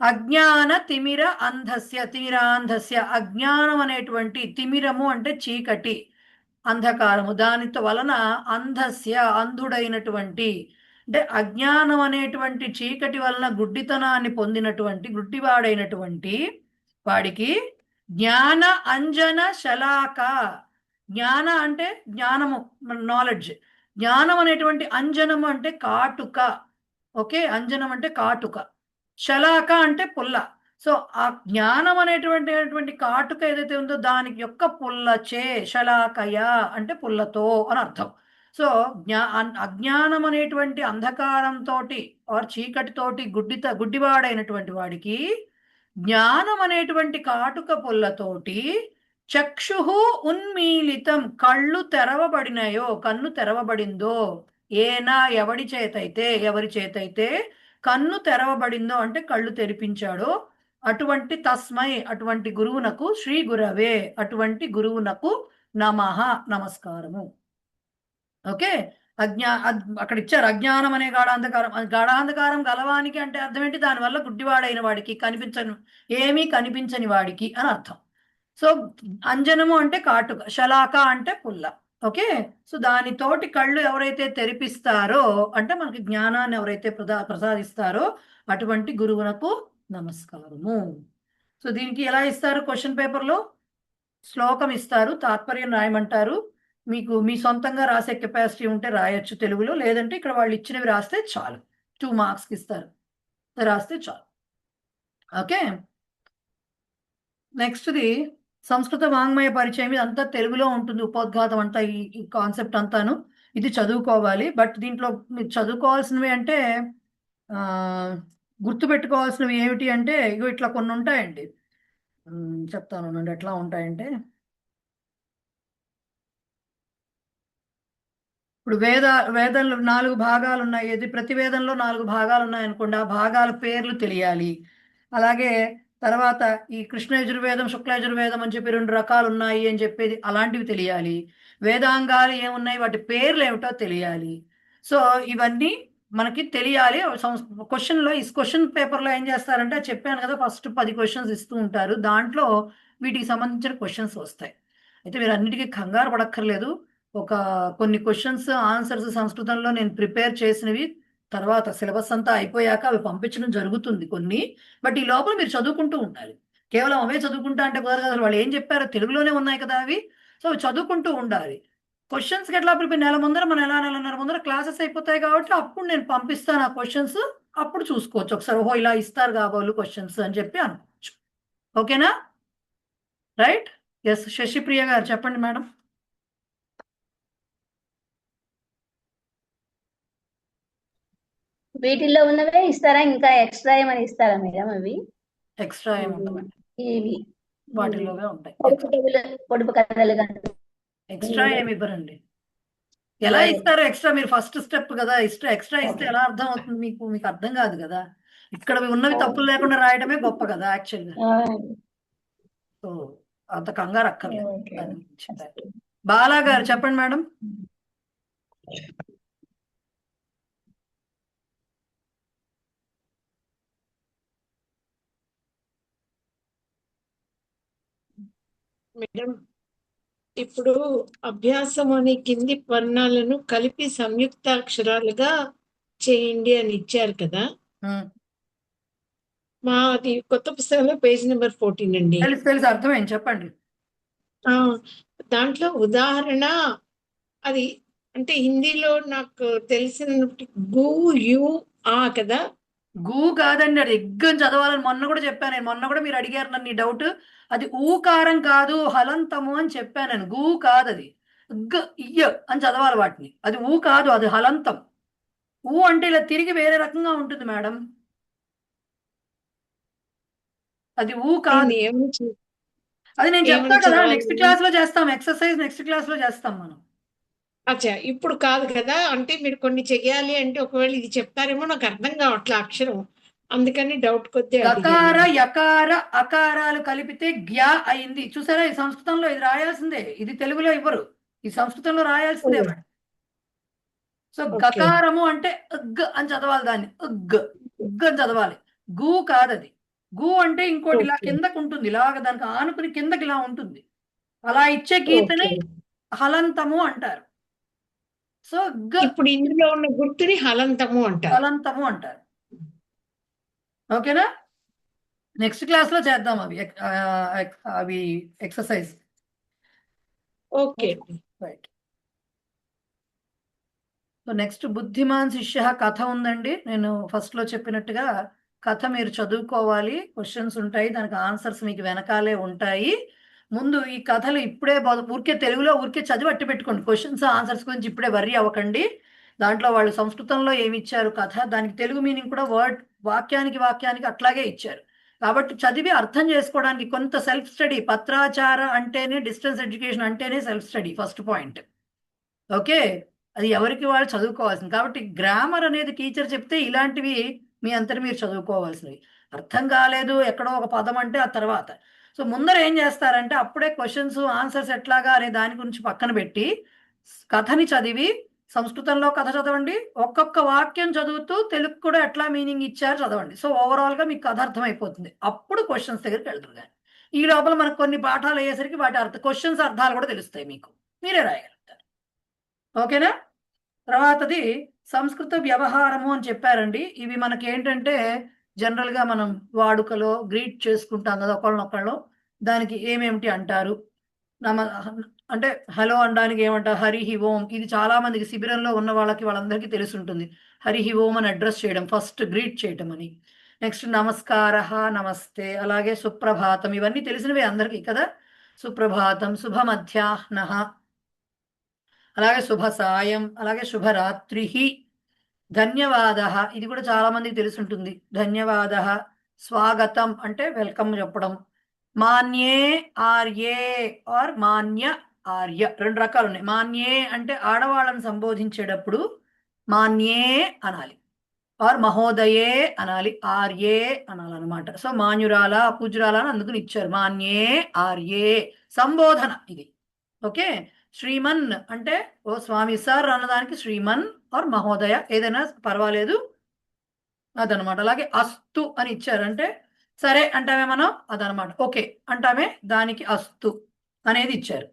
B: అజ్ఞాన తిమిర అంధస్య, తిమిరాంధస్య అజ్ఞానం అనేటువంటి, తిమిరము అంటే చీకటి, అంధకారము, దానితో వలన అంధస్య అంధుడైనటువంటి, అంటే అజ్ఞానం అనేటువంటి చీకటి వలన గుడ్డితనాన్ని పొందినటువంటి, గుడ్డివాడైనటువంటి వాడికి జ్ఞాన అంజన శలాక, జ్ఞాన అంటే జ్ఞానము, నాలెడ్జ్, జ్ఞానం అనేటువంటి అంజనము అంటే కాటుక. ఓకే. అంజనం అంటే కాటుక, శలాక అంటే పుల్ల. సో ఆ జ్ఞానం అనేటువంటి కాటుక ఏదైతే ఉందో దానికి యొక్క పుల్లచే, శలాకయ అంటే పుల్లతో అని అర్థం. సో అజ్ఞానం అనేటువంటి అంధకారంతో ఆర్ చీకటితోటి గుడ్డివాడైనటువంటి వాడికి జ్ఞానం అనేటువంటి కాటుక పుల్లతోటి, చక్షుః ఉన్మీలితం కళ్ళు తెరవబడినాయో, కన్ను తెరవబడిందో, ఏనా ఎవరి చేతైతే కన్ను తెరవబడిందో అంటే కళ్ళు తెరిపించాడో, అటువంటి తస్మై అటువంటి గురువునకు, శ్రీ గురవే అటువంటి గురువునకు నమః, నమస్కారము. ఓకే. అక్కడ ఇచ్చారు అజ్ఞానం అనే గాఢాంధకారం గలవానికి అంటే అర్థం ఏంటి, దానివల్ల గుడ్డివాడైన వాడికి, ఏమీ కనిపించని వాడికి అని అర్థం. సో అంజనము అంటే కాటుక, శలాక అంటే పుల్ల. ఓకే. సో దానితోటి కళ్ళు ఎవరైతే తెరిపిస్తారో అంటే మనకి జ్ఞానాన్ని ఎవరైతే ప్రసాదిస్తారో అటువంటి గురువునకు నమస్కారము. సో దీనికి ఎలా ఇస్తారు, క్వశ్చన్ పేపర్లో శ్లోకం ఇస్తారు, తాత్పర్యం రాయమంటారు. మీకు మీ సొంతంగా రాసే కెపాసిటీ ఉంటే రాయొచ్చు తెలుగులో, లేదంటే ఇక్కడ వాళ్ళు ఇచ్చినవి రాస్తే చాలు, 2 మార్క్స్కి ఇస్తారు, రాస్తే చాలు. ఓకే. నెక్స్ట్ది సంస్కృత వాంగ్మయ పరిచయం. ఇదంతా తెలుగులో ఉంటుంది, ఉపోద్ఘాతం అంతా, ఈ కాన్సెప్ట్ అంతాను. ఇది చదువుకోవాలి. బట్ దీంట్లో మీరు చదువుకోవాల్సినవి అంటే గుర్తుపెట్టుకోవాల్సినవి ఏమిటి అంటే ఇగో ఇట్లా కొన్ని ఉంటాయండి. చెప్తాను ఎట్లా ఉంటాయంటే, ఇప్పుడు వేదంలో 4 భాగాలు ఉన్నాయి. ప్రతి వేదంలో 4 భాగాలు ఉన్నాయనుకోండి, ఆ భాగాల పేర్లు తెలియాలి. అలాగే తర్వాత ఈ కృష్ణ యజుర్వేదం, శుక్ల యజుర్వేదం అని చెప్పి 2 రకాలు ఉన్నాయి అని చెప్పేది, అలాంటివి తెలియాలి. వేదాంగాలు ఏమున్నాయి, వాటి పేర్లు ఏమిటో తెలియాలి. సో ఇవన్నీ మనకి తెలియాలి. క్వశ్చన్లో, ఈ క్వశ్చన్ పేపర్లో ఏం చేస్తారంటే, చెప్పాను కదా ఫస్ట్ 10 క్వశ్చన్స్ ఇస్తూ ఉంటారు, దాంట్లో వీటికి సంబంధించిన క్వశ్చన్స్ వస్తాయి. అయితే మీరు అన్నిటికీ కంగారు పడక్కర్లేదు. కొన్ని క్వశ్చన్స్ ఆన్సర్స్ సంస్కృతంలో నేను ప్రిపేర్ చేసినవి తర్వాత సిలబస్ అంతా అయిపోయాక అవి పంపించడం జరుగుతుంది కొన్ని. బట్ ఈ లోపల మీరు చదువుకుంటూ ఉండాలి. కేవలం అవే చదువుకుంటా అంటే కుదరదు కదా, వాళ్ళు ఏం చెప్పారో తెలుగులోనే ఉన్నాయి కదా అవి. సో చదువుకుంటూ ఉండాలి. క్వశ్చన్స్కి ఎట్లా ప్రిపేర్, నెలన్నర ముందర క్లాసెస్ అయిపోతాయి కాబట్టి అప్పుడు నేను పంపిస్తాను ఆ క్వశ్చన్స్, అప్పుడు చూసుకోవచ్చు ఒకసారి, ఓహో ఇలా ఇస్తారు కాబోలు క్వశ్చన్స్ అని చెప్పి అనుకోవచ్చు. ఓకేనా? రైట్. ఎస్, శశిప్రియ గారు చెప్పండి మేడం.
I: వీటిల్లో ఉన్నవే ఇస్తారా, ఇంకా ఎక్స్ట్రా ఏమైనా ఇస్తారా మేడం? అవి
B: ఎక్స్ట్రా ఏముంటుంది?
I: ఇవి
B: వాటిలోవే ఉంటాయి.
I: పొడుపు కథలు కానీ
B: ఎక్స్ట్రా ఏమి ఇవ్వరండి. ఎలా ఇస్తారు ఎక్స్ట్రా? మీరు ఫస్ట్ స్టెప్ కదా, ఎక్స్ట్రా ఇస్తే ఎలా అర్థం అవుతుంది మీకు? మీకు అర్థం కాదు కదా. ఇక్కడ ఉన్నవి తప్పులు లేకుండా రాయడమే గొప్ప కదా యాక్చువల్గా. సో అంత కంగారు అక్కర్లేదు. బాలా గారు చెప్పండి మేడం.
L: మేడం, ఇప్పుడు అభ్యాసం అనే కింది వర్ణాలను కలిపి సంయుక్త అక్షరాలుగా చేయండి అని ఇచ్చారు కదా. మాది కొత్త పుస్తకంలో పేజ్ నెంబర్ 14 అండి.
B: తెలుసు అర్థమైంది, చెప్పండి.
L: దాంట్లో ఉదాహరణ అది అంటే హిందీలో నాకు తెలిసిన గు యు ఆ కదా.
B: గు కాదండి, అది ఎగ్గని చదవాలని మొన్న కూడా చెప్పాను నేను. మొన్న కూడా మీరు అడిగారు నన్ను ఈ డౌట్. అది ఊకారం కాదు, హలంతము అని చెప్పాను నేను. గు కాదు, అది ఇయ్య అని చదవాలి వాటిని. అది ఊ కాదు, అది హలంతం. ఊ అంటే ఇలా తిరిగి వేరే రకంగా ఉంటుంది మేడం. అది ఊ కాదు. అది నేను చెప్తాను కదా, నెక్స్ట్ క్లాస్ లో చేస్తాం ఎక్సర్సైజ్. నెక్స్ట్ క్లాస్ లో చేస్తాం మనం.
L: అచ్చా, ఇప్పుడు కాదు కదా. అంటే మీరు కొన్ని చెయ్యాలి అంటే ఒకవేళ ఇది చెప్తారేమో నాకు అర్థం కావట్లే అక్షరం, అందుకని డౌట్ కొద్దిగా.
B: యకార యకార అకారాలు కలిపితే గ్యా అయింది. చూసారా, ఈ సంస్కృతంలో ఇది రాయాల్సిందే, ఇది తెలుగులో ఇవ్వరు, ఈ సంస్కృతంలో రాయాల్సిందే మేడం. సో గకారము అంటే ఉగ్ అని చదవాలి, దాన్ని ఉగ్ అని చదవాలి. గు కాదు అది. గు అంటే ఇంకోటి ఇలా కిందకు ఉంటుంది, ఇలాగ దానికి ఆనుకుని కిందకి ఇలా ఉంటుంది. అలా ఇచ్చే గీతని హలంతము అంటారు. సో
L: ఇప్పుడు ఇందులో ఉన్న గుర్తుని హలంతము
B: అంటారు. ఓకేనా? నెక్స్ట్ క్లాస్ లో చేద్దాం అవి exercise.
L: Okay
B: right. So next బుద్ధిమాన్ శిష్య కథ ఉందండి. నేను ఫస్ట్ లో చెప్పినట్టుగా కథ మీరు చదువుకోవాలి. క్వశ్చన్స్ ఉంటాయి, దానికి ఆన్సర్స్ మీకు వెనకాలే ఉంటాయి. ముందు ఈ కథలు ఇప్పుడే ఊరికే తెలుగులో ఊరికే చదివి అట్టి పెట్టుకోండి. క్వశ్చన్స్ ఆన్సర్స్ గురించి ఇప్పుడే వర్రీ అవ్వకండి. దాంట్లో వాళ్ళు సంస్కృతంలో ఏమి ఇచ్చారు కథ, దానికి తెలుగు మీనింగ్ కూడా వాక్యానికి అట్లాగే ఇచ్చారు. కాబట్టి చదివి అర్థం చేసుకోవడానికి కొంత సెల్ఫ్ స్టడీ. పత్రాచార అంటేనే, డిస్టెన్స్ ఎడ్యుకేషన్ అంటేనే self study first point. Okay, అది ఎవరికి వాళ్ళు చదువుకోవాల్సింది. కాబట్టి గ్రామర్ అనేది టీచర్ చెప్తే ఇలాంటివి మీ అంతటి మీరు చదువుకోవాల్సినవి. అర్థం కాలేదు ఎక్కడో ఒక పదం అంటే ఆ తర్వాత. సో ముందర ఏం చేస్తారంటే అప్పుడే క్వశ్చన్స్ ఆన్సర్స్ ఎట్లాగా అనే దాని గురించి పక్కన పెట్టి కథని చదివి, సంస్కృతంలో కథ చదవండి, ఒక్కొక్క వాక్యం చదువుతూ తెలుగు కూడా ఎట్లా మీనింగ్ ఇచ్చారు చదవండి. సో ఓవరాల్గా మీకు కథ అర్థమైపోతుంది. అప్పుడు క్వశ్చన్స్ దగ్గరికి వెళ్తారు. కానీ ఈ లోపల మనకు కొన్ని పాఠాలు అయ్యేసరికి వాటి క్వశ్చన్స్ అర్థాలు కూడా తెలుస్తాయి, మీకు మీరే రాయగలుగుతారు. ఓకేనా? తర్వాతది సంస్కృత వ్యవహారము అని చెప్పారండి. ఇవి మనకి ఏంటంటే జనరల్గా మనం వాడుకలో గ్రీట్ చేసుకుంటాం కదా ఒకళ్ళనొకళ్ళు, దానికి ఏమేమిటి అంటారు. అంటే హలో అనడానికి ఏమంటారు? హరి హి ఓం. ఇది చాలా మందికి శిబిరంలో ఉన్న వాళ్ళందరికీ తెలిసి ఉంటుంది. హరి హి ఓం అని అడ్రస్ చేయడం, ఫస్ట్ గ్రీట్ చేయటం అని. నెక్స్ట్ నమస్కార, నమస్తే, అలాగే సుప్రభాతం, ఇవన్నీ తెలిసినవే అందరికీ కదా. సుప్రభాతం, శుభ మధ్యాహ్న, అలాగే శుభ సాయం, అలాగే శుభరాత్రి, ధన్యవాద, ఇది కూడా చాలా మందికి తెలిసి ఉంటుంది. ధన్యవాద, స్వాగతం అంటే వెల్కమ్ చెప్పడం. మాన్యే ఆర్యే ఆర్ మాన్య ఆర్య, రెండు రకాలు ఉన్నాయి. మాన్యే అంటే ఆడవాళ్ళని సంబోధించేటప్పుడు మాన్యే అనాలి, ఆర్ మహోదయే అనాలి, ఆర్యే అనాలన్నమాట. సో మాన్యురాల, పూజురాల అని అందుకుని ఇచ్చారు. మాన్యే ఆర్యే సంబోధన ఇది. ఓకే. శ్రీమన్ అంటే ఓ స్వామి సార్ అన్నదానికి శ్రీమన్ ఆర్ మహోదయ ఏదైనా పర్వాలేదు, అదనమాట. అలాగే అస్తు అని ఇచ్చారంటే సరే అంటామే మనం, అదనమాట. ఓకే అంటామే, దానికి అస్తు అనేది ఇచ్చారు.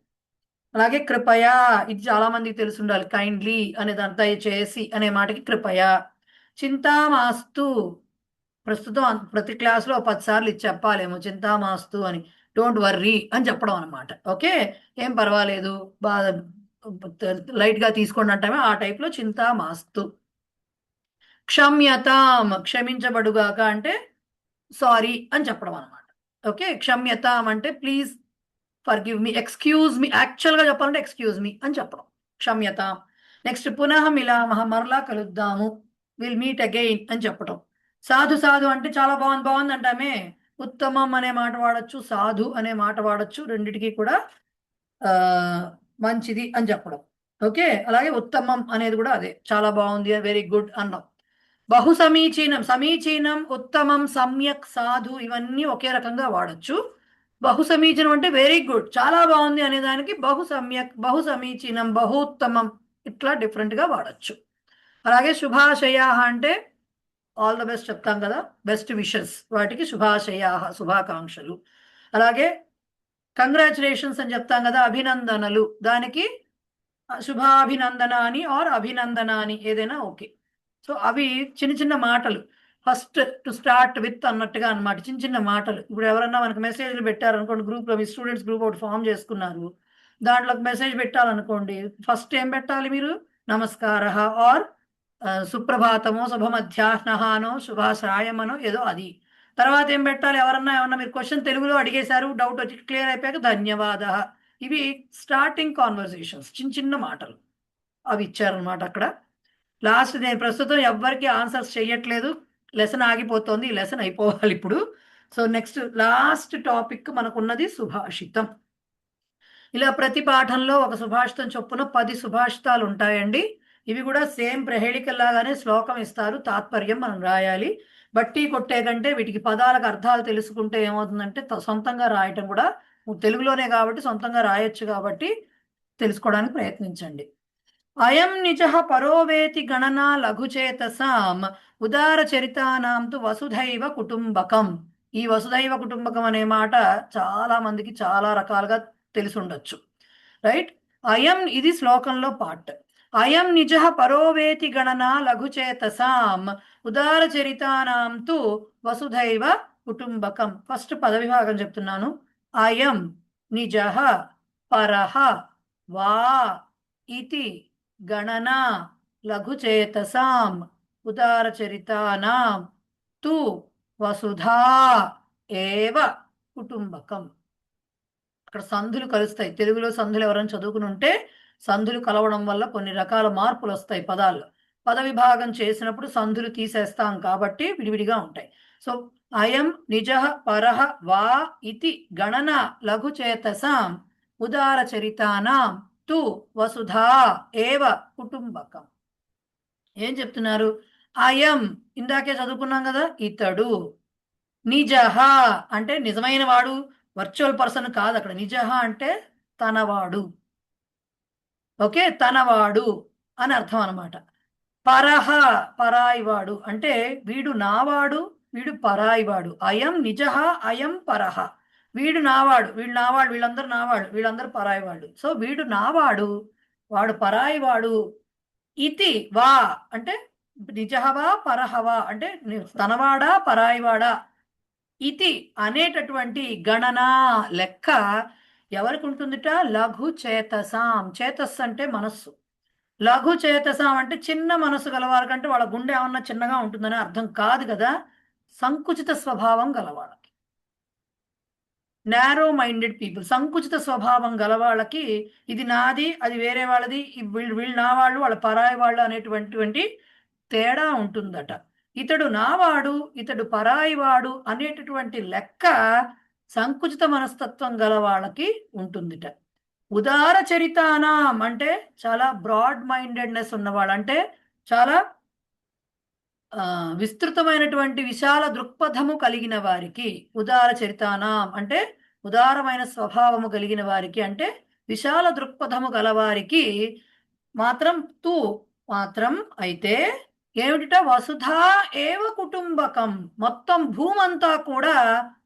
B: అలాగే కృపయా, ఇది చాలా మందికి తెలిసి ఉండాలి. కైండ్లీ అనే దాంతో చేసి అనే మాటకి కృపయా. చింతామాస్తు, ప్రస్తుతం ప్రతి క్లాస్లో 10 సార్లు ఇది చెప్పాలేమో, చింతామాస్తు అని. డోంట్ వర్రీ అని చెప్పడం అనమాట. ఓకే, ఏం పర్వాలేదు, బాగా లైట్గా తీసుకోండి అంటామే, ఆ టైప్లో చింతామాస్తు. క్షమ్యతాం, క్షమించబడుగాక అంటే సారీ అని చెప్పడం అనమాట. ఓకే, క్షమ్యతాం అంటే please forgive me, excuse me, యాక్చువల్గా చెప్పాలంటే ఎక్స్క్యూజ్ మీ అని చెప్పడం, క్షమ్యతాం. నెక్స్ట్ పునః మిలామహ, మరలా కలుద్దాము, విల్ మీట్ అగైన్ అని చెప్పడం. సాధు సాధు అంటే చాలా బాగుంది అంటామే, ఉత్తమం అనే మాట వాడచ్చు, సాధు అనే మాట వాడచ్చు, రెండిటికి కూడా మంచిది అని చెప్పడం. ఓకే, అలాగే ఉత్తమం అనేది కూడా అదే, చాలా బాగుంది, వెరీ గుడ్ అన్నాం. బహు సమీచీనం, సమీచీనం, ఉత్తమం, సమ్యక్, సాధు ఇవన్నీ ఒకే రకంగా వాడచ్చు. బహు సమీచీనం అంటే వెరీ గుడ్, చాలా బాగుంది అనే దానికి బహు సమ్యక్, బహు సమీచీనం, బహుత్తమం ఇట్లా డిఫరెంట్గా వాడచ్చు. అలాగే శుభాశయ అంటే ఆల్ ద బెస్ట్ చెప్తాం కదా, బెస్ట్ విషెస్, వాటికి శుభాశయ, శుభాకాంక్షలు. అలాగే కంగ్రాచులేషన్స్ అని చెప్తాం కదా, అభినందనలు, దానికి శుభాభినందనాని ఆర్ అభినందనాని ఏదైనా ఓకే. సో అవి చిన్న చిన్న మాటలు, ఫస్ట్ టు స్టార్ట్ విత్ అన్నట్టుగా అన్నమాట, చిన్న చిన్న మాటలు. ఇప్పుడు ఎవరన్నా మనకు మెసేజ్లు పెట్టారనుకోండి, గ్రూప్లో మీ స్టూడెంట్స్ గ్రూప్ ఒకటి ఫామ్ చేసుకున్నారు, దాంట్లోకి మెసేజ్ పెట్టాలనుకోండి, ఫస్ట్ ఏం పెట్టాలి మీరు, నమస్కార ఆర్ సుప్రభాతమో, శుభ మధ్యాహ్నహానో, శుభాశ్రాయమనో ఏదో అది. తర్వాత ఏం పెట్టాలి, ఏమన్నా మీరు క్వశ్చన్ తెలుగులో అడిగేశారు, డౌట్ వచ్చి క్లియర్ అయిపోయాక ధన్యవాద. ఇవి స్టార్టింగ్ కాన్వర్సేషన్స్, చిన్న చిన్న మాటలు అవి ఇచ్చారనమాట అక్కడ. లాస్ట్ నేను ప్రస్తుతం ఎవ్వరికి ఆన్సర్స్ చేయట్లేదు, లెసన్ ఆగిపోతుంది, ఈ లెసన్ అయిపోవాలి ఇప్పుడు. సో నెక్స్ట్ లాస్ట్ టాపిక్ మనకున్నది సుభాషితం. ఇలా ప్రతి పాఠంలో ఒక సుభాషితం చొప్పున 10 సుభాషితాలు ఉంటాయండి. ఇవి కూడా సేమ్ ప్రహేళికల్లాగానే శ్లోకం ఇస్తారు, తాత్పర్యం మనం రాయాలి. బట్టి కొట్టే కంటే వీటికి పదాలకు అర్థాలు తెలుసుకుంటే ఏమవుతుందంటే సొంతంగా రాయటం కూడా, తెలుగులోనే కాబట్టి సొంతంగా రాయొచ్చు కాబట్టి తెలుసుకోవడానికి ప్రయత్నించండి. అయం నిజ పరోవేతి గణనా లఘుచేతసాం ఉదార చరితానాం తు వసుధైవ కుటుంబకం. ఈ వసుధైవ కుటుంబకం అనే మాట చాలా మందికి చాలా రకాలుగా తెలిసి ఉండొచ్చు, రైట్. అయం ఇది శ్లోకంలో పార్ట్. అయం నిజ పరోవేతి గణనా లఘుచేతసాం ఉదార చరితానాం తు వసుధైవ కుటుంబకం. ఫస్ట్ పదవిభాగం చెప్తున్నాను. అయం నిజ పరః వా ఇతి గణనా లఘుచేతసాం ఉదారచరితానాం తు వసుధా ఏవ కుటుంబకం. అక్కడ సంధులు కలుస్తాయి. తెలుగులో సంధులు ఎవరైనా చదువుకుని ఉంటే సంధులు కలవడం వల్ల కొన్ని రకాల మార్పులు వస్తాయి పదాల్లో. పద విభాగం చేసినప్పుడు సంధులు తీసేస్తాం కాబట్టి విడివిడిగా ఉంటాయి. సో అయం నిజ పరః వా ఇతి గణన లఘుచేతసాం ఉదారచరితానాం తు వసుధా ఏవ కుటుంబకం. ఏం చెప్తున్నారు, అయం ఇందాకే చదువుకున్నాం కదా, ఇతడు. నిజహ అంటే నిజమైన వాడు, వర్చువల్ పర్సన్ కాదు అక్కడ. నిజహ అంటే తనవాడు, ఓకే, తనవాడు అని అర్థం అనమాట. పరహ పరాయివాడు అంటే వీడు నావాడు, వీడు పరాయివాడు. అయం నిజహ అయం పరహ, వీడు నావాడు, వీళ్ళు నావాడు, వీళ్ళందరూ నావాడు, వీళ్ళందరూ పరాయివాడు. సో వీడు నావాడు, వాడు పరాయివాడు. ఇతి వా అంటే నిజహవా పరహవా అంటే తనవాడా పరాయివాడా. ఇతి అనేటటువంటి గణన లెక్క ఎవరికి ఉంటుందిట, లఘు చేతసాం. చేతస్ అంటే మనస్సు, లఘు చేతసాం అంటే చిన్న మనసు గలవారు, కంటే వాళ్ళ గుండె ఏమన్నా చిన్నగా ఉంటుందని అర్థం కాదు కదా, సంకుచిత స్వభావం గలవాళ్ళకి, నారో మైండెడ్ పీపుల్, సంకుచిత స్వభావం గలవాళ్ళకి ఇది నాది అది వేరే వాళ్ళది, వీళ్ళు నా వాళ్ళు వాళ్ళ పరాయి వాళ్ళు అనేటువంటి తేడా ఉంటుందట. ఇతడు నావాడు ఇతడు పరాయివాడు అనేటటువంటి లెక్క సంకుచిత మనస్తత్వం గల వాళ్ళకి ఉంటుందిట. ఉదార చరితానాం అంటే చాలా బ్రాడ్ మైండెడ్నెస్ ఉన్నవాళ్ళు, అంటే చాలా విస్తృతమైనటువంటి విశాల దృక్పథము కలిగిన వారికి. ఉదార చరితానాం అంటే ఉదారమైన స్వభావము కలిగిన వారికి, అంటే విశాల దృక్పథము గలవారికి మాత్రం తు మాత్రం అయితే ఏమిటిట, వసుధా ఏవ కుటుంబకం. మొత్తం భూమంతా కూడా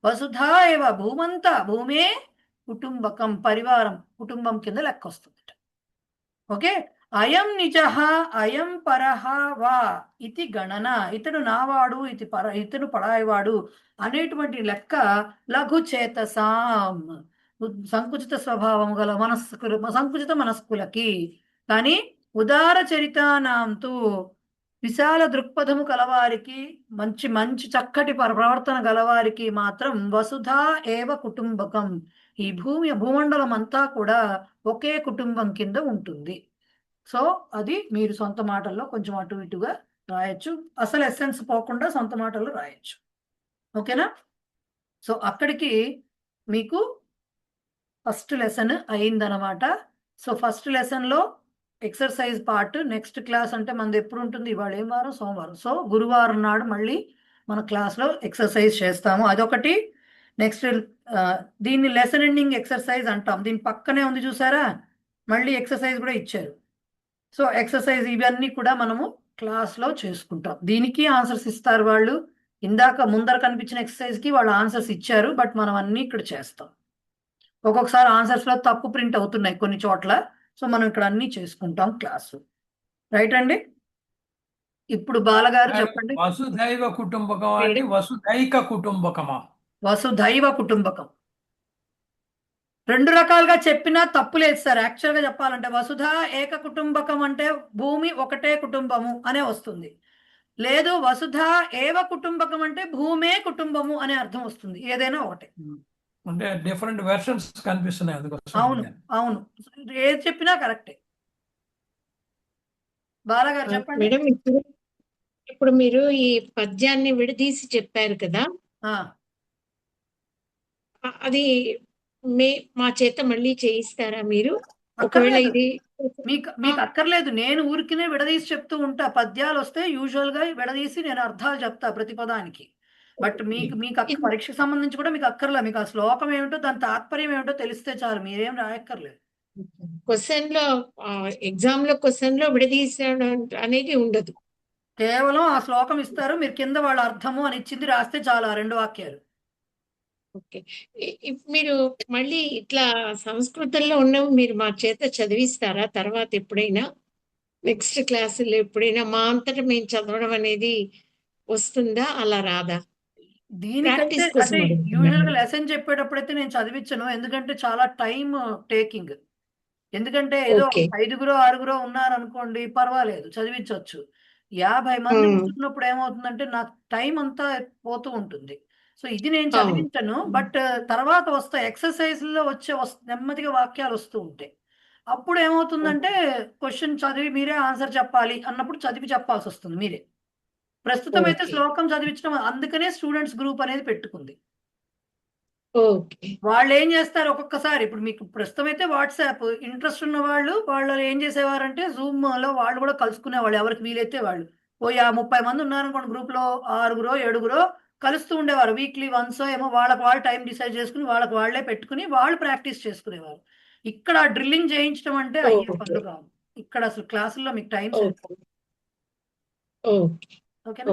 B: వసుధా ఏవ, భూమంతా భూమే కుటుంబకం, పరివారం, కుటుంబం కింద లెక్క వస్తుందట. ఓకే, అయం నిజః అయం పరః వా ఇతి గణన, ఇతడు నావాడు ఇతడు పరాయివాడు అనేటువంటి లెక్క లఘు చేతసాం, సంకుచిత స్వభావం గల సంకుచిత మనస్కులకి. కానీ ఉదార చరితానాంతు విశాల దృక్పథము కలవారికి, మంచి మంచి చక్కటి ప్రవర్తన గలవారికి మాత్రం వసుధా ఏవ కుటుంబకం, ఈ భూమండలం అంతా కూడా ఒకే కుటుంబం కింద ఉంటుంది. సో అది మీరు సొంత మాటల్లో కొంచెం అటు ఇటుగా రాయొచ్చు, అసలు ఎసెన్స్ పోకుండా సొంత మాటల్లో రాయొచ్చు. ఓకేనా? సో అక్కడికి మీకు ఫస్ట్ లెసన్ అయిందనమాట. సో ఫస్ట్ లెసన్లో ఎక్సర్సైజ్ పార్ట్. నెక్స్ట్ క్లాస్ అంటే మనది ఎప్పుడు ఉంటుంది? ఇవాళ ఏం వారం? సోమవారం. సో గురువారం నాడు మళ్ళీ మన క్లాస్లో ఎక్సర్సైజ్ చేస్తాము. అదొకటి. నెక్స్ట్ దీన్ని లెసన్ ఎండింగ్ ఎక్సర్సైజ్ అంటాం. దీని పక్కనే ఉంది చూసారా, మళ్ళీ ఎక్సర్సైజ్ కూడా ఇచ్చారు. సో ఎక్సర్సైజ్ ఇవన్నీ కూడా మనము క్లాస్లో చేసుకుంటాం. దీనికి ఆన్సర్స్ ఇస్తారు వాళ్ళు. ఇందాక ముందర కనిపించిన ఎక్సర్సైజ్కి వాళ్ళు ఆన్సర్స్ ఇచ్చారు, బట్ మనం అన్నీ ఇక్కడ చేస్తాం. ఒక్కొక్కసారి ఆన్సర్స్లో తప్పు ప్రింట్ అవుతున్నాయి కొన్ని చోట్ల. సో మనం ఇక్కడ అన్నీ చేసుకుంటాం క్లాసు. రైట్ అండి. ఇప్పుడు బాలగారు చెప్పండి.
M: వసుధైవ కుటుంబకం అంటే వసుధైక కుటుంబకమా?
B: వసుధైవ కుటుంబకం. రెండు రకాలుగా చెప్పినా తప్పు లేదు సార్. యాక్చువల్గా చెప్పాలంటే వసుధ ఏక కుటుంబకం అంటే భూమి ఒకటే కుటుంబము అనే వస్తుంది. లేదు వసుధ ఏవ కుటుంబకం అంటే భూమే కుటుంబము అనే అర్థం వస్తుంది. ఏదైనా ఒకటే.
M: అంటే డిఫరెంట్ వెర్షన్స్ కనిపిస్తున్నాయి అందుకోసం.
B: అవును అవును, ఏది చెప్పినా కరెక్టే. బాలగారు చెప్పండి.
L: మేడం ఇప్పుడు మీరు ఈ పద్యాన్ని విడదీసి చెప్పారు కదా, అది మా చేత మళ్ళీ చేయిస్తారా మీరు? ఒకవేళ ఇది
B: మీకు అక్కర్లేదు, నేను ఊరికినే విడదీసి చెప్తూ ఉంటా. పద్యాలు వస్తే యూజువల్ గా విడదీసి నేను అర్థాలు చెప్తా ప్రతి పదానికి. బట్ మీకు పరీక్షకు సంబంధించి కూడా మీకు అక్కర్లే. మీకు ఆ శ్లోకం ఏమిటో దాని తాత్పర్యం ఏమిటో తెలిస్తే చాలు, మీరేం రాయక్కర్లేదు.
L: క్వశ్చన్ లో ఎగ్జామ్ లో క్వశ్చన్ లో విడదీసడం అనేది ఉండదు.
B: కేవలం ఆ శ్లోకం ఇస్తారు, మీరు కింద వాళ్ళ అర్థము అని ఇచ్చింది రాస్తే చాలు, ఆ 2 వాక్యాలు.
L: ఓకే. మీరు మళ్ళీ ఇట్లా సంస్కృతంలో ఉన్నవి మీరు మా చేత చదివిస్తారా తర్వాత ఎప్పుడైనా? నెక్స్ట్ క్లాసులో ఎప్పుడైనా మా అంతటా మేము చదవడం అనేది వస్తుందా, అలా రాదా?
B: దీనికంటే అంటే యూజువల్ గా లెసన్ చెప్పేటప్పుడైతే నేను చదివించను, ఎందుకంటే చాలా టైం టేకింగ్. ఎందుకంటే ఏదో 5గురో 6గురో ఉన్నారనుకోండి పర్వాలేదు చదివించవచ్చు. 50 మంది ఉంటున్నప్పుడు ఏమవుతుందంటే నాకు టైం అంతా పోతూ ఉంటుంది. సో ఇది నేను చదివించను. బట్ తర్వాత వస్తాయి ఎక్సర్సైజ్ లో నెమ్మదిగా వాక్యాలు వస్తూ ఉంటాయి. అప్పుడు ఏమవుతుందంటే క్వశ్చన్ చదివి మీరే ఆన్సర్ చెప్పాలి అన్నప్పుడు చదివి చెప్పాల్సి వస్తుంది మీరే. ప్రస్తుతం అయితే శ్లోకం చదివించడం, అందుకనే స్టూడెంట్స్ గ్రూప్ అనేది పెట్టుకుంది. వాళ్ళు ఏం చేస్తారు ఒక్కొక్కసారి, ఇప్పుడు మీకు ప్రస్తుతం అయితే వాట్సాప్, ఇంట్రెస్ట్ ఉన్న వాళ్ళు ఏం చేసేవారంటే జూమ్ లో వాళ్ళు కూడా కలుసుకునేవాళ్ళు, ఎవరికి వీలైతే వాళ్ళు. 30 మంది ఉన్నారనుకోండి గ్రూప్ లో, 6గురో 7గురో కలుస్తూ ఉండేవారు. వీక్లీ వన్స్ ఏమో వాళ్ళకి వాళ్ళు టైం డిసైడ్ చేసుకుని వాళ్ళకి వాళ్ళే పెట్టుకుని వాళ్ళు ప్రాక్టీస్ చేసుకునేవారు. ఇక్కడ డ్రిల్లింగ్ చేయించడం అంటే అయ్యే పనులు కాదు. ఇక్కడ అసలు క్లాసుల్లో మీకు టైం ఓకేనా.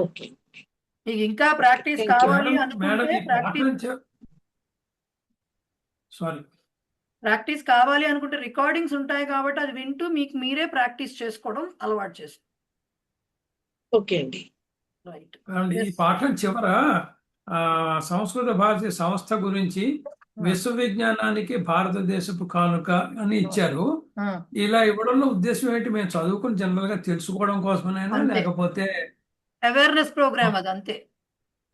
B: మీకు ఇంకా ప్రాక్టీస్ కావాలి అనుకుంటే ప్రాక్టీస్ కావాలి అనుకుంటే రికార్డింగ్స్ ఉంటాయి కాబట్టి అది వింటూ మీకు మీరే ప్రాక్టీస్ చేసుకోవడం అలవాటు చేసుకోండి.
L: ఓకే అండి.
B: రైట్.
M: ఈ పాఠం చివర సంస్కృత భారతి సంస్థ గురించి విశ్వవిజ్ఞానానికి భారతదేశపు కానుక అని ఇచ్చారు. ఇలా ఇవ్వడంలో ఉద్దేశం ఏంటి? మేము చదువుకుని జనరల్ గా తెలుసుకోవడం కోసమేనా, లేకపోతే
B: అవేర్నెస్ ప్రోగ్రామ్? అది అంతే,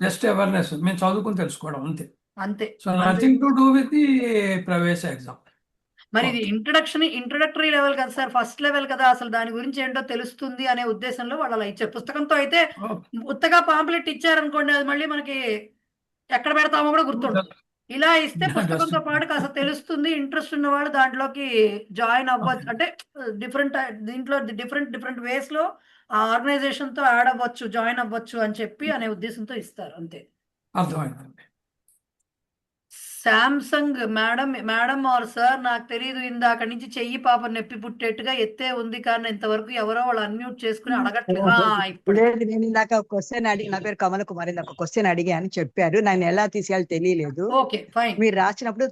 M: జస్ట్ అవేర్నెస్, మేము చదువుకుని తెలుసుకోవడం అంతే.
B: అంతే.
M: So nothing to do with the ప్రవేశ ఎగ్జామ్.
B: మరి ఇది ఇంట్రడక్టరీ లెవెల్ కదా సార్, ఫస్ట్ లెవెల్ కదా, అసలు దాని గురించి ఏంటో తెలుస్తుంది అనే ఉద్దేశంలో వాళ్ళు అలా ఇచ్చారు. పుస్తకంతో అయితే ఉత్తగా పాంప్లెట్ ఇచ్చారనుకోండి, అది మళ్ళీ మనకి ఎక్కడ పెడతామో కూడా గుర్తుండదు. ఇలా ఇస్తే పుస్తకంతో పాటు కాస్త తెలుస్తుంది, ఇంట్రెస్ట్ ఉన్న వాళ్ళు దాంట్లోకి జాయిన్ అవ్వచ్చు. అంటే దీంట్లో డిఫరెంట్ వేస్ లో ఆ ఆర్గనైజేషన్ తో యాడ్ అవ్వచ్చు, జాయిన్ అవ్వచ్చు అని చెప్పి అనే ఉద్దేశంతో ఇస్తారు అంతే.
M: అర్థమైందండి.
B: శాంసంగ్ మేడం ఆర్ సార్, నాకు తెలియదు, ఇందాక నుంచి చెయ్యి పాప నొప్పి పుట్టేట్టుగా ఎత్తే ఉంది, కానీ ఇంతవరకు ఎవరో వాళ్ళు అన్మ్యూట్ చేసుకుని అడగట్లేదు.
G: లేదు, నేను ఇందాక క్వశ్చన్ అడిగి, నా పేరు కమల కుమారి, ఒక క్వశ్చన్ అడిగి అని చెప్పారు, నేను ఎలా తీసేయాలి తెలియలేదు.
B: Okay fine.
G: మీరు రాసినప్పుడు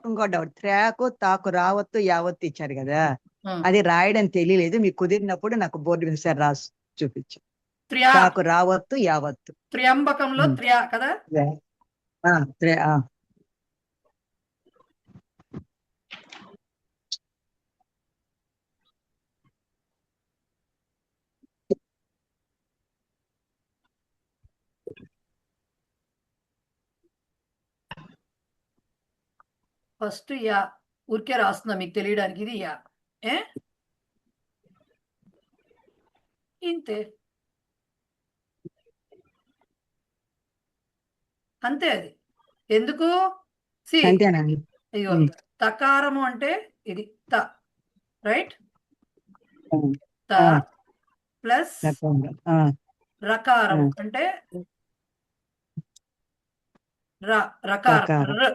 G: ఇంకో డౌట్, త్రాకు తాకు రావత్తు యావత్తు ఇచ్చారు కదా, అది రాయడం తెలియలేదు. మీకు కుదిరినప్పుడు నాకు బోర్డు మీద సార్ రాసి చూపించు. తాకు రావత్తు యావత్తు,
B: త్ర్యంబకంలో త్ర్యా కదా. ఫస్ట్ యా ఊరికే రాస్తున్నా మీకు తెలియడానికి, ఇది యా ఇంతే. అంతే అది. ఎందుకు సి
G: అంతేనండి.
B: ఇగో తకారము అంటే ఇది త, రైట్? త ప్లస్ రకారం అంటే రకారం ర్.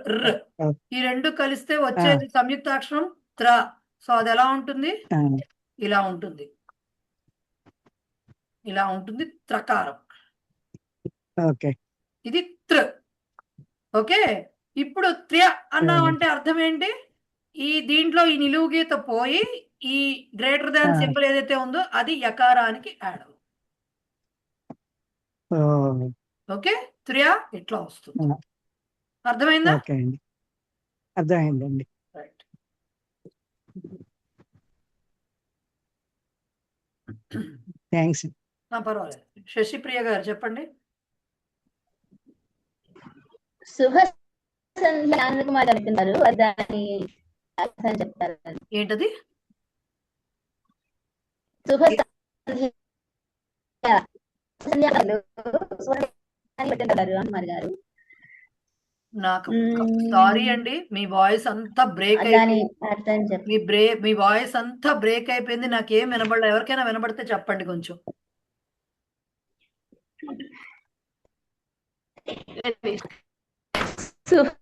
B: ఈ రెండు కలిస్తే వచ్చేది సంయుక్తాక్షరం త్ర. సో అది ఎలా ఉంటుంది? ఇలా ఉంటుంది, ఇలా ఉంటుంది త్రకారం. ఇది త్ర. ఓకే, ఇప్పుడు త్ర్య అన్నామంటే అర్థం ఏంటి? ఈ దీంట్లో ఈ నిలువు గీత పోయి ఈ గ్రేటర్ దాన్ సింబల్ ఏదైతే ఉందో అది యకారానికి యాడ్ అవుతుంది. ఓకే, త్ర్య ఇట్లా వస్తుంది. అర్థమైందా?
G: అర్థమైందండి.
B: రైట్.
G: థ్యాంక్స్.
B: పర్వాలేదు. శశిప్రియ గారు చెప్పండి.
I: శుభ సంధ్య ఆనందకుమార్ అంటున్నారు, దాని అర్థం చెప్తారు.
B: ఏంటది?
I: శుభ సంధ్య గారు.
B: నాకు సారీ అండి, మీ వాయిస్ అంతా బ్రేక్ అయిపోయింది. మీ వాయిస్ అంతా బ్రేక్ అయిపోయింది, నాకేం వినబడలేదు. ఎవరికైనా వినబడితే చెప్పండి కొంచెం.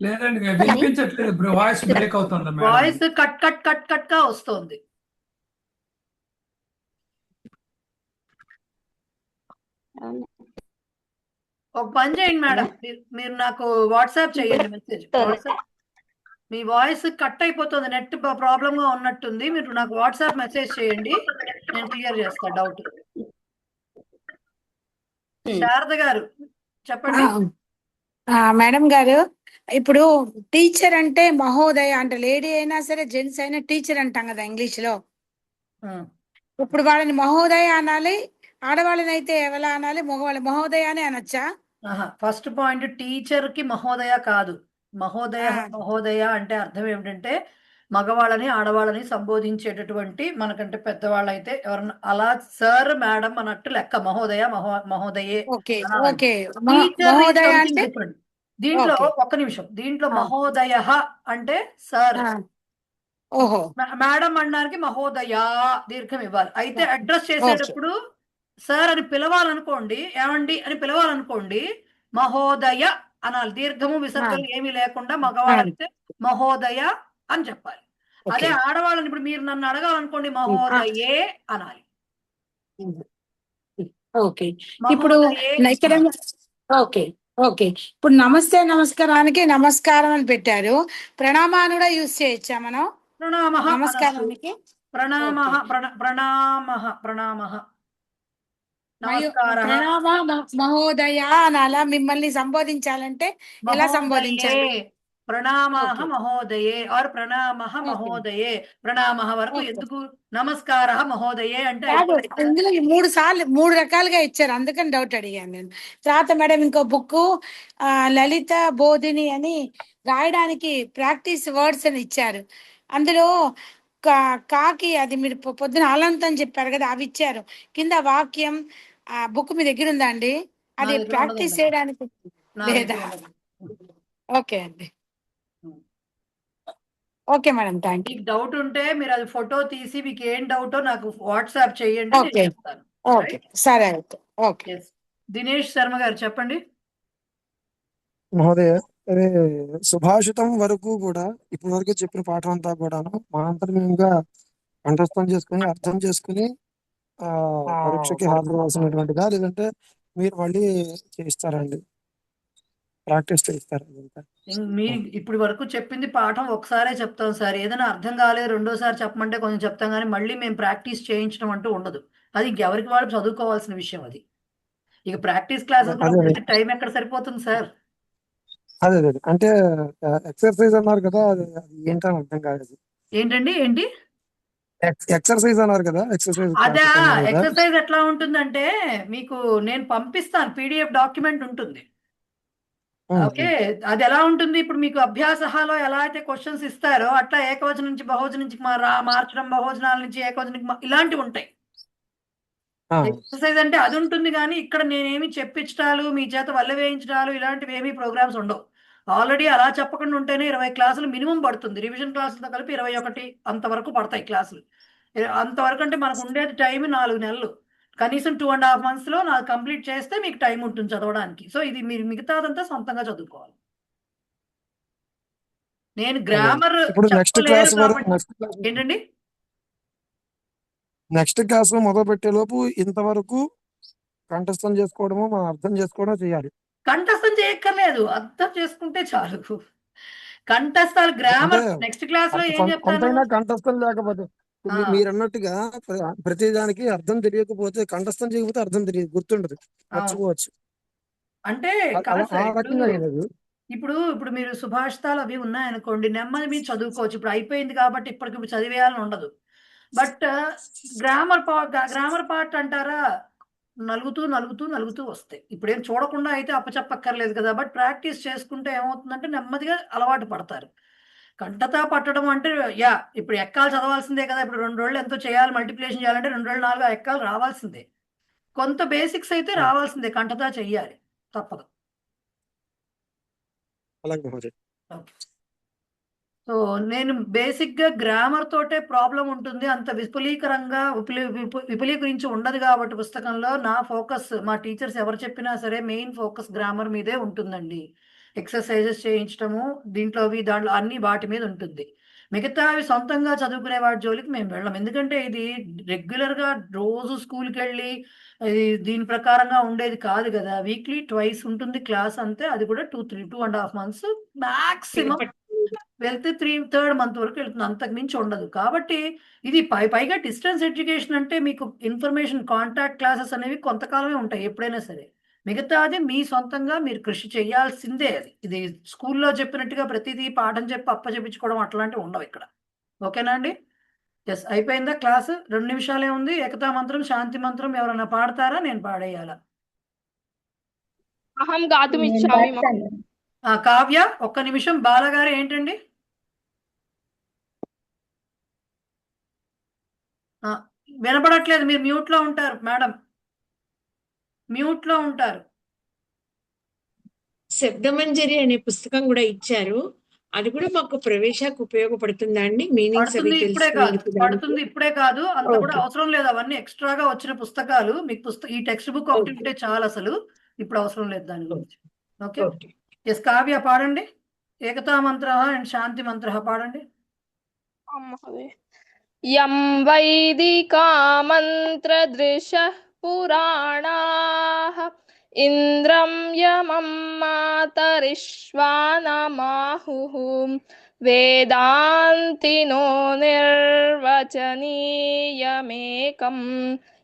M: లేదండి వినిపించట్లేదు, వాయిస్ బ్రేక్ అవుతుంది.
B: Voice cut cut cut cut గా వస్తుంది. ఒక పని చేయండి మేడం, మీరు నాకు వాట్సాప్ చేయండి మెసేజ్. వాట్సాప్ మీ వాయిస్ కట్ అయిపోతుంది, నెట్ ప్రాబ్లమ్ గా ఉన్నట్టుంది. మీరు నాకు వాట్సాప్ మెసేజ్ చేయండి, నేను క్లియర్ చేస్తా డౌట్. శారద గారు చెప్పండి.
K: మేడం గారు, ఇప్పుడు టీచర్ అంటే మహోదయ అంటే లేడీ అయినా సరే జెంట్స్ అయినా టీచర్ అంటాం కదా ఇంగ్లీష్ లో. ఇప్పుడు వాళ్ళని మహోదయ అనాలి, ఆడవాళ్ళని అయితే ఎవలా అనాలి? మగవాళ్ళని మహోదయ అని అనొచ్చా?
B: ఫస్ట్ పాయింట్, టీచర్ కి మహోదయ కాదు. మహోదయ అంటే అర్థం ఏమిటంటే మగవాళ్ళని ఆడవాళ్ళని సంబోధించేటటువంటి, మనకంటే పెద్దవాళ్ళు అయితే ఎవరన్నా అలా సార్ మేడం అన్నట్టు లెక్క. మహోదయ మహోదయే. దీంట్లో ఒక్క నిమిషం, దీంట్లో మహోదయ అంటే సార్,
K: ఓహో,
B: మేడం అనడానికి మహోదయ దీర్ఘం ఇవ్వాలి. అయితే అడ్రస్ చేసేటప్పుడు సార్ అని పిలవాలనుకోండి, ఏమండి అని పిలవాలనుకోండి, మహోదయ అనాలి. దీర్ఘము విసర్గలు ఏమీ లేకుండా మగవాళ్ళైతే మహోదయ అని చెప్పాలి. అదే ఆడవాళ్ళని ఇప్పుడు మీరు నన్ను అడగాలనుకోండి, మహోదయే అనాలి.
K: ఓకే, ఇప్పుడు ఇక్కడ ఓకే ఓకే ఇప్పుడు నమస్తే నమస్కారానికి నమస్కారం అని పెట్టారు. ప్రణామాన్ని కూడా యూజ్ చేయొచ్చా మనం? నమస్కారానికి ప్రణామ మహోదయ అనాలా? మిమ్మల్ని సంబోధించాలంటే ఎలా సంబోధించాలి?
B: ప్రణామః మహోదయే ఆర్ ప్రణామః మహోదయే. ప్రణామః వరకు ఎందుకు, నమస్కారః మహోదయే అంటే
K: ఇందులో 3 రకాలుగా ఇచ్చారు, అందుకని డౌట్ అడిగాను నేను. తర్వాత మేడం ఇంకో బుక్ లలిత బోధిని అని రాయడానికి ప్రాక్టీస్ వర్డ్స్ అని ఇచ్చారు. అందులో కాకి అది మీరు పొద్దున అలంతం చెప్పారు కదా, అవి ఇచ్చారు. కింద వాక్యం ఆ బుక్ మీ దగ్గర ఉందా అండి? అది ప్రాక్టీస్ చేయడానికి లేదా? ఓకే అండి, okay madam, thank you.
B: Doubt ఉంటే మీరు అది ఫోటో తీసి మీకు ఏం డౌటో నాకు వాట్సాప్ చేయండి, నేను చెప్తాను.
K: ఓకే, సరే అయితే. ఓకే,
B: దినేష్ శర్మ గారు చెప్పండి.
H: మహోదయ, అదే సుభాషితం వరకు కూడా ఇప్పటి వరకు చెప్పిన పాఠం అంతా కూడాను మా అంతర్మయంగా అండర్స్టాండ్ చేసుకుని అర్థం చేసుకుని పరీక్షకి హాజరవలసినటువంటిదా, లేదంటే మీరు మళ్ళీ చేయిస్తారండి, ప్రాక్టీస్ చేయిస్తారు?
B: మీరు ఇప్పుడు వరకు చెప్పింది పాఠం ఒకసారే చెప్తాం సార్. ఏదైనా అర్థం కాలేదు రెండోసారి చెప్పమంటే కొంచెం చెప్తాం, కానీ మళ్ళీ మేము ప్రాక్టీస్ చేయించడం అంటూ ఉండదు. అది ఇంకెవరికి వాళ్ళు చదువుకోవాల్సిన విషయం. అది ఇక ప్రాక్టీస్ క్లాసెస్ టైం ఎక్కడ సరిపోతుంది సార్?
H: అదే అంటే ఎక్సర్సైజ్ అన్నారు కదా, అది ఏంటని అర్థం కాదు.
B: ఏంటండి? ఏంటి
H: ఎక్సర్సైజ్ అన్నారు కదా?
B: అదే ఎక్సర్సైజ్ ఎట్లా ఉంటుందంటే మీకు నేను పంపిస్తాను, పీడిఎఫ్ డాక్యుమెంట్ ఉంటుంది. ఓకే, అది ఎలా ఉంటుంది, ఇప్పుడు మీకు అభ్యాసలో ఎలా అయితే క్వశ్చన్స్ ఇస్తారో అట్లా ఏకవచనం నుంచి బహువచనం నుంచి మార్చడం, బహువచనాల నుంచి ఏకవచనం ఇలాంటివి ఉంటాయి. ఎక్సర్సైజ్ అంటే అది ఉంటుంది కానీ ఇక్కడ నేనేమి చెప్పించడాలు మీ చేత వల్ల వేయించడాలు ఇలాంటివి ఏమీ ప్రోగ్రామ్స్ ఉండవు. ఆల్రెడీ అలా చెప్పకుండా ఉంటేనే 20 క్లాసులు మినిమం పడుతుంది. రివిజన్ క్లాసులతో కలిపి 21 అంతవరకు పడతాయి క్లాసులు. అంతవరకు అంటే మనకు ఉండేది టైం 4 నెలలు. కనీసం 2.5 months లో నాకు కంప్లీట్ చేస్తే మీకు టైం ఉంటుంది చదవడానికి. సో ఇది మీరు మిగతాదంతా సొంతంగా చదువుకోవాలి. నేను గ్రామర్
H: ఇప్పుడు నెక్స్ట్ క్లాస్
B: ఏంటండి
H: నెక్స్ట్ క్లాస్ లో మొదలు పెట్టే లోపు ఇంతవరకు కంఠస్థం చేసుకోవడము మనం అర్థం చేసుకోవడం చేయాలి.
B: కంఠస్థం చేయక్కర్లేదు, అర్థం చేసుకుంటే చాలు. కంఠస్థాలు గ్రామర్ నెక్స్ట్ క్లాస్ లో ఏం చెప్తాను.
H: కొంతైనా కంఠస్థం లేకపోతే మీరు అన్నట్టుగా ప్రతి దానికి అర్థం తెలియకపోతే కంఠస్థం చేయకపోతే అర్థం తెలియదు, గుర్తుండదు, మర్చిపోవచ్చు.
B: అంటే ఇప్పుడు మీరు సుభాషితాలు అవి ఉన్నాయనుకోండి, నెమ్మది మీరు చదువుకోవచ్చు. ఇప్పుడు అయిపోయింది కాబట్టి ఇప్పటికి చదివేయాలని ఉండదు. బట్ గ్రామర్ పార్ట్ అంటారా, నలుగుతూ వస్తాయి. ఇప్పుడేం చూడకుండా అయితే అప్పచెప్పక్కర్లేదు కదా. బట్ ప్రాక్టీస్ చేసుకుంటే ఏమవుతుందంటే నెమ్మదిగా అలవాటు పడతారు. కంటతా పట్టడం అంటే ఇప్పుడు ఎక్కాలు చదవాల్సిందే కదా. ఇప్పుడు 2 రోజులు ఎంతో చేయాలి, మల్టిప్లికేషన్ చేయాలంటే 2 రోజులు 4 ఎక్కాలు రావాల్సిందే. కొంత బేసిక్స్ అయితే రావాల్సిందే, కంటతా చెయ్యాలి, తప్పదు. సో నేను బేసిక్ గా గ్రామర్ తోటే ప్రాబ్లం ఉంటుంది. అంత విపులీకరంగా విపులీకరించి ఉండదు కాబట్టి పుస్తకంలో నా ఫోకస్, మా టీచర్స్ ఎవరు చెప్పినా సరే మెయిన్ ఫోకస్ గ్రామర్ మీదే ఉంటుందండి. ఎక్సర్సైజెస్ చేయించడము దాంట్లో అన్ని వాటి మీద ఉంటుంది. మిగతా అవి సొంతంగా చదువుకునే వాటి జోలికి మేము వెళ్ళాం. ఎందుకంటే ఇది రెగ్యులర్ గా రోజు స్కూల్కి వెళ్ళి దీని ప్రకారంగా ఉండేది కాదు కదా. వీక్లీ ట్వైస్ ఉంటుంది క్లాస్ అంతే. అది కూడా 2.5 months మాక్సిమం వెళ్తే 3rd month వరకు వెళ్తుంది, అంతకు మించి ఉండదు. కాబట్టి ఇది పైగా డిస్టెన్స్ ఎడ్యుకేషన్ అంటే మీకు ఇన్ఫర్మేషన్ కాంటాక్ట్ క్లాసెస్ అనేవి కొంతకాలమే ఉంటాయి ఎప్పుడైనా సరే. మిగతాది మీ సొంతంగా మీరు కృషి చేయాల్సిందే. ఇది స్కూల్లో చెప్పినట్టుగా ప్రతిదీ పాఠం చెప్పి అప్పచెప్పించుకోవడం అట్లాంటివి ఉండవు ఇక్కడ. ఓకేనా అండి? ఎస్, అయిపోయిందా క్లాసు? 2 నిమిషాలే ఉంది. ఏకతా మంత్రం, శాంతి మంత్రం ఎవరన్నా పాడతారా, నేను పాడేయాలా? కావ్య 1 నిమిషం. బాలగారు ఏంటండి? వినపడట్లేదు, మీరు మ్యూట్ లో ఉంటారు మేడం, మ్యూట్ లో ఉంటారు.
L: శబ్దమంజరి అనే పుస్తకం కూడా ఇచ్చారు. అది కూడా మాకు ప్రవేశకు ఉపయోగపడుతుందా అండి? మీనింగ్స్ అవి
B: పడుతుంది, ఇప్పుడే కాదు, అంత కూడా అవసరం లేదు. అవన్నీ ఎక్స్ట్రాగా వచ్చిన పుస్తకాలు. మీకు ఈ టెక్స్ట్ బుక్ ఒకటి ఉంటే చాలు, అసలు ఇప్పుడు అవసరం లేదు దాని గురించి. ఓకే, ఎస్ కావ్య పాడండి. ఏకతా మంత్ర అండ్ శాంతి మంత్ర పాడండి.
N: యం వైదికా మంత్రదృశః పురాణాః ఇంద్రం యమం మాతరిష్వానమాహుః వేదాంతినో నిర్వచనీయమేకం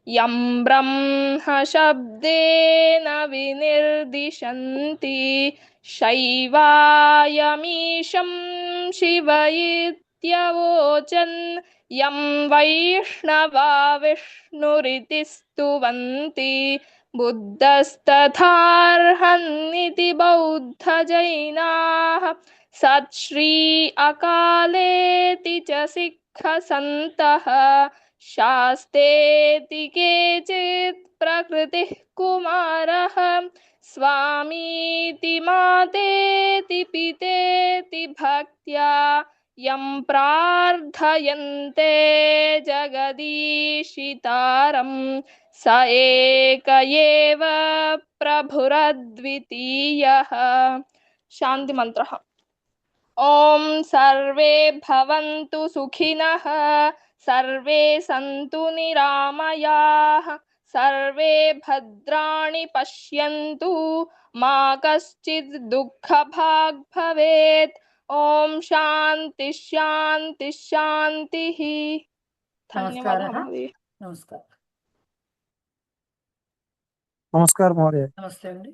N: యం బ్రహ్మ శబ్దేన వినిర్దిశంతి శైవాయమీశం శివయిత్యవోచన్ యం వైష్ణవా విష్ణురితి స్తువంతి బుద్ధస్తథార్హన్నితి బౌద్ధ జైనాః సత్శ్రీ అకాలేతి చ సిక్ఖసంతః శాస్తేతి కేచిత్ ప్రకృతిః కుమారః స్వామీతి మాతేతి పితేతి భక్త్యా యం ప్రార్థయంతే జగదీశితారం స ఏక ఏవ ప్రభురద్వితీయః. శాంతి మంత్రః. ఓం సర్వే భవంతు సుఖినః, సర్వే సంతు నిరామయాః, సర్వే భద్రాణి పశ్యంతు, మా కశ్చిత్ దుఃఖభాగ్ భవేత్. ఓం శాంతి శాంతి శాంతి.
H: నమస్కారం.
B: నమస్తే అండి.